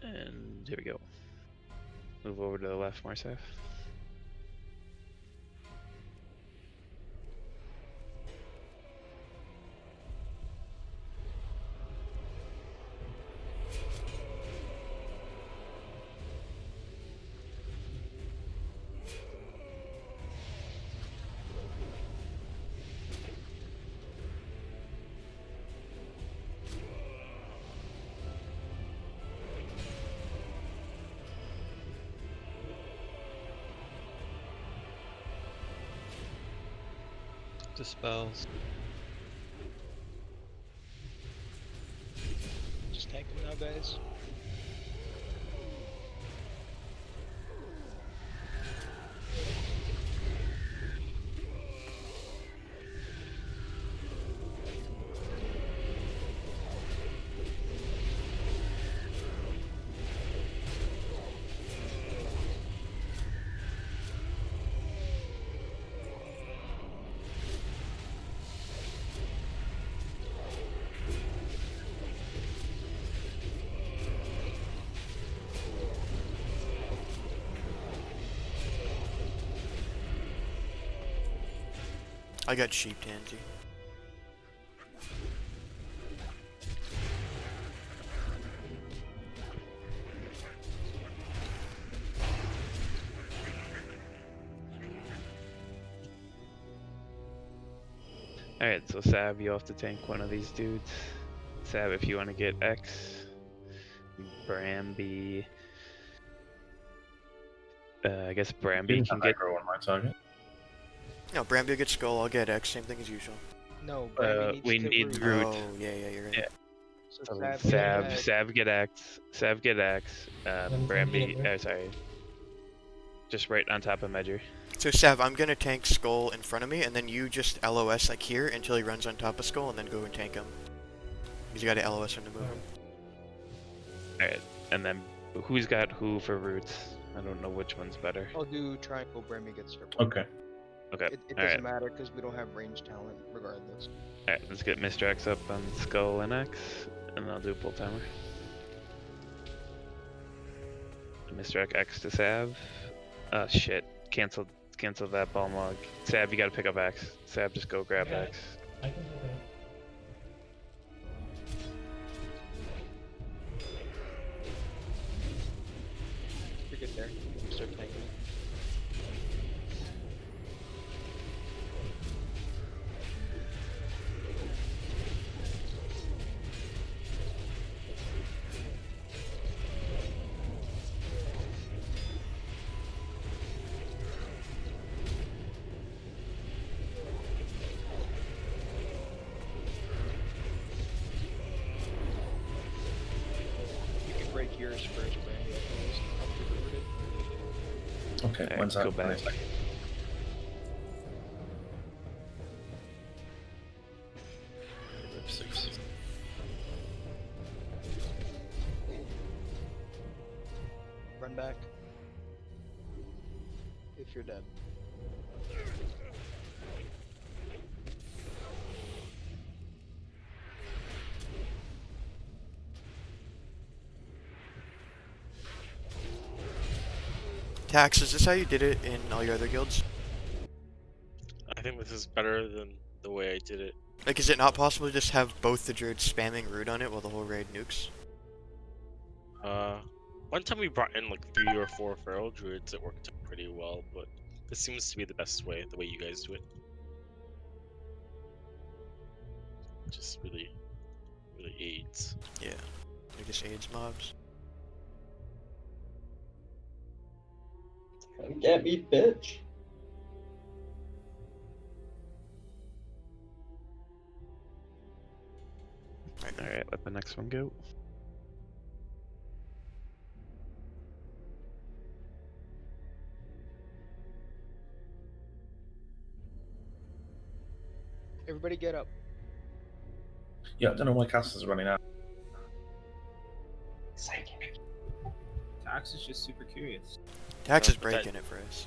And here we go. Move over to the left, more salve.
Dispels.
Just tank them now, guys.
I got sheep tansy.
Alright, so Sav, you have to tank one of these dudes. Sav, if you want to get X. Bramby. I guess Bramby can get.
Aggro on my target.
No, Bramby will get skull, I'll get X, same thing as usual.
No, Bramby needs
We
to
need
root.
root.
Oh, yeah, you're right.
Yeah.
So
So
Sav,
Sav get X. Sav get X.
Then
Bramby.
get root.
Sorry. Just right on top of Medger.
So Sav, I'm gonna tank skull in front of me, and then you just LOS like here until he runs on top of skull, and then go and tank him. Because you gotta LOS him to move him.
Alright, and then who's got who for roots? I don't know which one's better.
I'll do triangle. Bramby gets circle.
Okay.
Okay.
It doesn't matter because we don't have range talent regardless.
Alright, let's get Mr. X up on skull and X, and I'll do a pull timer. Mr. X to Sav. Oh shit. Cancel that ball log. Sav, you gotta pick up X. Sav, just go grab
Okay.
X.
I can do that.
You're good there. Start tanking. You can break yours first, Bramby. After you root it.
Okay,
Alright,
when's that?
go back.
Run back. If you're dead.
Tax, is this how you did it in all your other guilds?
I think this is better than the way I did it.
Like, is it not possible to just have both the druids spamming root on it while the whole raid nukes?
One time we brought in like 3 or 4 feral druids, it worked out pretty well, but this seems to be the best way, the way you guys do it. Just really aids.
Yeah, it just aids mobs.
Come get me, bitch.
Alright, let the next one go.
Everybody get
Yeah, I don't know why Caster's running out.
Tax is just super curious.
Tax
Gotta
is
put that-
breaking it for us.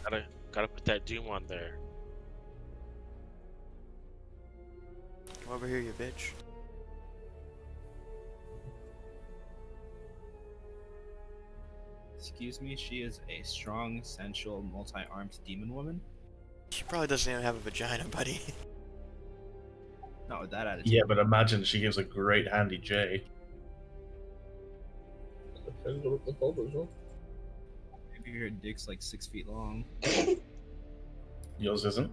Gotta put that Doom on there.
Come over here, you bitch.
Excuse me, she is a strong, sensual, multi-armed demon woman.
She probably doesn't even have a vagina, buddy.
Not with that attitude.
Yeah, but imagine she gives a great handy J.
Maybe your dick's like 6 feet long.
Yours isn't.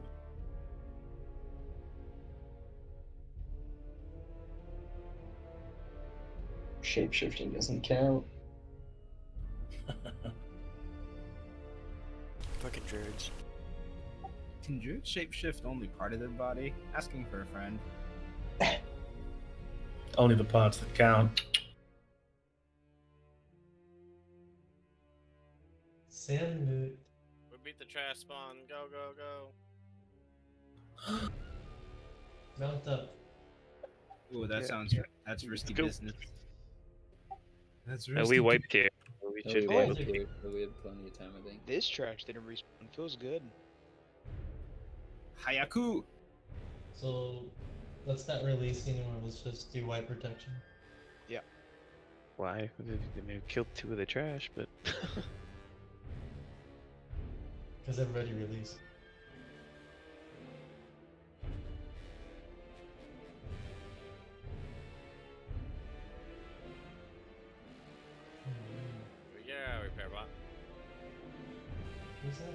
Shapeshifting doesn't count.
Fucking druids.
Can druids shapeshift only part of their body? Asking for a friend.
Only the parts that count.
Sandmoot.
We beat the trash spawn. Go, go, go.
Mount up.
Ooh, that
Yeah.
sounds that's risky
go.
business. That's
No, we wiped here. We
No,
should
we
be
wiped
able to.
here, so we have plenty of time, I think.
This trash didn't respawn. Feels good.
Hayaku!
So let's not release anymore. Let's just do white protection.
Yeah.
Why? We killed 2 of the trash, but
Because everybody released.
Yeah, repair bot.
Who's that?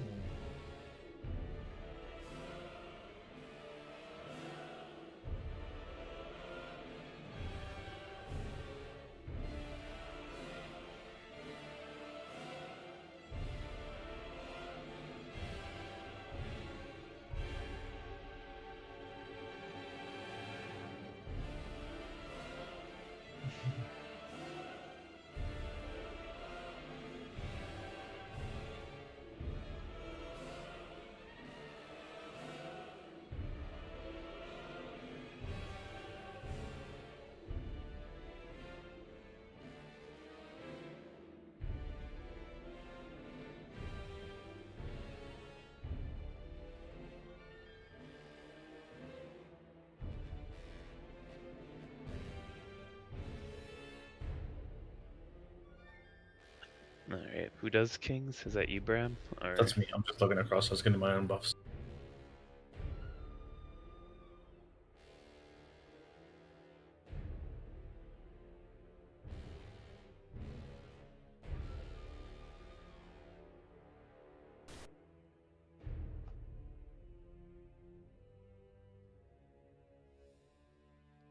alright. Who does kings? Is that you, Bram? Or
That's me. I'm just looking across. I was getting my own buffs.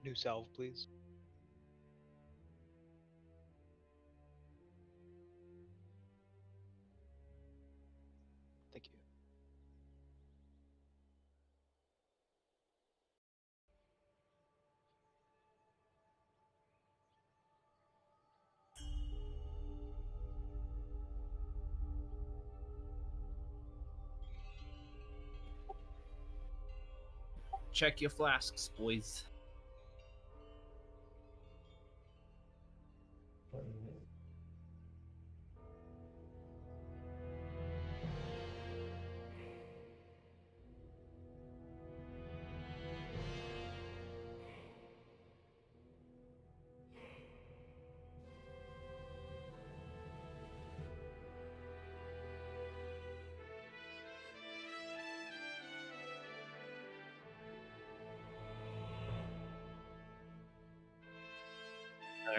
New salve, please. Thank you.
Check your flasks, boys.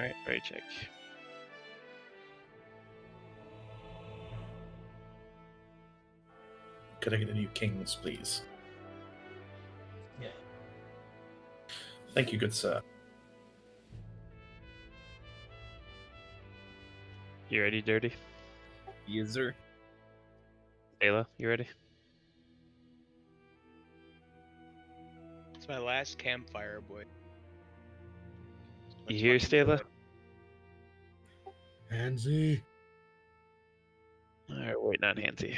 alright, right check.
Could I get a new kings, please?
Yeah.
Thank you, good sir.
You ready, Dirty?
Yes, sir.
Ayla, you ready?
It's my last campfire, boy.
You hear, Stela?
Handsy.
Alright, wait, not Handsy.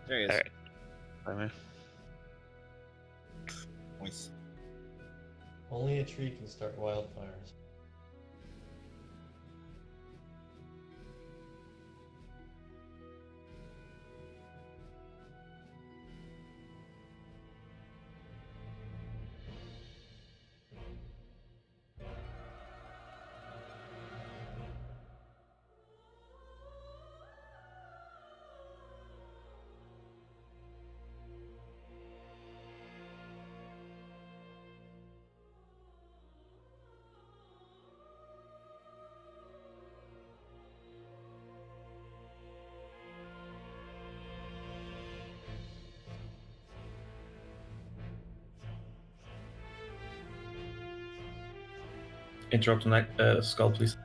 There he is.
Alright. Bye, man.
Nice.
Only a tree can start wildfires.
Interrupt on that skull, please.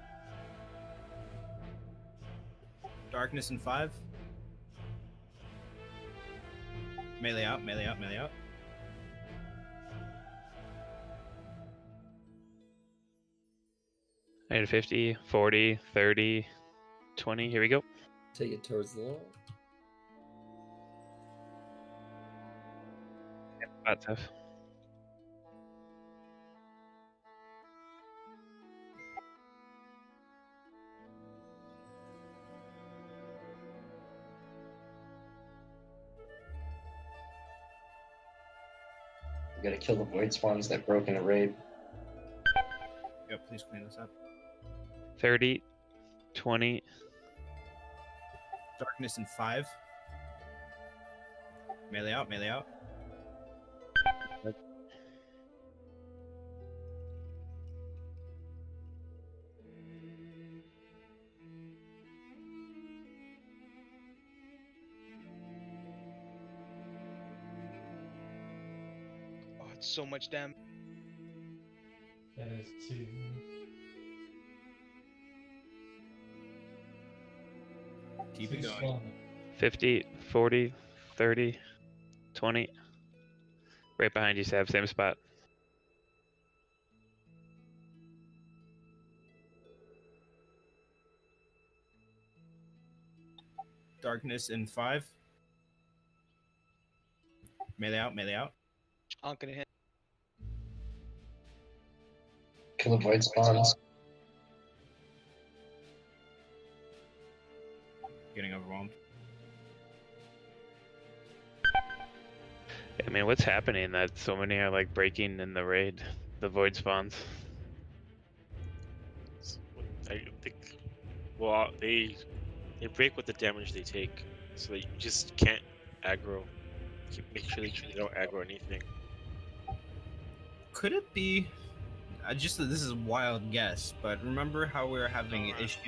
Darkness in 5. Melee out, melee out, melee out.
I need 50, 40, 30, 20. Here we go.
Take it towards the wall.
That's tough.
We gotta kill the void spawns that broke in a raid.
Yep, please clean this up.
30, 20.
Darkness in 5. Melee out, melee out.
Oh, it's so much damage.
That is 2.
Keep
Two
it going.
spawn.
50, 40, 30, 20. Right behind you, Sab. Same spot.
Darkness in 5. Melee out, melee out.
Aren't gonna hit.
Kill the void spawns.
Getting overwhelmed.
I mean, what's happening that so many are like breaking in the raid? The void spawns.
I think, well, they break with the damage they take, so that you just can't aggro. Make sure that you don't aggro anything.
Could it be? This is a wild guess, but remember how we were having issues?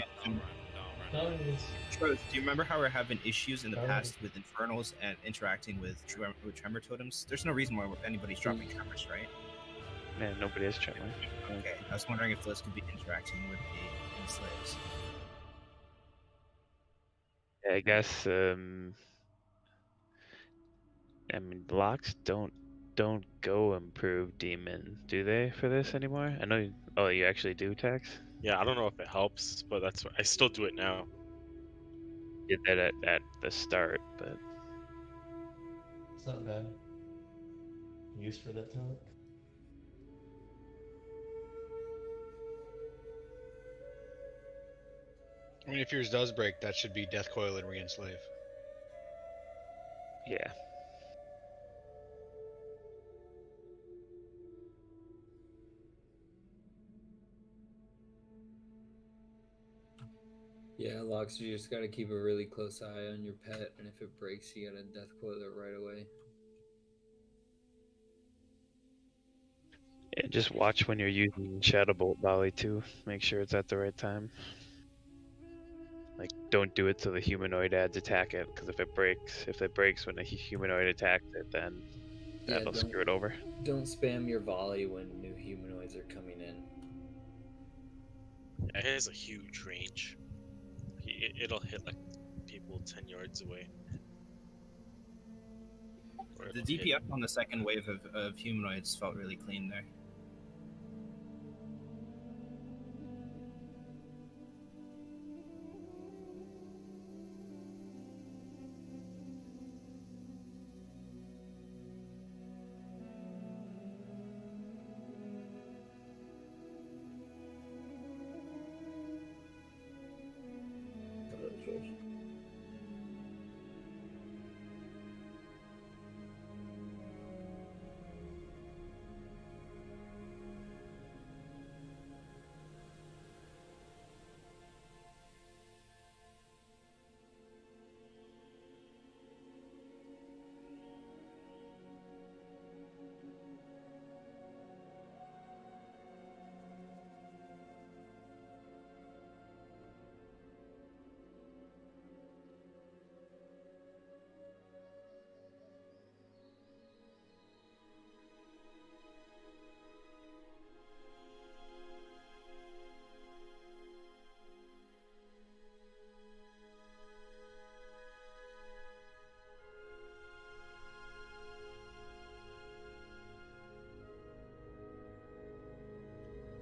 Troth, do you remember how we were having issues in the past with infernals and interacting with tremor totems? There's no reason why anybody's dropping tremors, right?
Man, nobody is tremor.
Okay, I was wondering if those could be interacting with the enslaves.
Yeah, I guess. I mean, blocks don't go improve demon, do they, for this anymore? I know. Oh, you actually do, Tex?
Yeah, I don't know if it helps, but that's I still do it now.
Did that at the start, but
It's not bad. Use for that talent.
I mean, if yours does break, that should be Death Coil and Re-Enslave.
yeah.
Yeah, Locks, you just gotta keep a really close eye on your pet, and if it breaks, you gotta Death Coil it right away.
Yeah, just watch when you're using Shadow Bolt volley too. Make sure it's at the right time. Like, don't do it till the humanoid adds attack it, because if it breaks when a humanoid attacks it, then
Yeah,
that'll screw it over.
Don't spam your volley when new humanoids are coming in.
It has a huge range. It'll hit like people 10 yards away.
The DPS on the second wave of humanoids felt really clean there.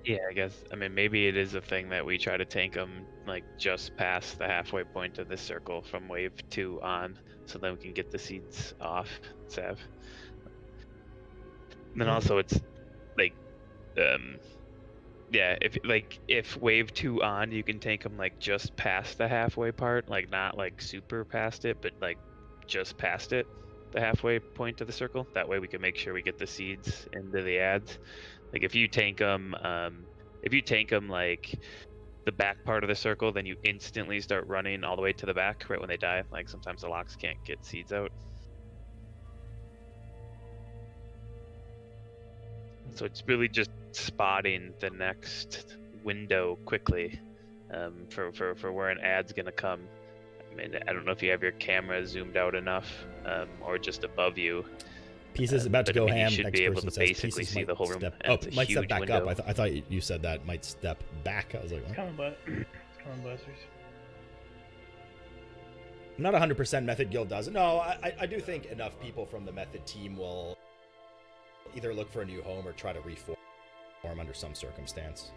Yeah, I guess. I mean, maybe it is a thing that we try to tank them like just past the halfway point of this circle from wave 2 on, so then we can get the seeds off. Sav. And then also it's like, yeah, if wave 2 on, you can tank them like just past the halfway part, like not like super past it, but like just past it, the halfway point of the circle. That way we can make sure we get the seeds into the ads. Like if you tank them, like the back part of the circle, then you instantly start running all the way to the back right when they die. Like sometimes the locks can't get seeds out. So it's really just spotting the next window quickly for where an ad's gonna come. I mean, I don't know if you have your camera zoomed out enough or just above you.
Pieces about to
but, I
go
mean,
ham.
You should
Next
be able
person
to
says
basically
Pieces
see
might
the whole room.
step.
and
Oh,
it's a
might step
huge
back
window.
up. I thought you said that might step back. I was like, what?
Come on, buzzers.
I'm not 100% Method Guild does it. No, I do think enough people from the Method team will either look for a new home or try to reform under some circumstance.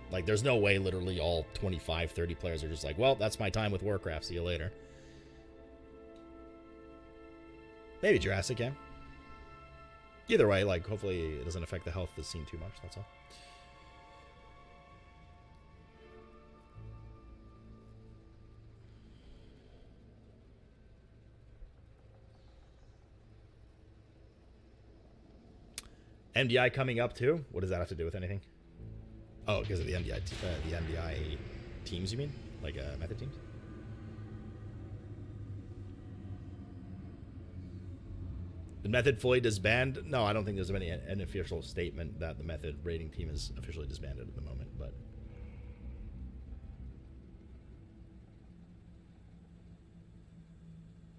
Like, there's no way literally all 25, 30 players are just like, well, that's my time with Warcraft. See you later. Maybe Jurassic, yeah. Either way, like, hopefully it doesn't affect the health of the scene too much, that's all. MDI coming up too? What does that have to do with anything? Oh, because of the MDI, the MDI teams, you mean? Like Method teams? The Method fully disbanded? No, I don't think there's been an official statement that the Method rating team is officially disbanded at the moment, but...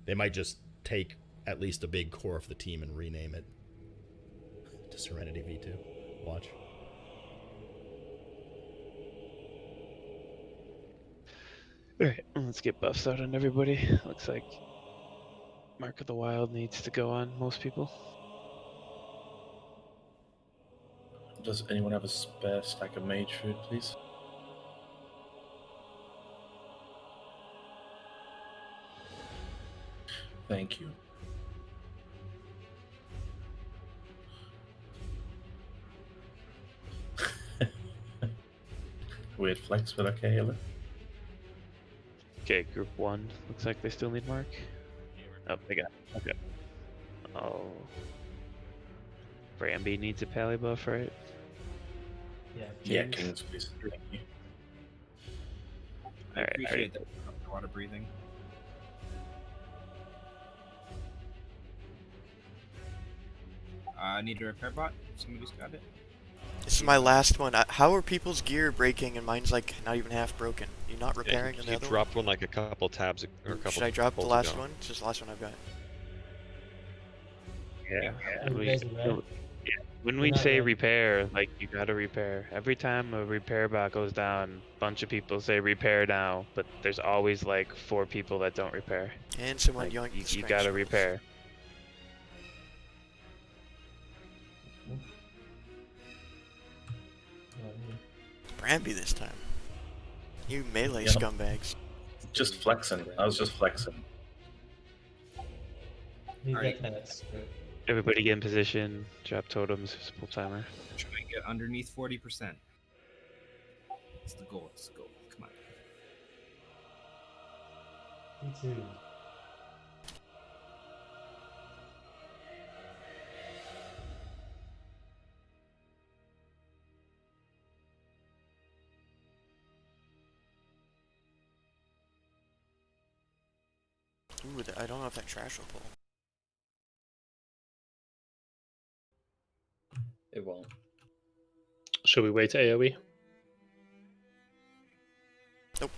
They might just take at least a big core of the team and rename it to Serenity V2. Watch.
Alright, let's get buffs out on everybody. Looks like Mark of the Wild needs to go on most people.
Does anyone have a spare stack of mage food, please? Thank you. Weird flex, but okay, Ella.
Okay, group 1. Looks like they still need Mark. Oh, they got it. Okay. Oh. Bramby needs a pally buff, right?
Yeah.
Yeah, Kings, please. Thank you.
I appreciate that. A lot of breathing. I need a repair bot. Somebody's got it.
This is my last one. How are people's gear breaking and mine's like not even half broken? You not repairing on the
You
other
dropped one like a couple tabs or a couple.
Should I drop the
pulls
last
ago.
one? It's just the last one I've got.
Yeah.
You guys are right.
When
You're
we
not
say
right.
repair, like you gotta repair. Every time a repair bot goes down, a bunch of people say repair now, but there's always like 4 people that don't repair.
And someone
Like,
yoink the
you
strength
gotta
swords.
repair.
Bramby this time. You melee
Yeah.
scumbags.
Just flexing. I was just flexing.
Leave
Alright.
that pets.
Everybody get in position, drop totems, pull timer.
Try and get underneath 40%. It's the goal. It's the goal. Come on.
Me too.
Ooh, I don't know if that trash will pull.
It won't.
Should we wait to AoE?
Nope.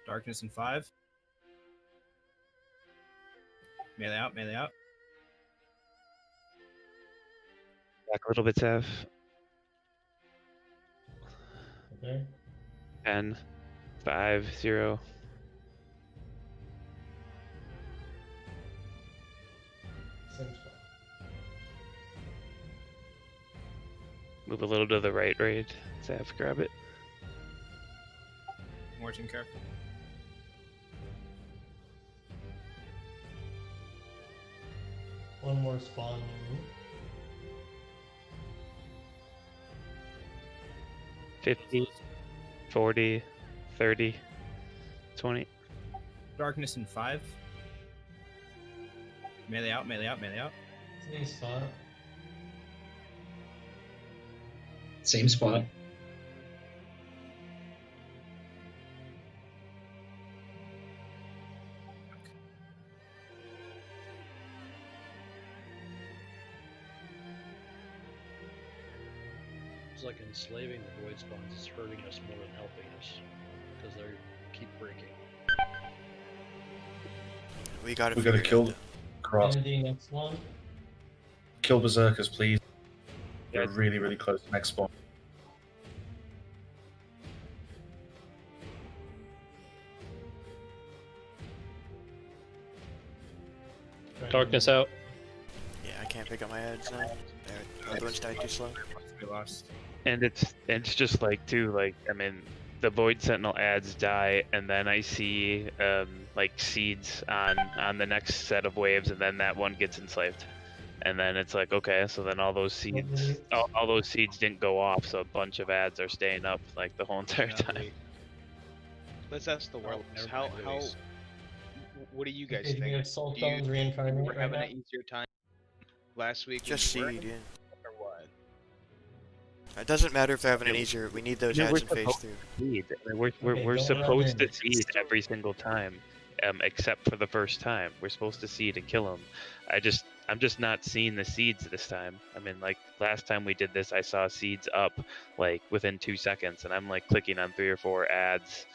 Darkness in 5. Melee out, melee out.
Back a little bit, Sav.
Okay.
10, 5, 0.
Same spot.
Move a little to the right, Raid. Sav, grab it.
Morton care.
One more spawn.
50, 40, 30, 20.
Darkness in 5. Melee out, melee out, melee out.
Same spot.
Same spot.
It's like enslaving the void spawns is hurting us more than helping us because they keep breaking.
We gotta
kill Cross.
Kennedy next one.
Kill Berserkers, please. They're really, really close to next spawn.
Darkness out.
Yeah, I can't pick up my heads now. Other ones died too slow.
We lost.
And it's just like too, like, I mean, the Void Sentinel ads die, and then I see like seeds on the next set of waves, and then that one gets enslaved. And then it's like, okay, so then all those seeds all those seeds didn't go off, so a bunch of ads are staying up like the whole entire time.
Let's ask the Warlocks.
never
How
mind, Louise.
what do you guys
Okay, do we
think?
have Salt
Do you
Bones
think
reincarnate
we're
right
having
now?
an easier time last week?
Just
when you
seed,
weren't,
yeah.
or what?
It doesn't matter if they're having an easier. We need those
I mean,
ads in phase 3.
Seed. I mean, we're
Okay,
we're
don't
supposed
run
to
in.
seed every single time, except for the first time. We're supposed to seed and kill them. I'm just not seeing the seeds this time. I mean, like last time we did this, I saw seeds up like within 2 seconds, and I'm like clicking on 3 or 4 ads,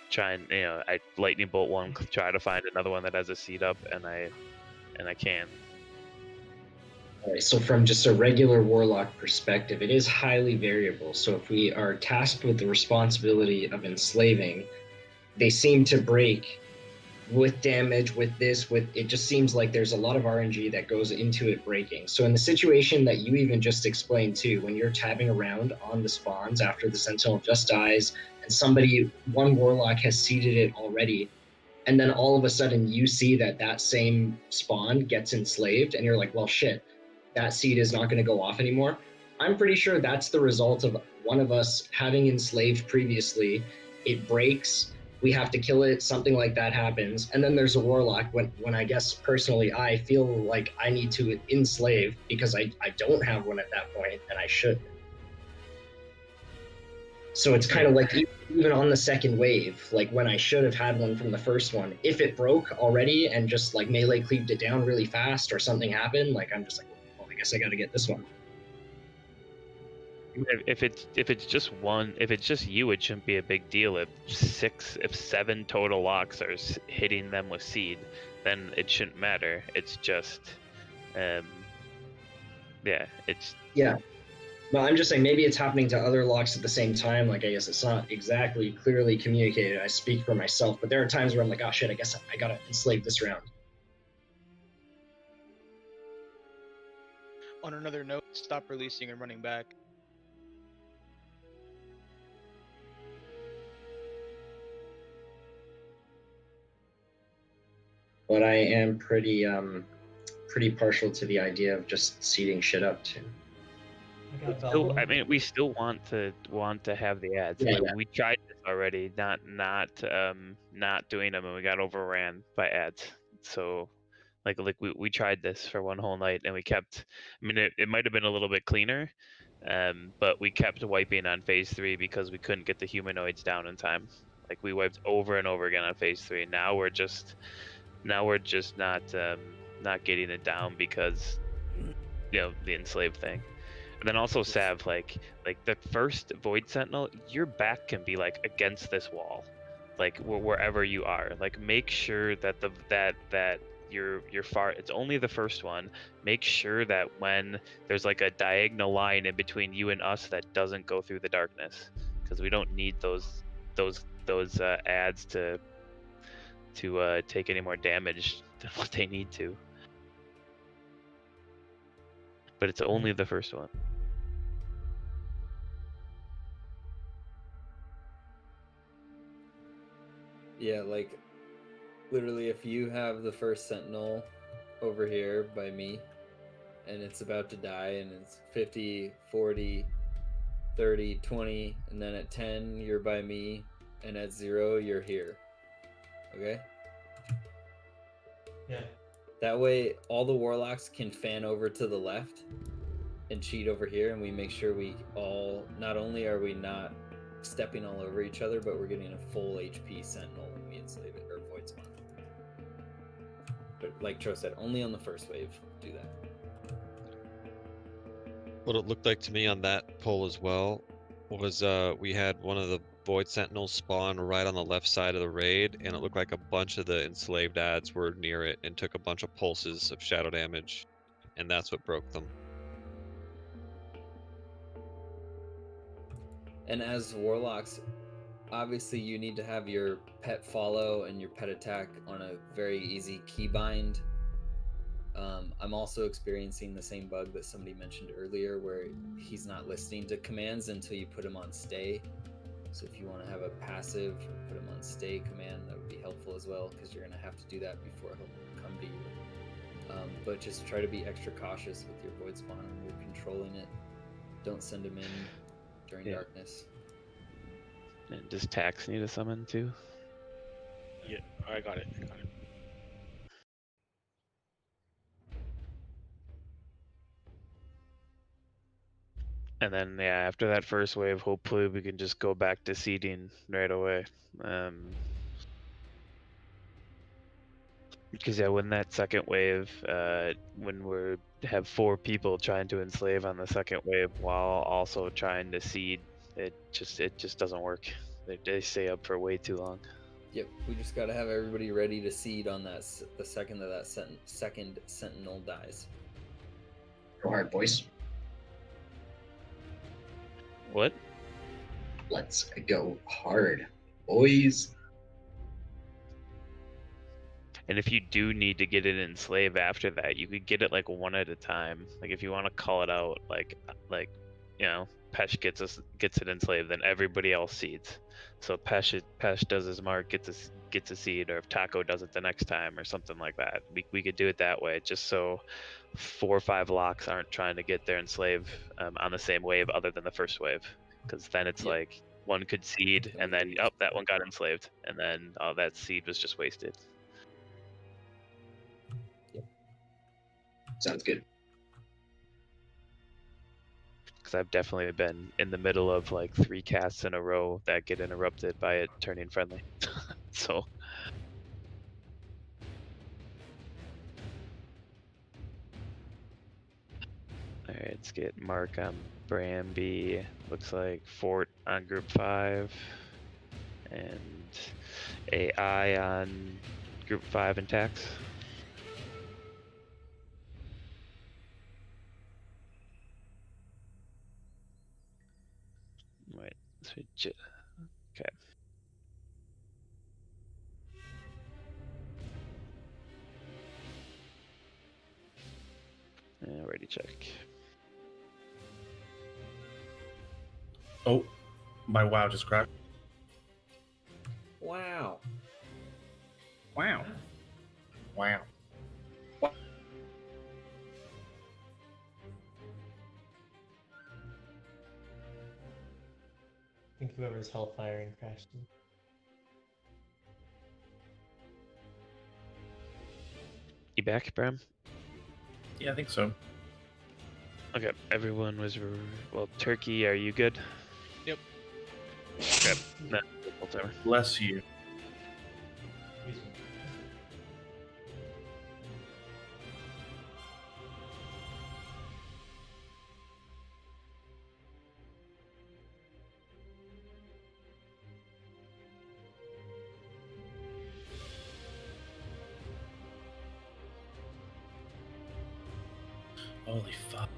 trying, I lightning bolt one, try to find another one that has a seed up, and I can't.
Alright, so from just a regular Warlock perspective, it is highly variable. So if we are tasked with the responsibility of enslaving, they seem to break with damage, with this, with it just seems like there's a lot of RNG that goes into it breaking. So in the situation that you even just explained too, when you're tabbing around on the spawns after the Sentinel just dies, and one Warlock has seeded it already, and then all of a sudden you see that same spawn gets enslaved, and you're like, well, shit, that seed is not going to go off anymore. I'm pretty sure that's the result of one of us having enslaved previously. It breaks, we have to kill it, something like that happens, and then there's a Warlock when I guess personally I feel like I need to enslave because I don't have one at that point, and I should. So it's kind of like even on the second wave, like when I should have had one from the first one, if it broke already and just like melee cleaved it down really fast or something happened, like I'm just like, well, I guess I got to get this one.
If it's just one, if it's just you, it shouldn't be a big deal. If 7 total locks are hitting them with seed, then it shouldn't matter. It's just,
Yeah. No, I'm just saying maybe it's happening to other locks at the same time. Like, I guess it's not exactly clearly communicated. I speak for myself, but there are times where I'm like, oh shit, I guess I gotta enslave this round.
On another note, stop releasing and running back.
But I am pretty partial to the idea of just seeding shit up too.
I mean, we still want to have the ads.
Yeah,
Like,
yeah.
we tried this already, not doing them, and we got overran by ads. So, like we tried this for one whole night, and we kept. I mean, it might have been a little bit cleaner, but we kept wiping on phase 3 because we couldn't get the humanoids down in time. Like, we wiped over and over again on phase 3. Now we're just not getting it down because the enslaved thing. And then also Sav, like the first Void Sentinel, your back can be like against this wall, like wherever you are. Like, make sure that that you're far. It's only the first one. Make sure that when there's like a diagonal line in between you and us that doesn't go through the darkness, because we don't need those ads to take any more damage than what they need to. But it's only the first one.
Yeah, like literally if you have the first sentinel over here by me and it's about to die and it's 50, 40, 30, 20, and then at 10 you're by me and at 0 you're here. Okay?
Yeah.
That way all the warlocks can fan over to the left and cheat over here, and we make sure we all, not only are we not stepping all over each other, but we're getting a full HP sentinel when we enslave it, or void spawn. But like Tro said, only on the first wave do that.
What it looked like to me on that poll as well was we had one of the Void Sentinels spawn right on the left side of the raid, and it looked like a bunch of the enslaved ads were near it and took a bunch of pulses of shadow damage, and that's what broke them.
And as warlocks, obviously you need to have your pet follow and your pet attack on a very easy keybind. I'm also experiencing the same bug that somebody mentioned earlier where he's not listening to commands until you put him on stay. So if you want to have a passive, put him on stay command, that would be helpful as well, because you're going to have to do that before he'll come to you. But just try to be extra cautious with your void spawn when you're controlling it. Don't send him in during darkness.
And does Tax need a summon too?
Yeah, I got it.
And then after that first wave, hopefully we can just go back to seeding right away. Because when that second wave, when we have 4 people trying to enslave on the second wave while also trying to seed, it just doesn't work. They stay up for way too long.
Yep, we just got to have everybody ready to seed on that the second that second sentinel dies.
Go hard, boys.
What?
Let's go hard, boys.
And if you do need to get it enslaved after that, you could get it like one at a time. Like if you want to call it out, like Pesh gets it enslaved, then everybody else seeds. So Pesh does his mark, gets a seed, or if Taco does it the next time or something like that. We could do it that way, just so 4 or 5 locks aren't trying to get their enslave on the same wave other than the first wave, because then it's like one could seed and then that one got enslaved, and then that seed was just wasted.
Sounds good.
Because I've definitely been in the middle of like 3 casts in a row that get interrupted by it turning friendly. So. Alright, let's get Mark on Bramby. Looks like Fort on Group 5. And AI on Group 5 and Tax. Wait, switch it. Okay. Ready, check.
Oh, my WoW just crashed.
Wow.
Wow. Wow.
I think whoever's hellfiring crashed him.
You back, Bram?
Yeah, I think so.
Okay, everyone was... Well, Turkey, are you good?
Yep.
Okay, no, full timer.
Bless you. Holy fuck.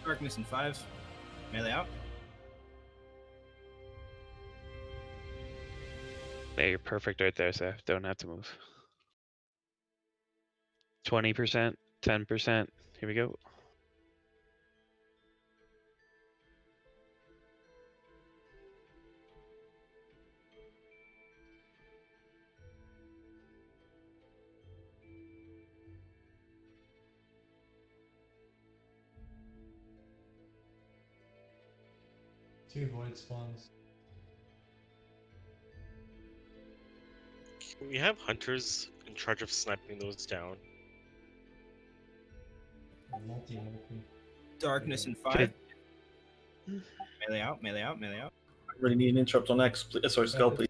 Darkness in 5. Melee out.
Yeah, you're perfect right there, Seth. Don't have to move. 20%, 10%. Here we go.
Two void spawns.
We have hunters in charge of sniping those down.
Multi.
Darkness in 5. Melee out, melee out, melee out.
I really need an interrupt on X. Please. Sorry, Skull, please.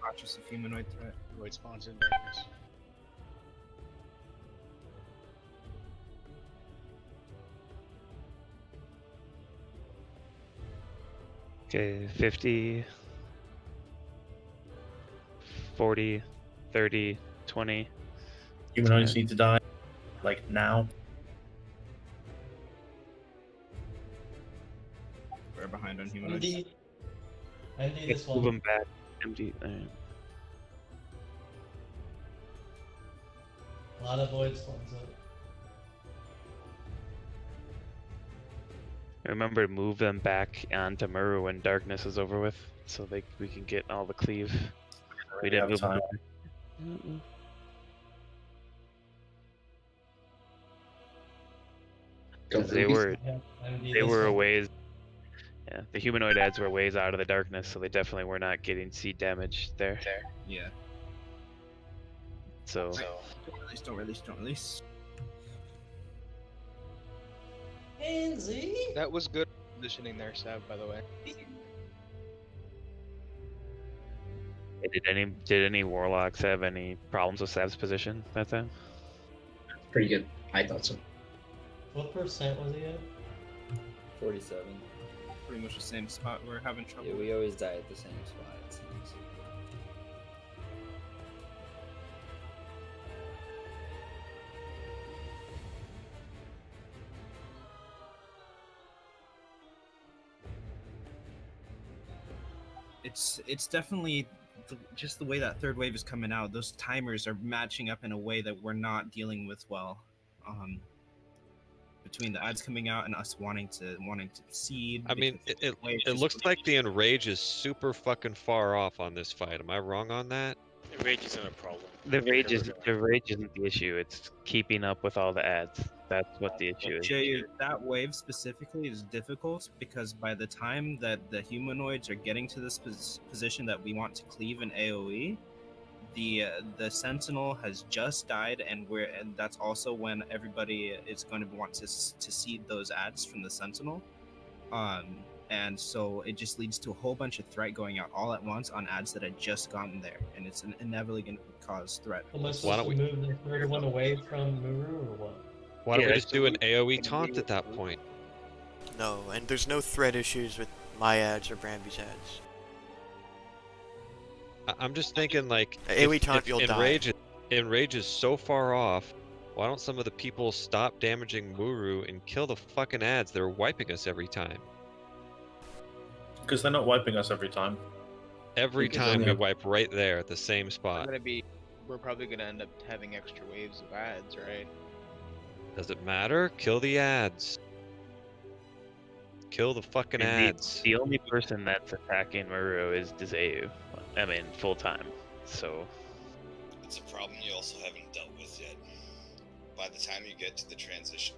Cautious of humanoid threat.
Void spawns in darkness.
Okay, 50, 40, 30, 20.
Humanoids need to die. Like now.
We're behind on humanoids.
MD. MD this
Move
one.
them back. MD.
A lot of void spawns up.
Remember to move them back onto Muru when darkness is over with, so we can get all the cleave. We didn't move them back. Because they were a ways. Yeah, the humanoid ads were ways out of the darkness, so they definitely were not getting seed damage there.
Yeah.
So.
Don't release, don't release, don't release.
Handsy. That was good positioning there, Sav, by the way.
Did any warlocks have any problems with Sav's position that time?
Pretty good. I thought so.
What percent was he at?
47.
Pretty much the same spot we're having trouble.
Yeah, we always die at the same spot, it seems.
It's definitely just the way that third wave is coming out. Those timers are matching up in a way that we're not dealing with well. Between the ads coming out and us wanting to seed.
I mean, it looks like the enrage is super fucking far off on this fight. Am I wrong on that?
Enrage isn't a problem.
The rage isn't the issue. It's keeping up with all the ads. That's what the issue is.
Jay, that wave specifically is difficult because by the time that the humanoids are getting to this position that we want to cleave in AoE, the Sentinel has just died, and that's also when everybody is going to want to seed those ads from the Sentinel. And so it just leads to a whole bunch of threat going out all at once on ads that had just gotten there, and it's inevitably going to cause threat.
Am I supposed to move the third one away from Muru or what?
Why don't we just do an AoE taunt at that point?
No, and there's no threat issues with my ads or Bramby's ads.
I'm just thinking, like,
AoE taunt, you'll die.
Enrage is so far off, why don't some of the people stop damaging Muru and kill the fucking ads? They're wiping us every time.
Because they're not wiping us every time.
Every time we wipe right there at the same spot.
We're probably gonna end up having extra waves of ads, right?
Does it matter? Kill the ads. Kill the fucking ads.
The only person that's attacking Muru is Dizeu. I mean, full time. So.
It's a problem you also haven't dealt with yet. By the time you get to the transition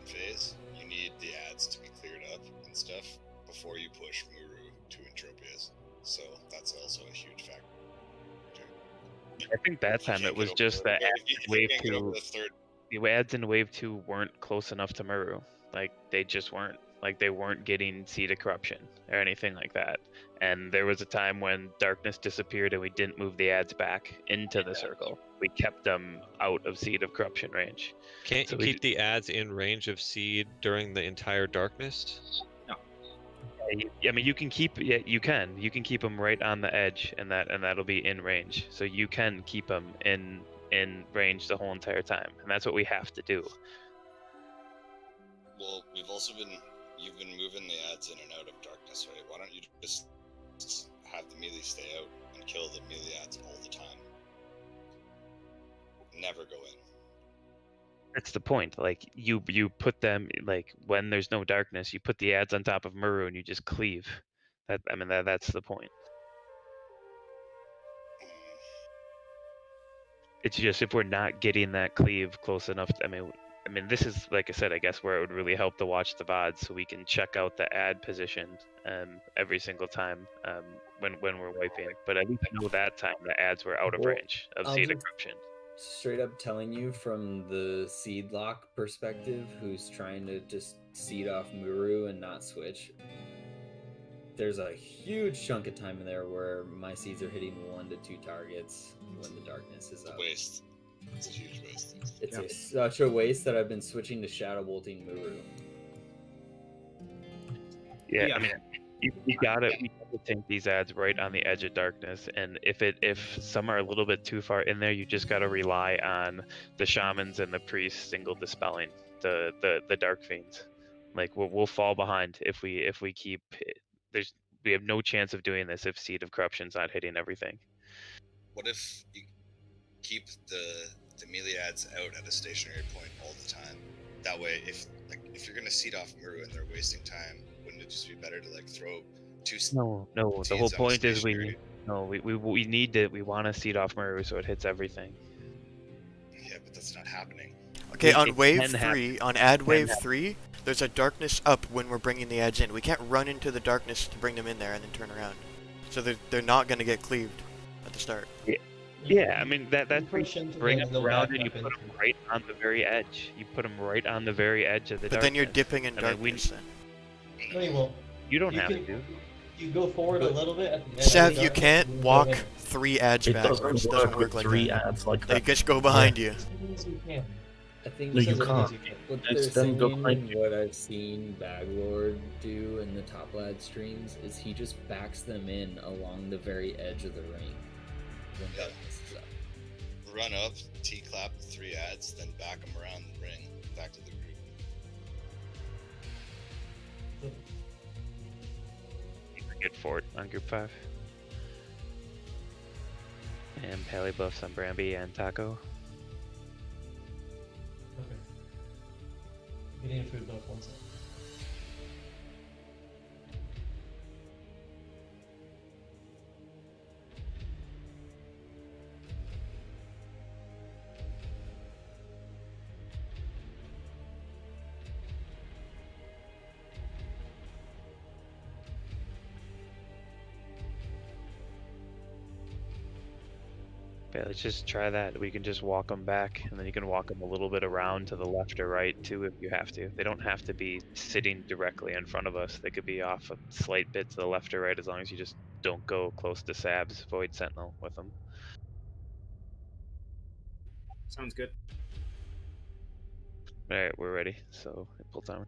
phase, you need the ads to be cleared up and stuff before you push Muru to Entropius. so that's also a huge factor.
I think that time it was just that wave
can't get over
2.
the third.
The ads in wave 2 weren't close enough to Muru. Like they just weren't. Like they weren't getting Seed of Corruption or anything like that. And there was a time when darkness disappeared and we didn't move the ads back into the circle. We kept them out of Seed of Corruption range.
Can't
So
you keep the ads in range of seed during the entire darkness?
I mean, you can keep. Yeah, you can. You can keep them right on the edge, and that'll be in range. So you can keep them in range the whole entire time, and that's what we have to do.
Well, you've been moving the ads in and out of darkness, right? Why don't you just have the melee stay out and kill the melee ads all the time? Never go in.
That's the point. Like you put them like when there's no darkness, you put the ads on top of Muru and you just cleave. That's the point. It's just if we're not getting that cleave close enough. I mean, this is like I said. I guess where it would really help to watch the VODs so we can check out the ad position every single time when we're wiping. But at least know that time the ads were out of range of Seed of Corruption.
Straight up telling you from the seed lock perspective, who's trying to just seed off Muru and not switch. There's a huge chunk of time in there where my seeds are hitting 1 to 2 targets when the darkness is up.
Waste. It's a huge waste.
It's such a waste that I've been switching to shadow bolting Muru.
Yeah, I mean, we gotta tank these ads right on the edge of darkness, and if some are a little bit too far in there, you just gotta rely on the shamans and the priests single dispelling the dark fiends. Like we'll fall behind if we keep we have no chance of doing this if Seed of Corruption's not hitting everything.
What if you keep the melee ads out at a stationary point all the time? That way, if you're gonna seed off Muru and they're wasting time, wouldn't it just be better to like throw two?
No. The whole point is we need to want to seed off Muru so it hits everything.
Yeah, but that's not happening.
Okay, on wave 3, on ad wave 3, there's a darkness up when we're bringing the ads in. We can't run into the darkness to bring them in there and then turn around. So they're not going to get cleaved at the start.
Yeah, I mean that's where you bring them around and you put them right on the very edge. You put them right on the very edge of the darkness.
But then you're dipping in darkness then.
No, you won't.
You don't have to.
You go forward a little bit. At the end
Sev,
of the
you
darkness,
can't
and
walk
go in.
3 ads backwards. It doesn't work like
3
that.
ads like
They
that.
just go behind you.
I think
No, you
because
can't.
what
It's
they're
them go
saying
behind
and what I've seen Baglord do in the top lad streams is he just backs them in along the very edge of the ring. When
Yeah.
darkness is up.
Run up, T-clap 3 ads, then back them around the ring, back to the group.
Get forward on group 5. And Pally buffs on Bramby and Taco.
Okay. Getting a food buff 1 second.
Okay, let's just try that. We can just walk them back, and then you can walk them a little bit around to the left or right too if you have to. They don't have to be sitting directly in front of us. They could be off a slight bit to the left or right as long as you just don't go close to Sab's Void Sentinel with them.
Sounds good.
Alright, we're ready. So, pull timer.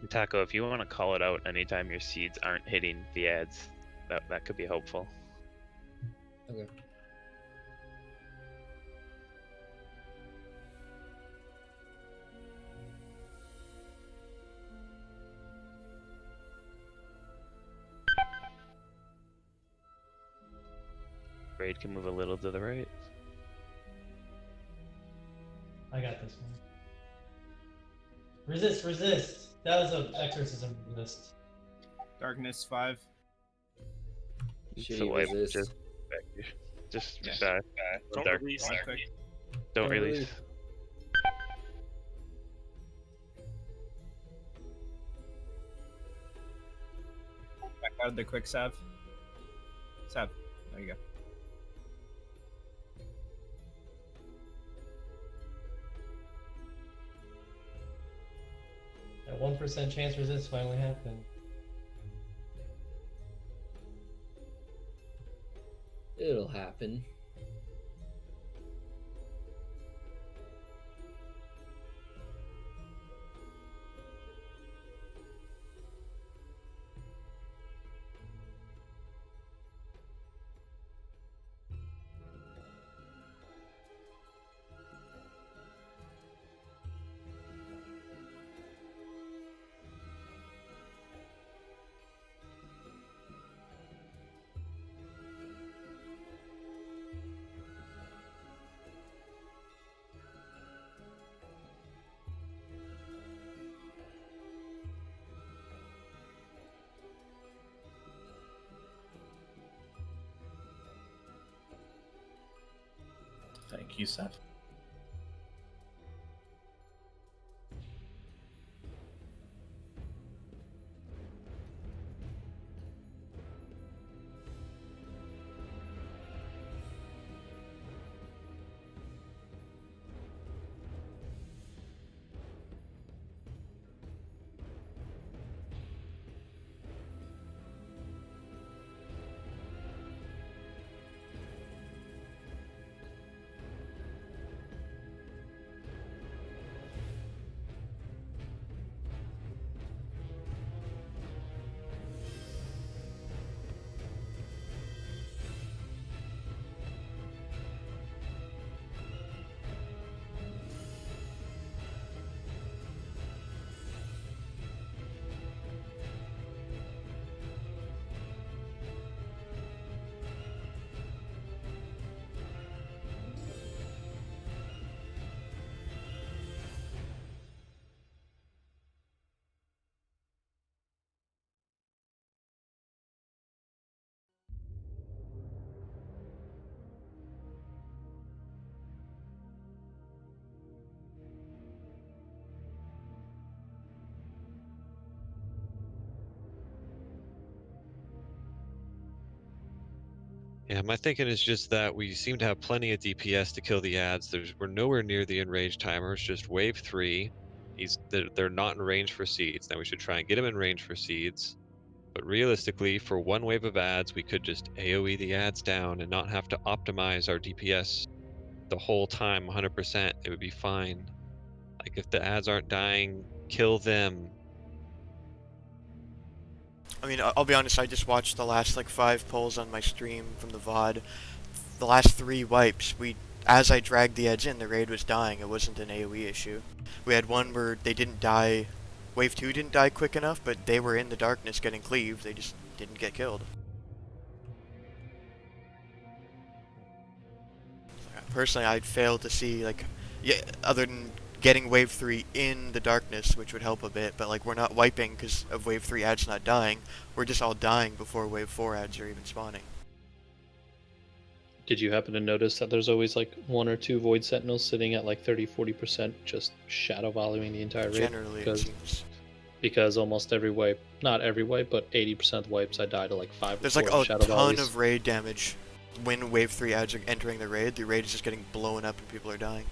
And Taco, if you want to call it out anytime your seeds aren't hitting the ads, that could be helpful.
Okay.
Raid can move a little to the right.
I got this one. Resist, resist. That was an exorcism resist.
Darkness 5.
Shitty resist.
Just
Don't
dark.
release.
One quick.
Don't release.
Back out of the quick salve. Salve. There you go.
That 1% chance resist finally happened.
It'll happen.
Thank you, Seth.
Yeah, my thinking is just that we seem to have plenty of DPS to kill the ads. We're nowhere near the in-range timer. It's just wave 3. They're not in range for seeds. Now we should try and get them in range for seeds. But realistically, for one wave of ads, we could just AoE the ads down and not have to optimize our DPS the whole time 100%. It would be fine. Like if the ads aren't dying, kill them.
I mean, I'll be honest, I just watched the last like 5 pulls on my stream from the VOD. The last 3 wipes, as I dragged the ads in, the raid was dying. It wasn't an AoE issue. We had one where they didn't die, wave 2 didn't die quick enough, but they were in the darkness getting cleaved, they just didn't get killed. Personally, I'd fail to see, like, yeah, other than getting wave 3 in the darkness, which would help a bit, but like we're not wiping because of wave 3 ads not dying, we're just all dying before wave 4 ads are even spawning.
Did you happen to notice that there's always like 1 or 2 Void Sentinels sitting at like 30-40% just shadow volleying the entire raid?
Generally, it seems.
Because almost every wipe, not every wipe, but 80% of the wipes I die to like 5
There's
or
like
4
a
shadow
ton
volleys.
of raid damage when wave 3 ads are entering the raid is just getting blown up and people are dying.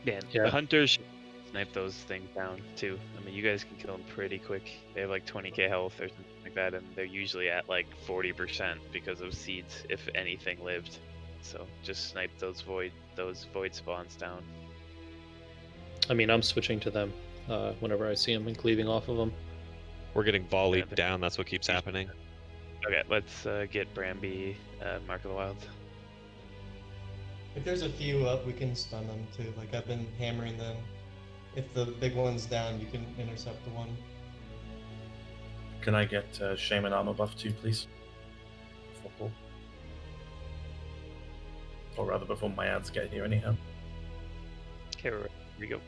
Yeah,
Yeah.
the hunters should snipe those things down too. I mean, you guys can kill them pretty quick. They have like 20k health or something like that, and they're usually at like 40% because of seeds, if anything lived. So just snipe those void spawns down.
I mean, I'm switching to them whenever I see them and cleaving off of them.
We're getting volleyed down. That's what keeps happening.
Okay, let's get Bramby, Mark of the Wilds.
If there's a few up, we can stun them too. Like I've been hammering them. If the big one's down, you can intercept the one.
Can I get Shaman armor buff too, please? Before pull. Or rather, before my ads get here anyhow.
Okay, here we go.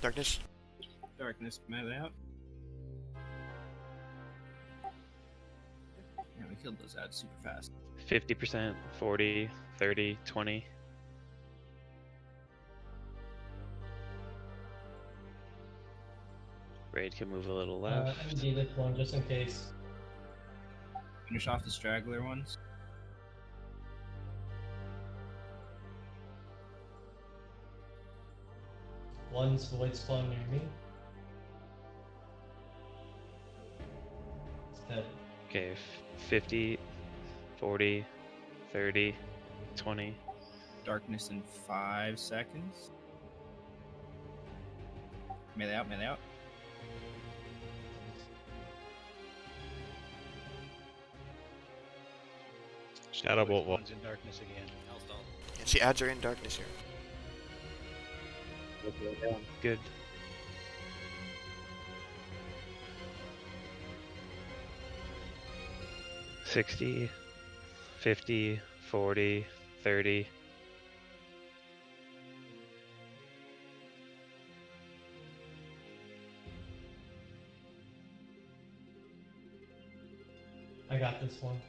Darkness.
Darkness, melee out. Yeah, we killed those ads super fast.
50%, 40, 30, 20. Raid can move a little left.
MD this one just in case.
Finish off the straggler ones.
One's void spawn near me. It's dead.
Okay, 50, 40, 30, 20.
Darkness in 5 seconds. Melee out, melee out.
Shadow Bolt wall.
One's in darkness again.
Yeah, see, ads are in darkness here.
Good. $60, 50, 40, 30.
I got this one.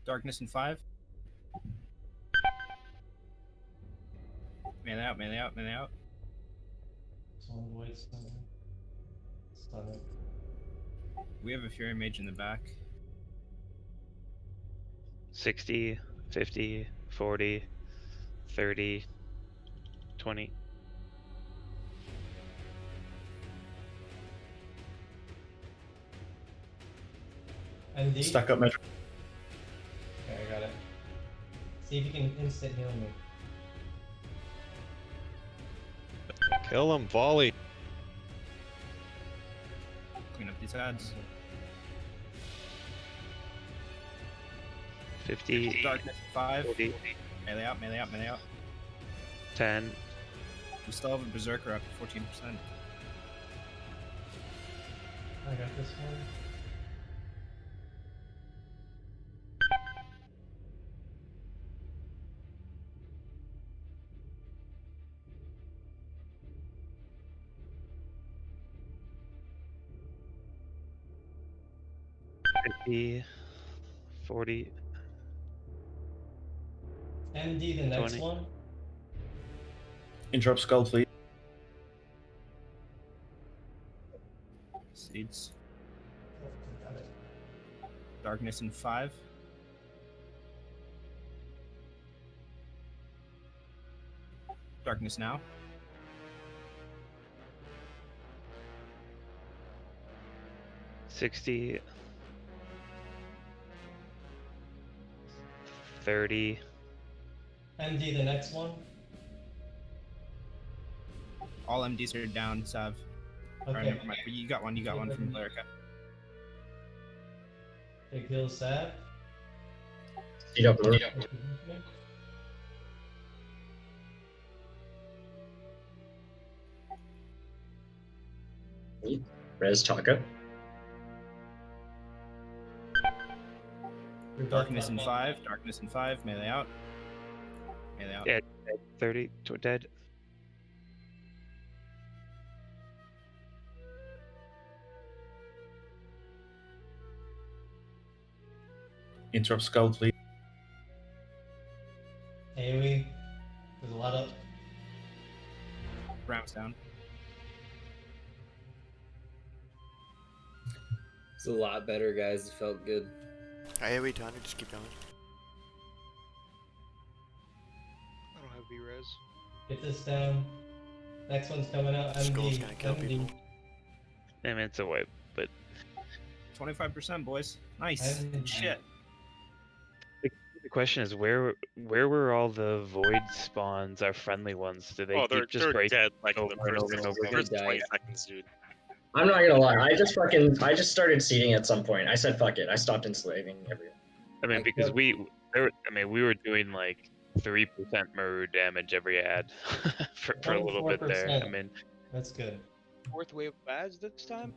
Darkness in 5. Melee out, melee out, melee out.
This one void stun. Stun it.
We have a Fury Mage in the back.
60, 50, 40, 30, 20.
MD?
Stack up measure.
Okay, I got it. See if you can instant heal me.
Kill him, volley.
Clean up these ads.
50,
Darkness in 5.
40,
Melee out, melee out, melee out.
10.
We still have a Berserker up to 14%.
I got this one.
$50, 40,
MD the next
20.
one.
Interrupt skull, please.
Seeds.
Got it.
Darkness in 5. Darkness now.
$60, 30,
MD the next one.
All MDs are down, Sav. Or,
Okay.
never mind. You got one from Lyrica.
Big heal Sav.
Eat up, Warr. Res Taka.
Darkness in 5. Darkness in 5. Melee out. Melee out.
dead, 30, dead.
Interrupt skull, please.
AoE. There's a lot up.
Rounds down.
It's a lot better, guys. It felt good.
Alright, we done. Just keep going.
I don't have V-Res.
Get this down. Next one's coming out.
Skull's
MD.
gonna kill
MD.
people.
I mean, it's a wipe, but
25%, boys. Nice. Good shit.
the question is, where were all the void spawns, our friendly ones? Do they
Oh,
keep just
they're
break
dead like in
over
the
and
first,
over and over again?
first 20 seconds, dude.
I'm not gonna lie. I just started seeding at some point. I said fuck it. I stopped enslaving everyone.
I mean, because we were doing like 3% Maru damage every ad for a little bit there. I
24%.
mean,
That's good.
Fourth wave of ads this time?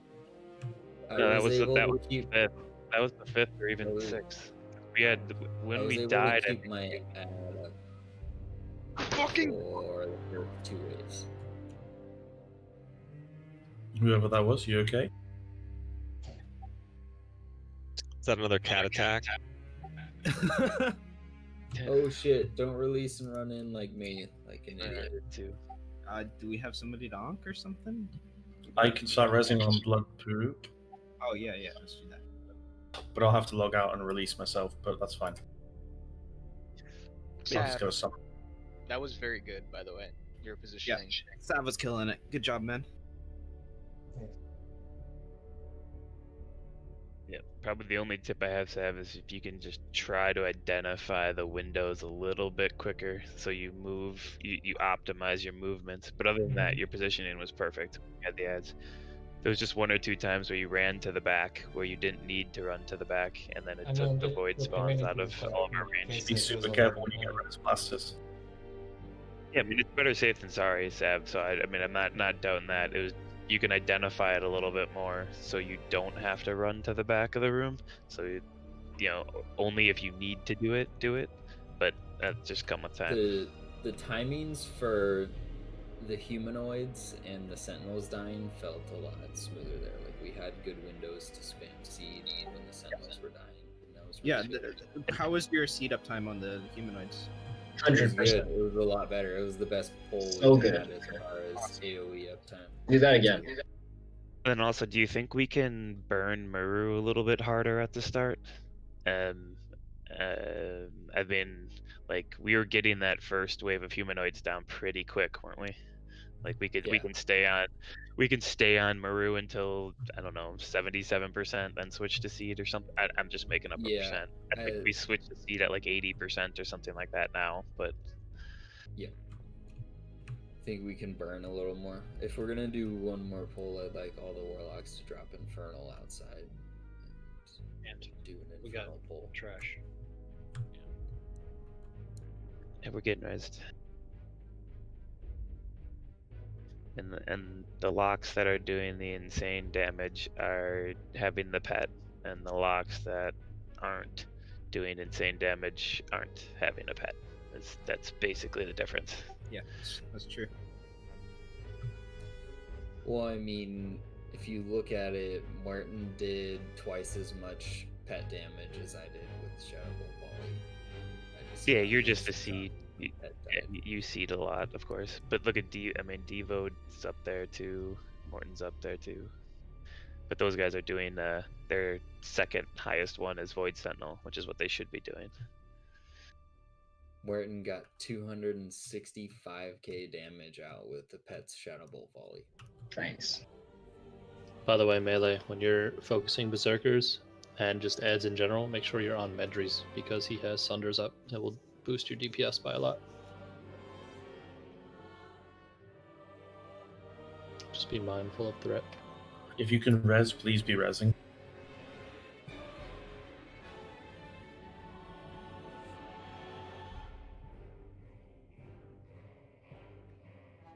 no, that was
able
the
to keep-
fifth. That was the fifth or even
I was-
sixth. We had
I
when
was
we
able
died.
to keep my ad
fucking.
For the first 2 waves.
Whoever that was, you okay?
Is that another cat attack?
Oh shit! Don't release and run in like me, like an idiot.
Too.
Do we have somebody to onk or something?
I can start resing on blood poop,
Oh yeah, let's do that.
but I'll have to log out and release myself, but that's fine. So I'll just go some.
That was very good, by the way. Your positioning.
Sav was killing it. Good job, man.
Yeah, probably the only tip I have to have is if you can just try to identify the windows a little bit quicker, so you move, you optimize your movements. But other than that, your positioning was perfect. You had the ads. There was just 1 or 2 times where you ran to the back where you didn't need to run to the back, and then it took the void spawns out of all of our range.
Be super careful when you get res blasters.
Yeah, I mean it's better safe than sorry, Sab. So I mean I'm not doubting that. It was you can identify it a little bit more, so you don't have to run to the back of the room. So you know, only if you need to do it. But that just come with time.
The timings for the humanoids and the sentinels dying felt a lot smoother there. Like we had good windows to spam seed when the sentinels were dying. And that was really
How was your seed up time on the humanoids?
100%.
It was a lot better. It was the best poll
So
we've
good.
had as far as AoE uptime.
Do that again.
And also, do you think we can burn Maru a little bit harder at the start? I mean, like we were getting that first wave of humanoids down pretty quick, weren't we? Like we can stay on Maru until I don't know 77%, then switch to seed or something. I'm just making up a percent. I think we switched to seed at like 80% or something like that now. But
yeah, I think we can burn a little more. If we're gonna do one more poll, I'd like all the warlocks to drop infernal outside and do an infernal poll.
Trash.
yeah, we're getting rezzed. And the locks that are doing the insane damage are having the pet, and the locks that aren't doing insane damage aren't having a pet. That's basically the difference.
Yeah, that's true.
Well, I mean, if you look at it, Martin did twice as much pet damage as I did with Shadowbolt Volley.
Yeah, you're just a seed. You seed a lot, of course. But look at Devo's up there too. Morton's up there too. But those guys are doing their second highest one is Void Sentinel, which is what they should be doing.
Martin got 265k damage out with the pet's Shadowbolt Volley.
Nice.
By the way, Melee, when you're focusing Berserkers and just ads in general, make sure you're on Medries because he has Sunders up. It will boost your DPS by a lot. Just be mindful of threat.
If you can res, please be resing.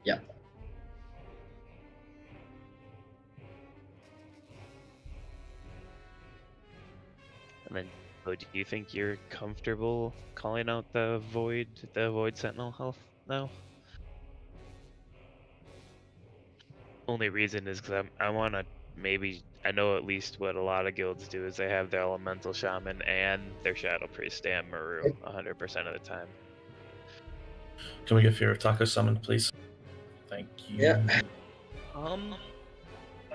Yeah.
And then, do you think you're comfortable calling out the Void Sentinel health now? Only reason is because I want to I know at least what a lot of guilds do is they have their Elemental Shaman and their Shadow Priest and Maru 100% of the time.
Can we get Fear of Taco summoned, please? Thank you.
Yeah.
I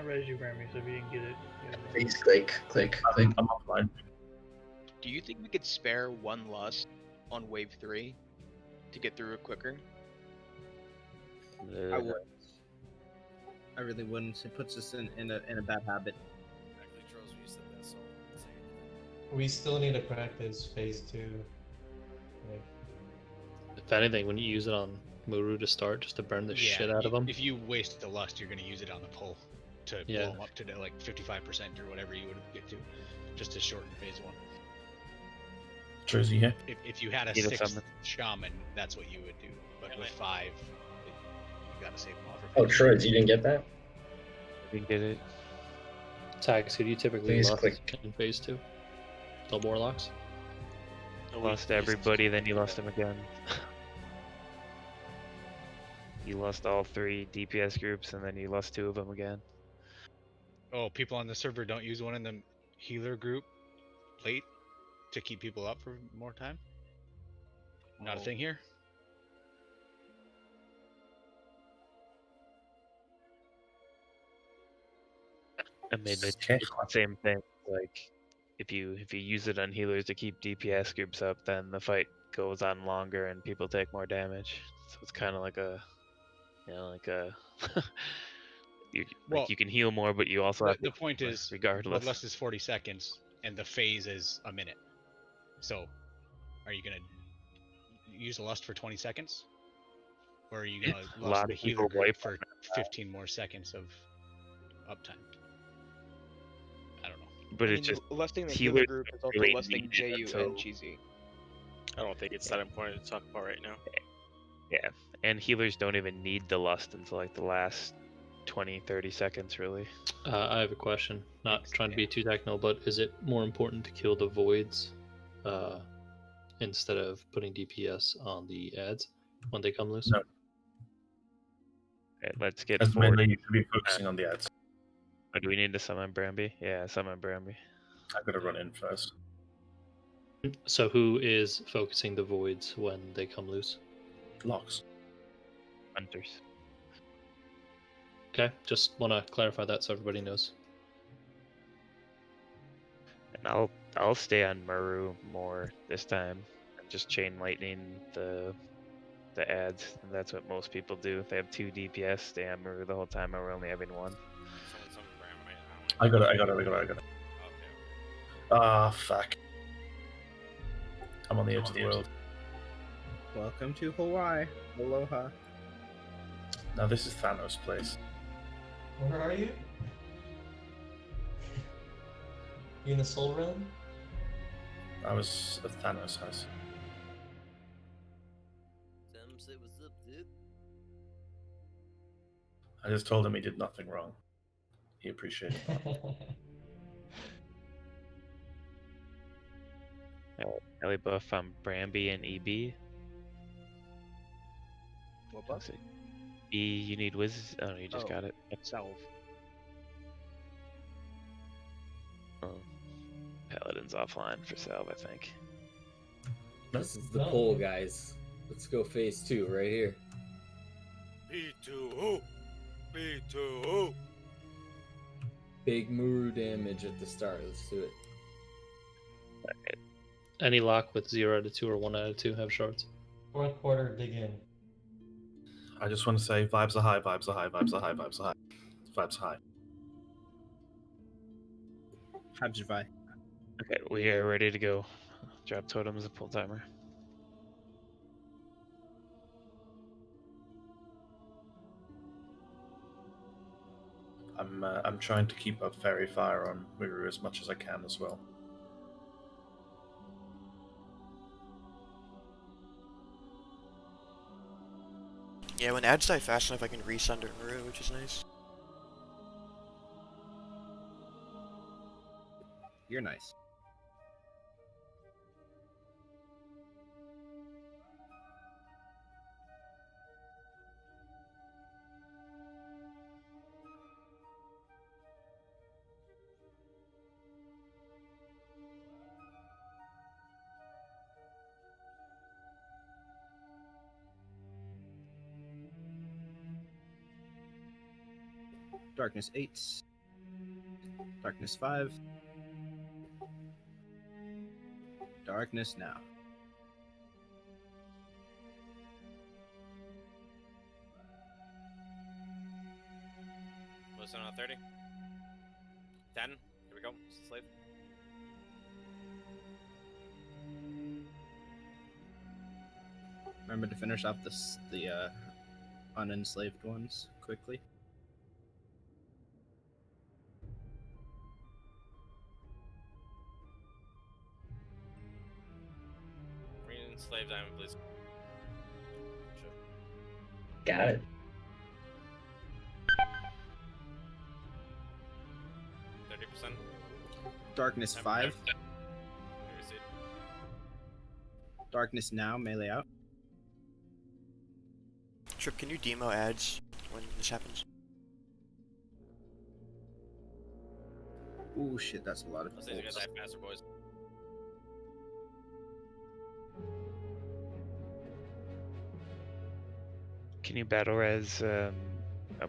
raised you, Grammy, so if you didn't get it.
Please click.
I'm offline.
Do you think we could spare one lust on wave 3 to get through it quicker?
I would. I really wouldn't. It puts us in a bad habit.
We still need to practice phase 2. Like,
If anything, when you use it on Muru to start, just to burn the shit out of them.
If you waste the lust, you're going to use it on the pull to blow them up to like 55% or whatever you would get to, just to shorten phase 1.
Jersey here.
If you had a 6th shaman, that's what you would do. But with 5, you got to save them all for
Oh, Troids, you didn't get that?
Didn't get it.
Tags, who do you typically
Please
lost
click.
in phase 2? The Warlocks?
You lost everybody, then you lost him again. you lost all 3 DPS groups, and then you lost 2 of them again.
Oh, people on the server don't use one in the healer group late to keep people up for more time? Not a thing here?
I mean, it's the same thing. Like, if you use it on healers to keep DPS groups up, then the fight goes on longer and people take more damage. So it's kind of like a, like a,
Well,
you can heal more, but you also have to
The point
heal more,
is,
regardless.
Bloodlust is 40 seconds, and the phase is a minute. So, are you gonna use a lust for 20 seconds? Or are you gonna
A
lust
lot
the
of
healer
people
group
wipe
for 15 more seconds of uptime? I don't know.
But it's just
lusting the
healers
healer group is also
really
lusting
need it
JU
until-
and Cheesy.
I don't think it's that important to talk about right now.
Yeah, and healers don't even need the lust until like the last 20-30 seconds, really.
I have a question. Not trying to be too technical, but is it more important to kill the voids instead of putting DPS on the ads when they come loose?
No.
Okay, let's get
As
forward.
mainly you should be focusing on the ads.
Oh, do we need to summon Bramby? Yeah, summon Bramby.
I've got to run in first.
So who is focusing the voids when they come loose?
Locks.
Hunters.
Okay, just want to clarify that so everybody knows.
And I'll stay on Muru more this time. Just chain lightning the ads, and that's what most people do. If they have 2 DPS, stay on Muru the whole time, and we're only having 1.
I got it. Ah, fuck. I'm on the edge of the world.
Welcome to Hawaii. Aloha.
Now this is Thanos' place.
Where are you? You in the Soul Realm?
I was at Thanos' house.
Sam say what's up, dude.
I just told him he did nothing wrong. He appreciated that.
Ellie buff on Bramby and EB.
What buff?
E, you need Wiz. Oh, no, you just got it.
Salve.
Oh. Paladin's offline for Salve, I think.
This is the poll, guys. Let's go phase 2 right here.
B2O! B2O!
Big Muru damage at the start. Let's do it.
Any lock with 0 out of 2 or 1 out of 2 have shards.
Fourth quarter, dig in.
I just want to say vibes are high, vibes are high, vibes are high, vibes are high. Vibes are high.
Vibes are high.
Okay, we are ready to go. Drop totems and pull timer.
I'm trying to keep up fairy fire on Muru as much as I can as well.
Yeah, when ads die fast enough, I can resunder Muru, which is nice.
You're nice. Darkness 8. Darkness 5. Darkness now.
Listen on 30. 10. Here we go. Slave.
Remember to finish off the unenslaved ones quickly.
Slave diamond, please.
Got it.
30%.
Darkness 5.
Here we see it.
Darkness now, melee out.
Trip, can you demo ads when this happens?
Oh shit, that's a lot of
I'll say you guys die faster, boys.
Can you battle res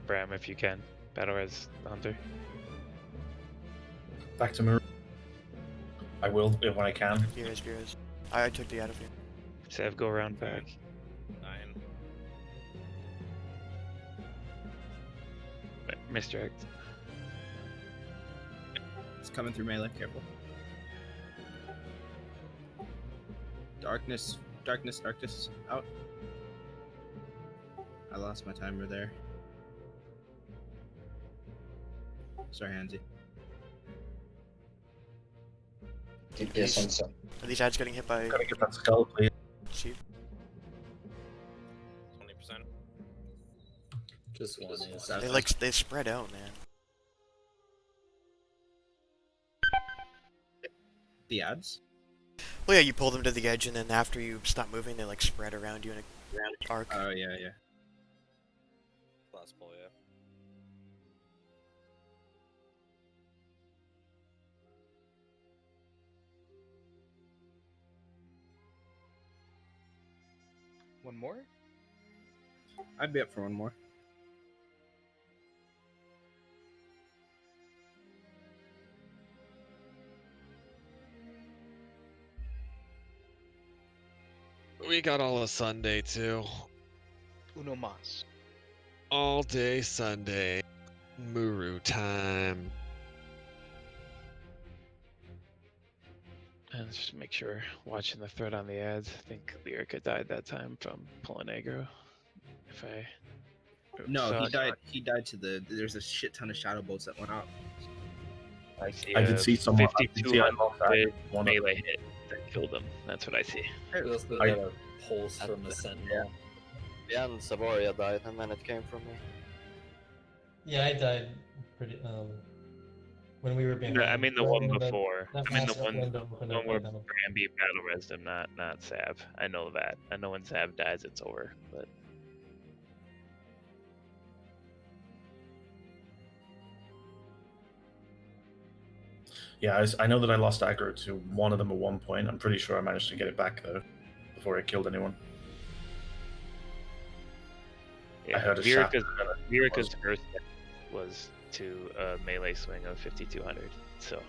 Bram if you can? Battle res Hunter.
Back to Maru. I will when I can.
Heroes. I took the out of here.
Sav, go around back.
9.
Misdirect.
It's coming through melee. Careful. Darkness. Out. I lost my timer there. Sorry, Hansi.
DPS on some.
Are these ads getting hit by?
Gotta get that skull, please.
See?
20%.
Just one is.
They spread out, man.
The ads?
Well, yeah, you pull them to the edge, and then after you stop moving, they like spread around you in a arc.
Oh yeah.
Last pull, yeah.
One more?
I'd be up for one more.
We got all of Sunday too.
Uno mas.
All day Sunday. Muru time.
And just make sure, watching the thread on the ads, I think Lyrica died that time from pulling aggro. If I...
No, he died to the... There's a shit ton of shadow bolts that went out.
I see
I did see someone.
5200 melee hit that killed him. That's what I see.
We also got a pulse from the sentinel.
Yeah, and Savoria died, and then it came from me.
Yeah, I died pretty when we were behind.
No, I mean the one
When
before.
that
I mean the
massive
one
window opened up,
where
I died.
Granby battle resed him, not Sav. I know that. I know when Sav dies, it's over. But
Yeah, I know that I lost aggro to one of them at one point. I'm pretty sure I managed to get it back though, before it killed anyone.
yeah,
I heard a shaft.
Lyrica's first death was to a melee swing of 5200. So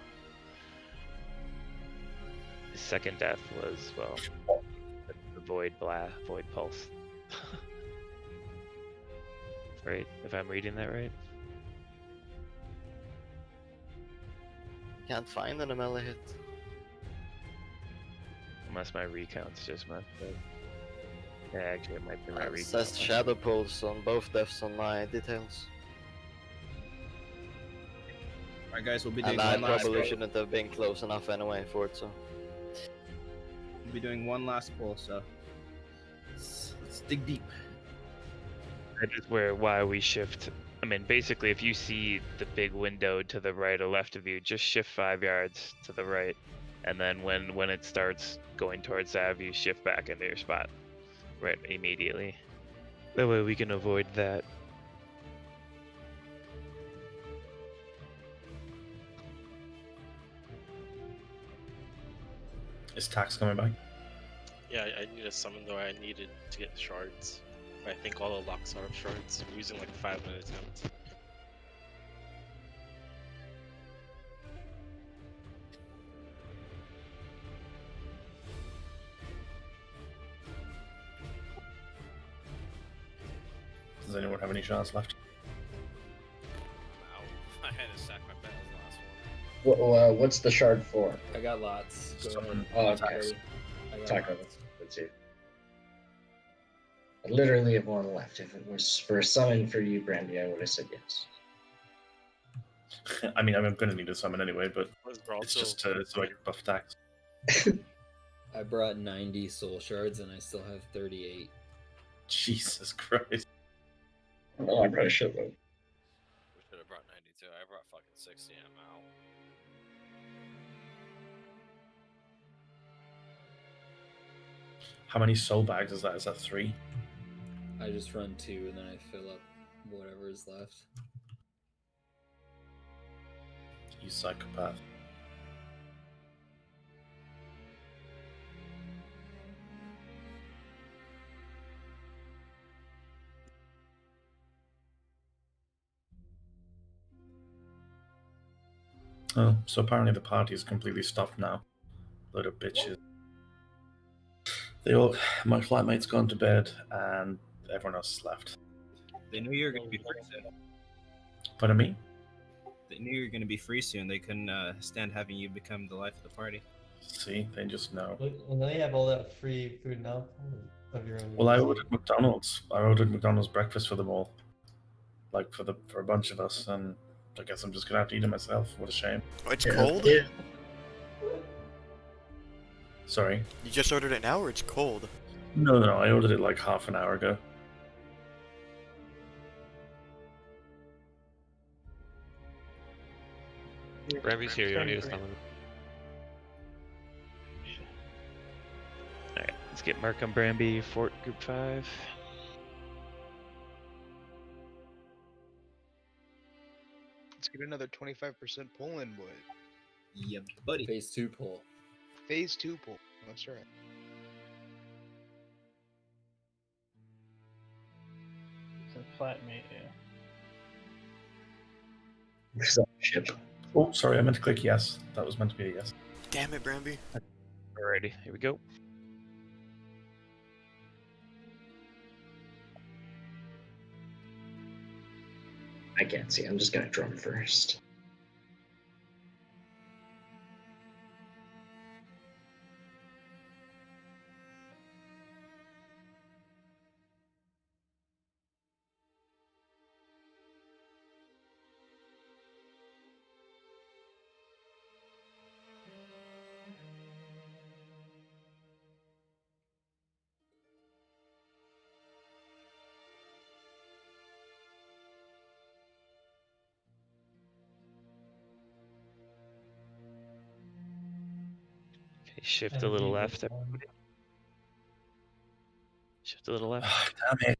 his second death was, well, the void pulse. Right? If I'm reading that right?
Can't find an melee hit.
Unless my recount's just messed up. Yeah, actually it might be my
It
recount.
says shadow pulse on both deaths on my details.
Alright guys, we'll be doing
And I
one last
probably
pull.
shouldn't have been close enough anyway for it, so.
We'll be doing one last pull, so let's dig deep.
That is why we shift. I mean, basically, if you see the big window to the right or left of you, just shift 5 yards to the right, and then when it starts going towards Sav, you shift back into your spot, right immediately. That way we can avoid that.
Is Tax coming back?
Yeah, I need a summon though. I needed to get shards. I think all the locks are shards. I'm using like 5 minute attempts.
Does anyone have any shards left?
Ow. I had to sack my bet as the last one.
What's the shard for?
I got lots. Go ahead.
Oh, okay.
I got
Talk about
lots.
it. Let's see. I literally have one left. If it was for a summon for you, Brandy, I would have said yes.
I mean, I'm going to need a summon anyway, but
We're
it's
also-
just so I can buff Tax.
I brought 90 soul shards and I still have 38.
Jesus Christ.
Oh, I probably should have.
We should have brought 92. I brought fucking 60. I'm out.
How many soul bags is that? Is that 3?
I just run 2 and then I fill up whatever is left.
You psychopath. Oh, so apparently the party is completely stopped now. Load of bitches. My flatmate's gone to bed, and everyone else has left.
They knew you were going to be free soon.
Pardon me?
They knew you were going to be free soon. They couldn't stand having you become the life of the party.
See, they just know.
Well, now you have all that free food and alcohol of your own.
Well, I
use.
ordered McDonald's. I ordered McDonald's breakfast for them all, like for a bunch of us, and I guess I'm just gonna have to eat it myself. What a shame.
Oh, it's cold?
Sorry.
You just ordered it now, or it's cold?
No, I ordered it like half an hour ago.
Bramby's here, you want to use someone?
Alright, let's get Mark on Bramby, Fort Group 5.
Let's get another 25% pull in, boy.
Yep, buddy.
Phase 2 pull.
Phase 2 pull. That's right.
It's a flatmate, yeah.
Ship.
Oh, sorry, I meant to click yes. That was meant to be a yes.
Damn it, Bramby.
Alrighty, here we go.
I can't see. I'm just gonna drum first.
Okay, shift a little left. Shift a little left.
Damn it.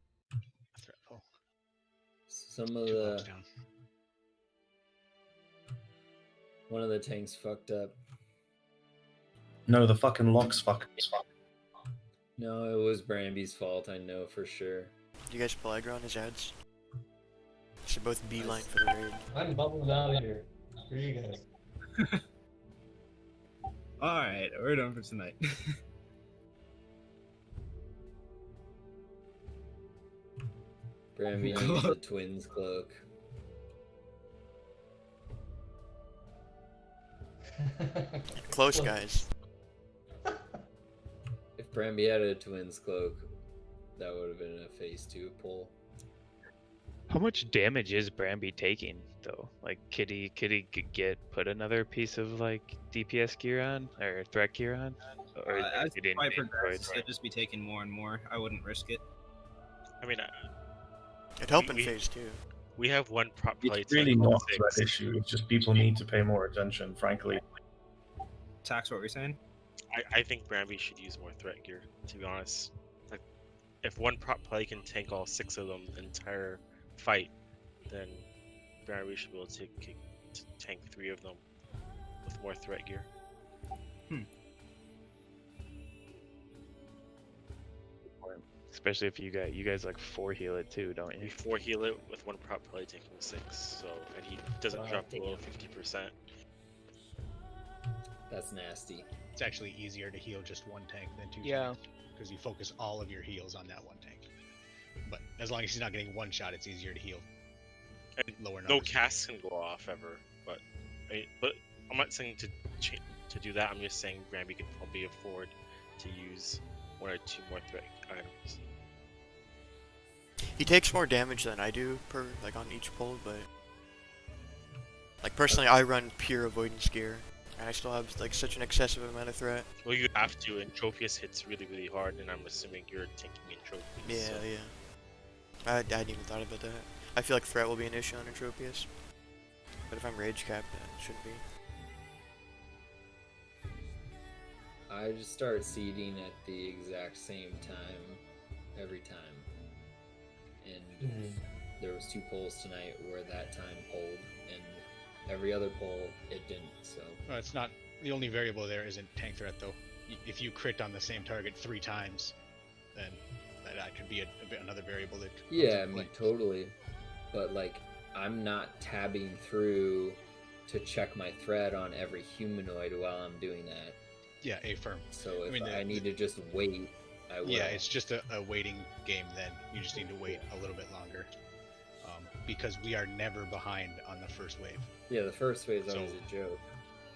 Some of the one of the tanks fucked up.
No, the fucking lock's fucking.
No, it was Bramby's fault. I know for sure.
You guys play aggro on his ads? Should both beeline for the raid.
I'm bubbling out of here. Screw you guys.
Alright, we're done for tonight.
Bramby needs a twins cloak.
Close, guys.
If Bramby had a twins cloak, that would have been a phase 2 pull.
How much damage is Bramby taking though? Like, could he put another piece of like DPS gear on or threat gear on? Or
As
it
the
in
fight
Android?
progresses, they'd just be taking more and more. I wouldn't risk it.
I mean,
It'd help in phase 2.
We have one prop play
It's really
tank on
not a
6.
threat issue. It's just people need to pay more attention, frankly.
Tax, what were you saying?
I think Bramby should use more threat gear, to be honest. Like, if one prop play can tank all 6 of them the entire fight, then Bramby should be able to tank 3 of them with more threat gear.
Especially if you guys like 4 heal it too, don't you?
We 4 heal it with one prop play taking 6, so and he doesn't drop below 50%.
That's nasty.
It's actually easier to heal just one tank than 2
Yeah.
tanks, because you focus all of your heals on that one tank. But as long as he's not getting one shot, it's easier to heal.
And
lower
no
numbers.
casts can go off ever, but I'm not saying to do that. I'm just saying Bramby can probably afford to use 1 or 2 more threat items.
He takes more damage than I do on each pull, but like personally, I run pure avoidance gear, and I still have like such an excessive amount of threat.
Well, you have to, and Tropius hits really hard, and I'm assuming you're tanking in Tropius.
Yeah,
so.
yeah. I hadn't even thought about that. I feel like threat will be an issue on Entropius, but if I'm rage capped, that shouldn't be.
I just start seeding at the exact same time every time. and
Mhm.
there was 2 polls tonight where that time polled, and every other poll it didn't. So
Well, it's not the only variable there isn't tank threat though. If you crit on the same target 3 times, then that could be another variable that comes
yeah, I
into play.
mean totally, but like I'm not tabbing through to check my thread on every humanoid while I'm doing that.
Yeah, affirm.
So if
I mean,
I need to just wait, I will.
Yeah, it's just a waiting game then. You just need to wait a little bit longer. Because we are never behind on the first wave.
Yeah, the first wave is always a joke.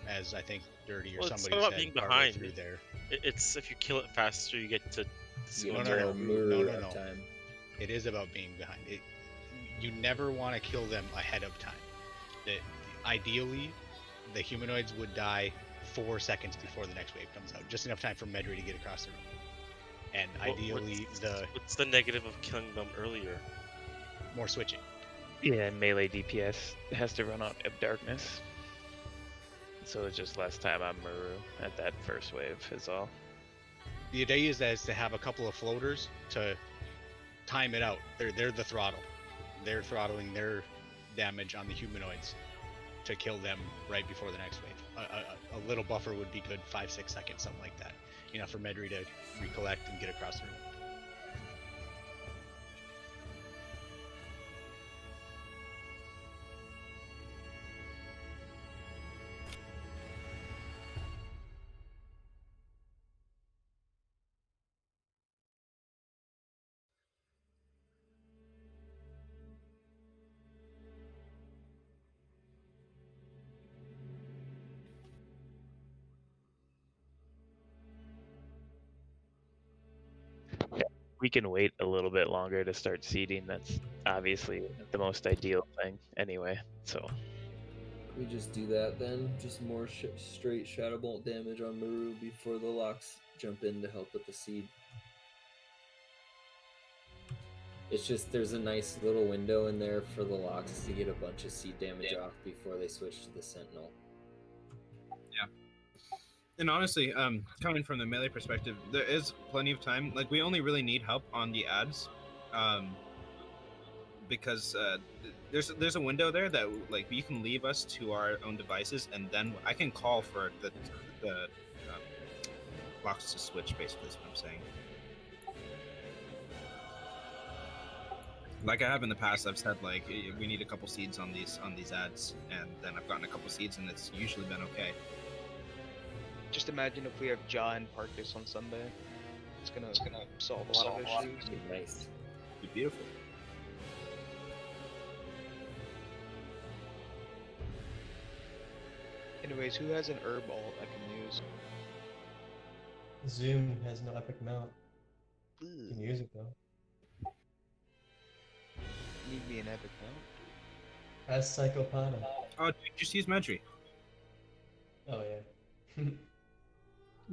As I think Dirty or
Well,
somebody
it's not
said
about being
partway
behind.
through there.
It's if you kill it faster, you get to.
No. It is about being behind. You never want to kill them ahead of time. Ideally, the humanoids would die 4 seconds before the next wave comes out, just enough time for Medri to get across the room. And ideally,
what's the negative of killing them earlier?
More switching.
Yeah, and melee DPS has to run out of darkness. So it's just less time on Maru at that first wave is all.
The idea is to have a couple of floaters to time it out. They're the throttle. They're throttling their damage on the humanoids to kill them right before the next wave. A little buffer would be good, 5-6 seconds, something like that. Enough for Medri to recollect and get across the room.
We can wait a little bit longer to start seeding. That's obviously the most ideal thing anyway. So
We just do that then. Just more straight Shadow Bolt damage on Maru before the locks jump in to help with the seed. It's just there's a nice little window in there for the locks to get a bunch of seed damage off before they switch to the Sentinel.
Yeah. And honestly, coming from the melee perspective, there is plenty of time. Like, we only really need help on the ads, because there's a window there that like you can leave us to our own devices, and then I can call for the locks to switch. Basically, is what I'm saying. Like I have in the past, I've said like we need a couple seeds on these ads, and then I've gotten a couple seeds, and it's usually been okay.
Just imagine if we have Ja and Parkus on Sunday. It's gonna solve a lot of issues.
Nice.
Be beautiful.
Anyways, who has an herb alt I can use?
Zoom has no epic mount. You can use it though.
Need me an epic mount?
As Psychopata.
Oh, dude, just use Medri.
Oh yeah.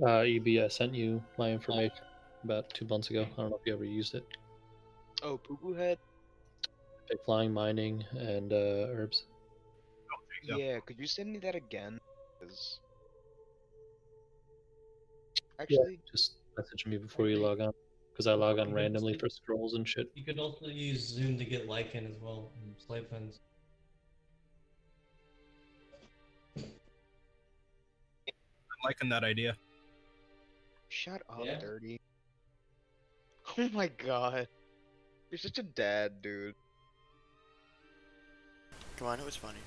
EB, I sent you my information about 2 months ago. I don't know if you ever used it.
Oh, Poo Poo Head?
Epic flying, mining, and herbs.
Yeah, could you send me that again? 'Cause...
Actually, just message me before you log on, because I log on randomly for scrolls and shit.
You could also use Zoom to get Lycan as well, and Slave Pens.
I'm liking that idea.
Shut up,
Yeah.
Dirty. Oh my god. You're such a dad, dude.
Come on, it was funny.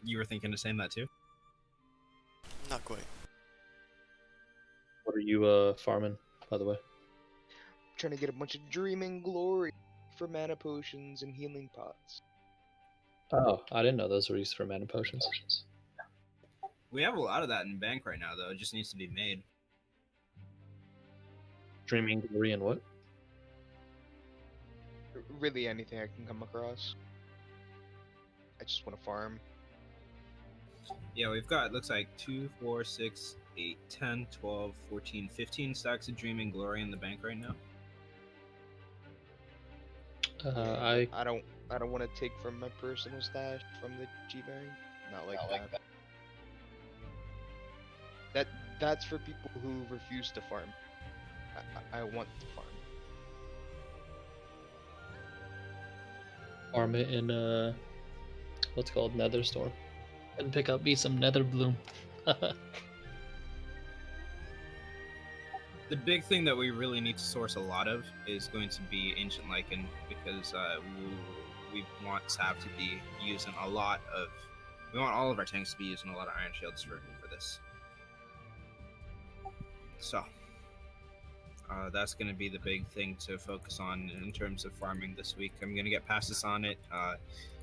You were thinking of saying that too?
Not quite.
What are you farming, by the way?
Trying to get a bunch of Dreaming Glory for mana potions and healing pots.
Oh, I didn't know those were used for mana potions.
We have a lot of that in bank right now, though. It just needs to be made.
Dreaming Glory and what?
Really anything I can come across. I just want to farm.
Yeah, we've got, looks like 2, 4, 6, 8, 10, 12, 14, 15 stacks of Dreaming Glory in the bank right now.
I don't want to take from my personal stash from the G Bank. Not like that. That's for people who refuse to farm. I want to farm.
farm it in what's called Netherstorm, and pick up me some Nether Bloom.
The big thing that we really need to source a lot of is going to be Ancient Lichen, because we want Sav to be using a lot of. We want all of our tanks to be using a lot of Iron Shields for this. So that's going to be the big thing to focus on in terms of farming this week. I'm going to get Passus on it.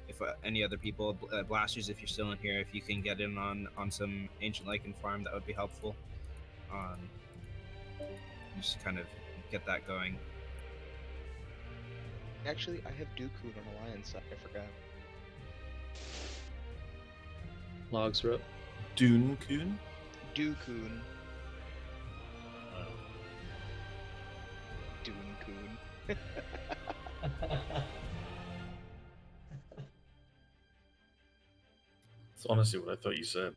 If any other people, Blasters, if you're still in here, if you can get in on some Ancient Lichen farm, that would be helpful. Just kind of get that going.
Actually, I have Dooku on Alliance side. I forgot.
Logs are up.
Dune-kun?
Dooku. Dune-kun.
It's honestly what I thought you said.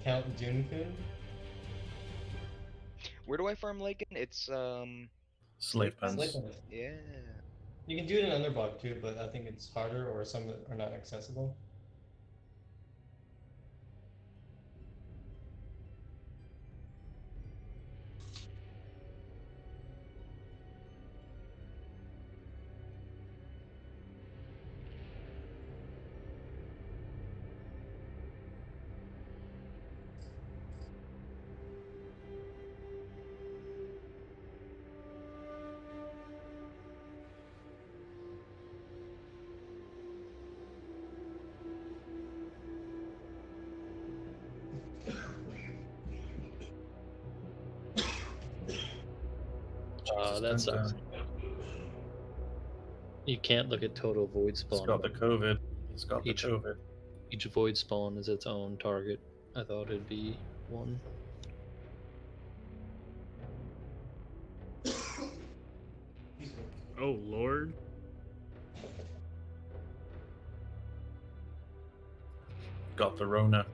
Count Dune-kun?
Where do I farm Lichen? It's
Slave pants.
Yeah.
You can do it in Underbog too, but I think it's harder or some are not accessible.
That sucks. You can't look at total void spawn.
It's got the COVID. It's got the COVID.
Each void spawn is its own target. I thought it'd be one.
Oh Lord.
Got the Rona.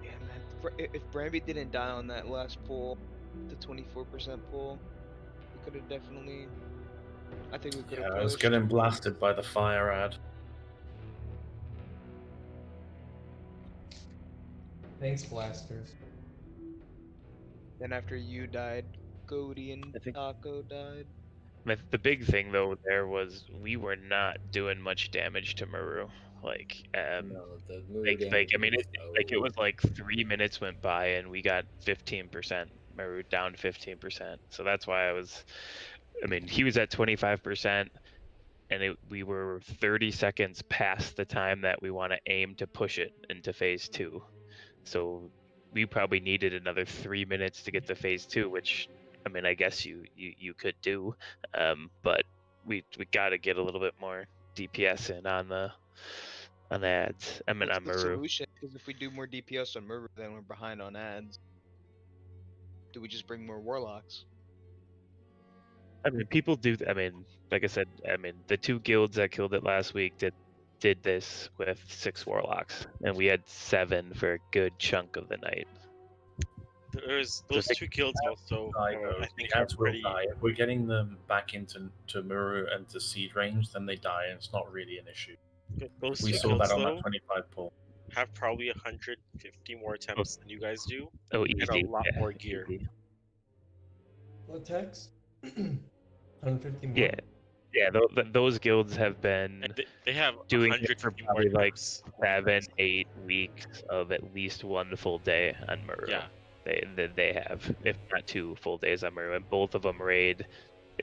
Yeah, man. If Bramby didn't die on that last pull, the 24% pull, we could have definitely. I think we could have
Yeah, I was
pushed.
getting blasted by the fire ad.
Thanks, Blasters.
Then after you died, Cody and Taco died.
The big thing though there was we were not doing much damage to Maru. Like,
No, the Maru
like
damage
I mean,
was
it was like 3 minutes went by and we got 15%. Maru down 15%. So that's why I mean, he was at 25%, and we were 30 seconds past the time that we want to aim to push it into phase 2. So we probably needed another 3 minutes to get to phase 2, which, I mean, I guess you could do, but we got to get a little bit more DPS in on the ads. I mean,
What's
on
the
Maru.
solution? Because if we do more DPS on Maru, then we're behind on ads. Do we just bring more Warlocks?
I mean, people do. I mean, like I said, I mean, the 2 guilds that killed it last week did this with 6 Warlocks, and we had 7 for a good chunk of the night.
There's those 2 guilds also. I think
the
are
ads will
pretty.
die. If we're getting them back into Muru and to siege range, then they die, and it's not really an issue.
Those
We
2
saw
guilds
that on
though
that 25 pull.
have probably 150 more attempts than you guys do,
Oh,
and
easy.
a lot
Yeah,
more gear.
easy.
What tax? 150 more?
Yeah. Those guilds have been
They have
doing it for
150 more
probably like
attempts.
7-8 weeks of at least 1 full day on Maru.
Yeah.
They have, if not 2 full days on Maru, and both of them raid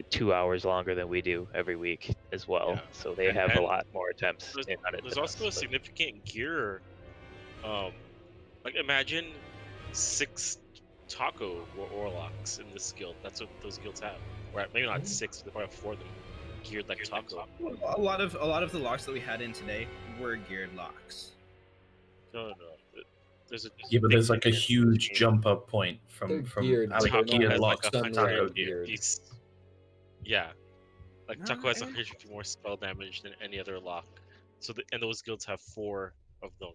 2 hours longer than we do every week as well.
Yeah.
So they have a
And
lot more attempts
There's,
in on it.
there's
than
also a
us, but-
significant gear. Like imagine 6 taco warlocks in this guild. That's what those guilds have. Or maybe not 6, they probably have 4 of them geared like taco.
A lot of the locks that we had in today were geared locks.
No. There's a
Yeah, but there's like a
big
huge
change.
jump up point
They're
from
geared, but
Alec
they're
geared
not
locks
like
to
100
taco
geared.
geared.
Yeah. Like
No,
taco has
I-
150 more spell damage than any other lock. So and those guilds have 4 of them.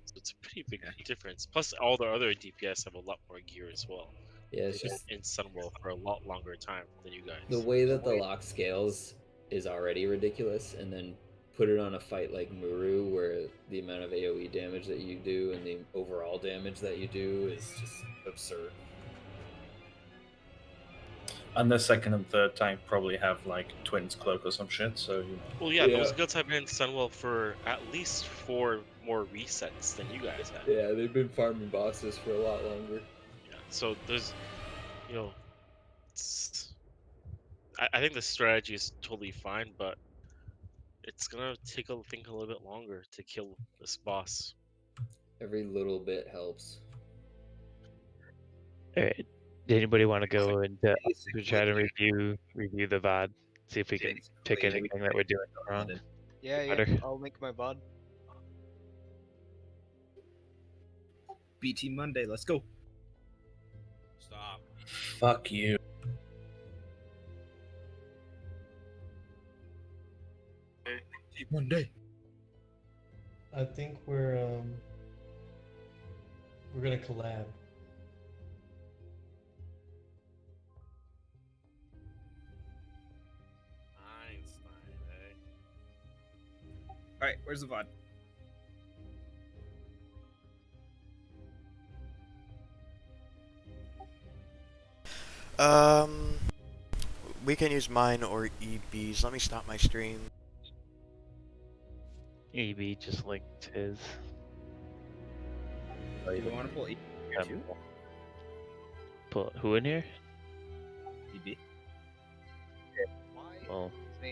So it's a pretty big difference. Plus, all the other DPS have a lot more gear as well.
Yeah, it's
They've
just
been in Sunwell for a lot longer time than you guys.
the way that the lock scales is already ridiculous, and then put it on a fight like Muru, where the amount of AoE damage that you do and the overall damage that you do is just absurd.
And the second and third tank probably have like Twins Cloak or some shit, so you know.
Well, yeah, those guilds have been in Sunwell for at least 4 more resets than you guys have.
Yeah, they've been farming bosses for a lot longer.
Yeah, so there's, I think the strategy is totally fine, but it's gonna take a little bit longer to kill this boss.
Every little bit helps.
All right. Did anybody want to go and try to review the VOD? See if we can pick anything that we're doing wrong.
Yeah,
Better.
I'll link my VOD.
BT Monday, let's go.
Stop.
Fuck you.
Monday.
I think we're gonna collab.
Einstein, eh?
All right, where's the VOD?
We can use mine or EB's. Let me stop my stream.
EB just linked his.
Do you want to pull E here too?
Pull who in here?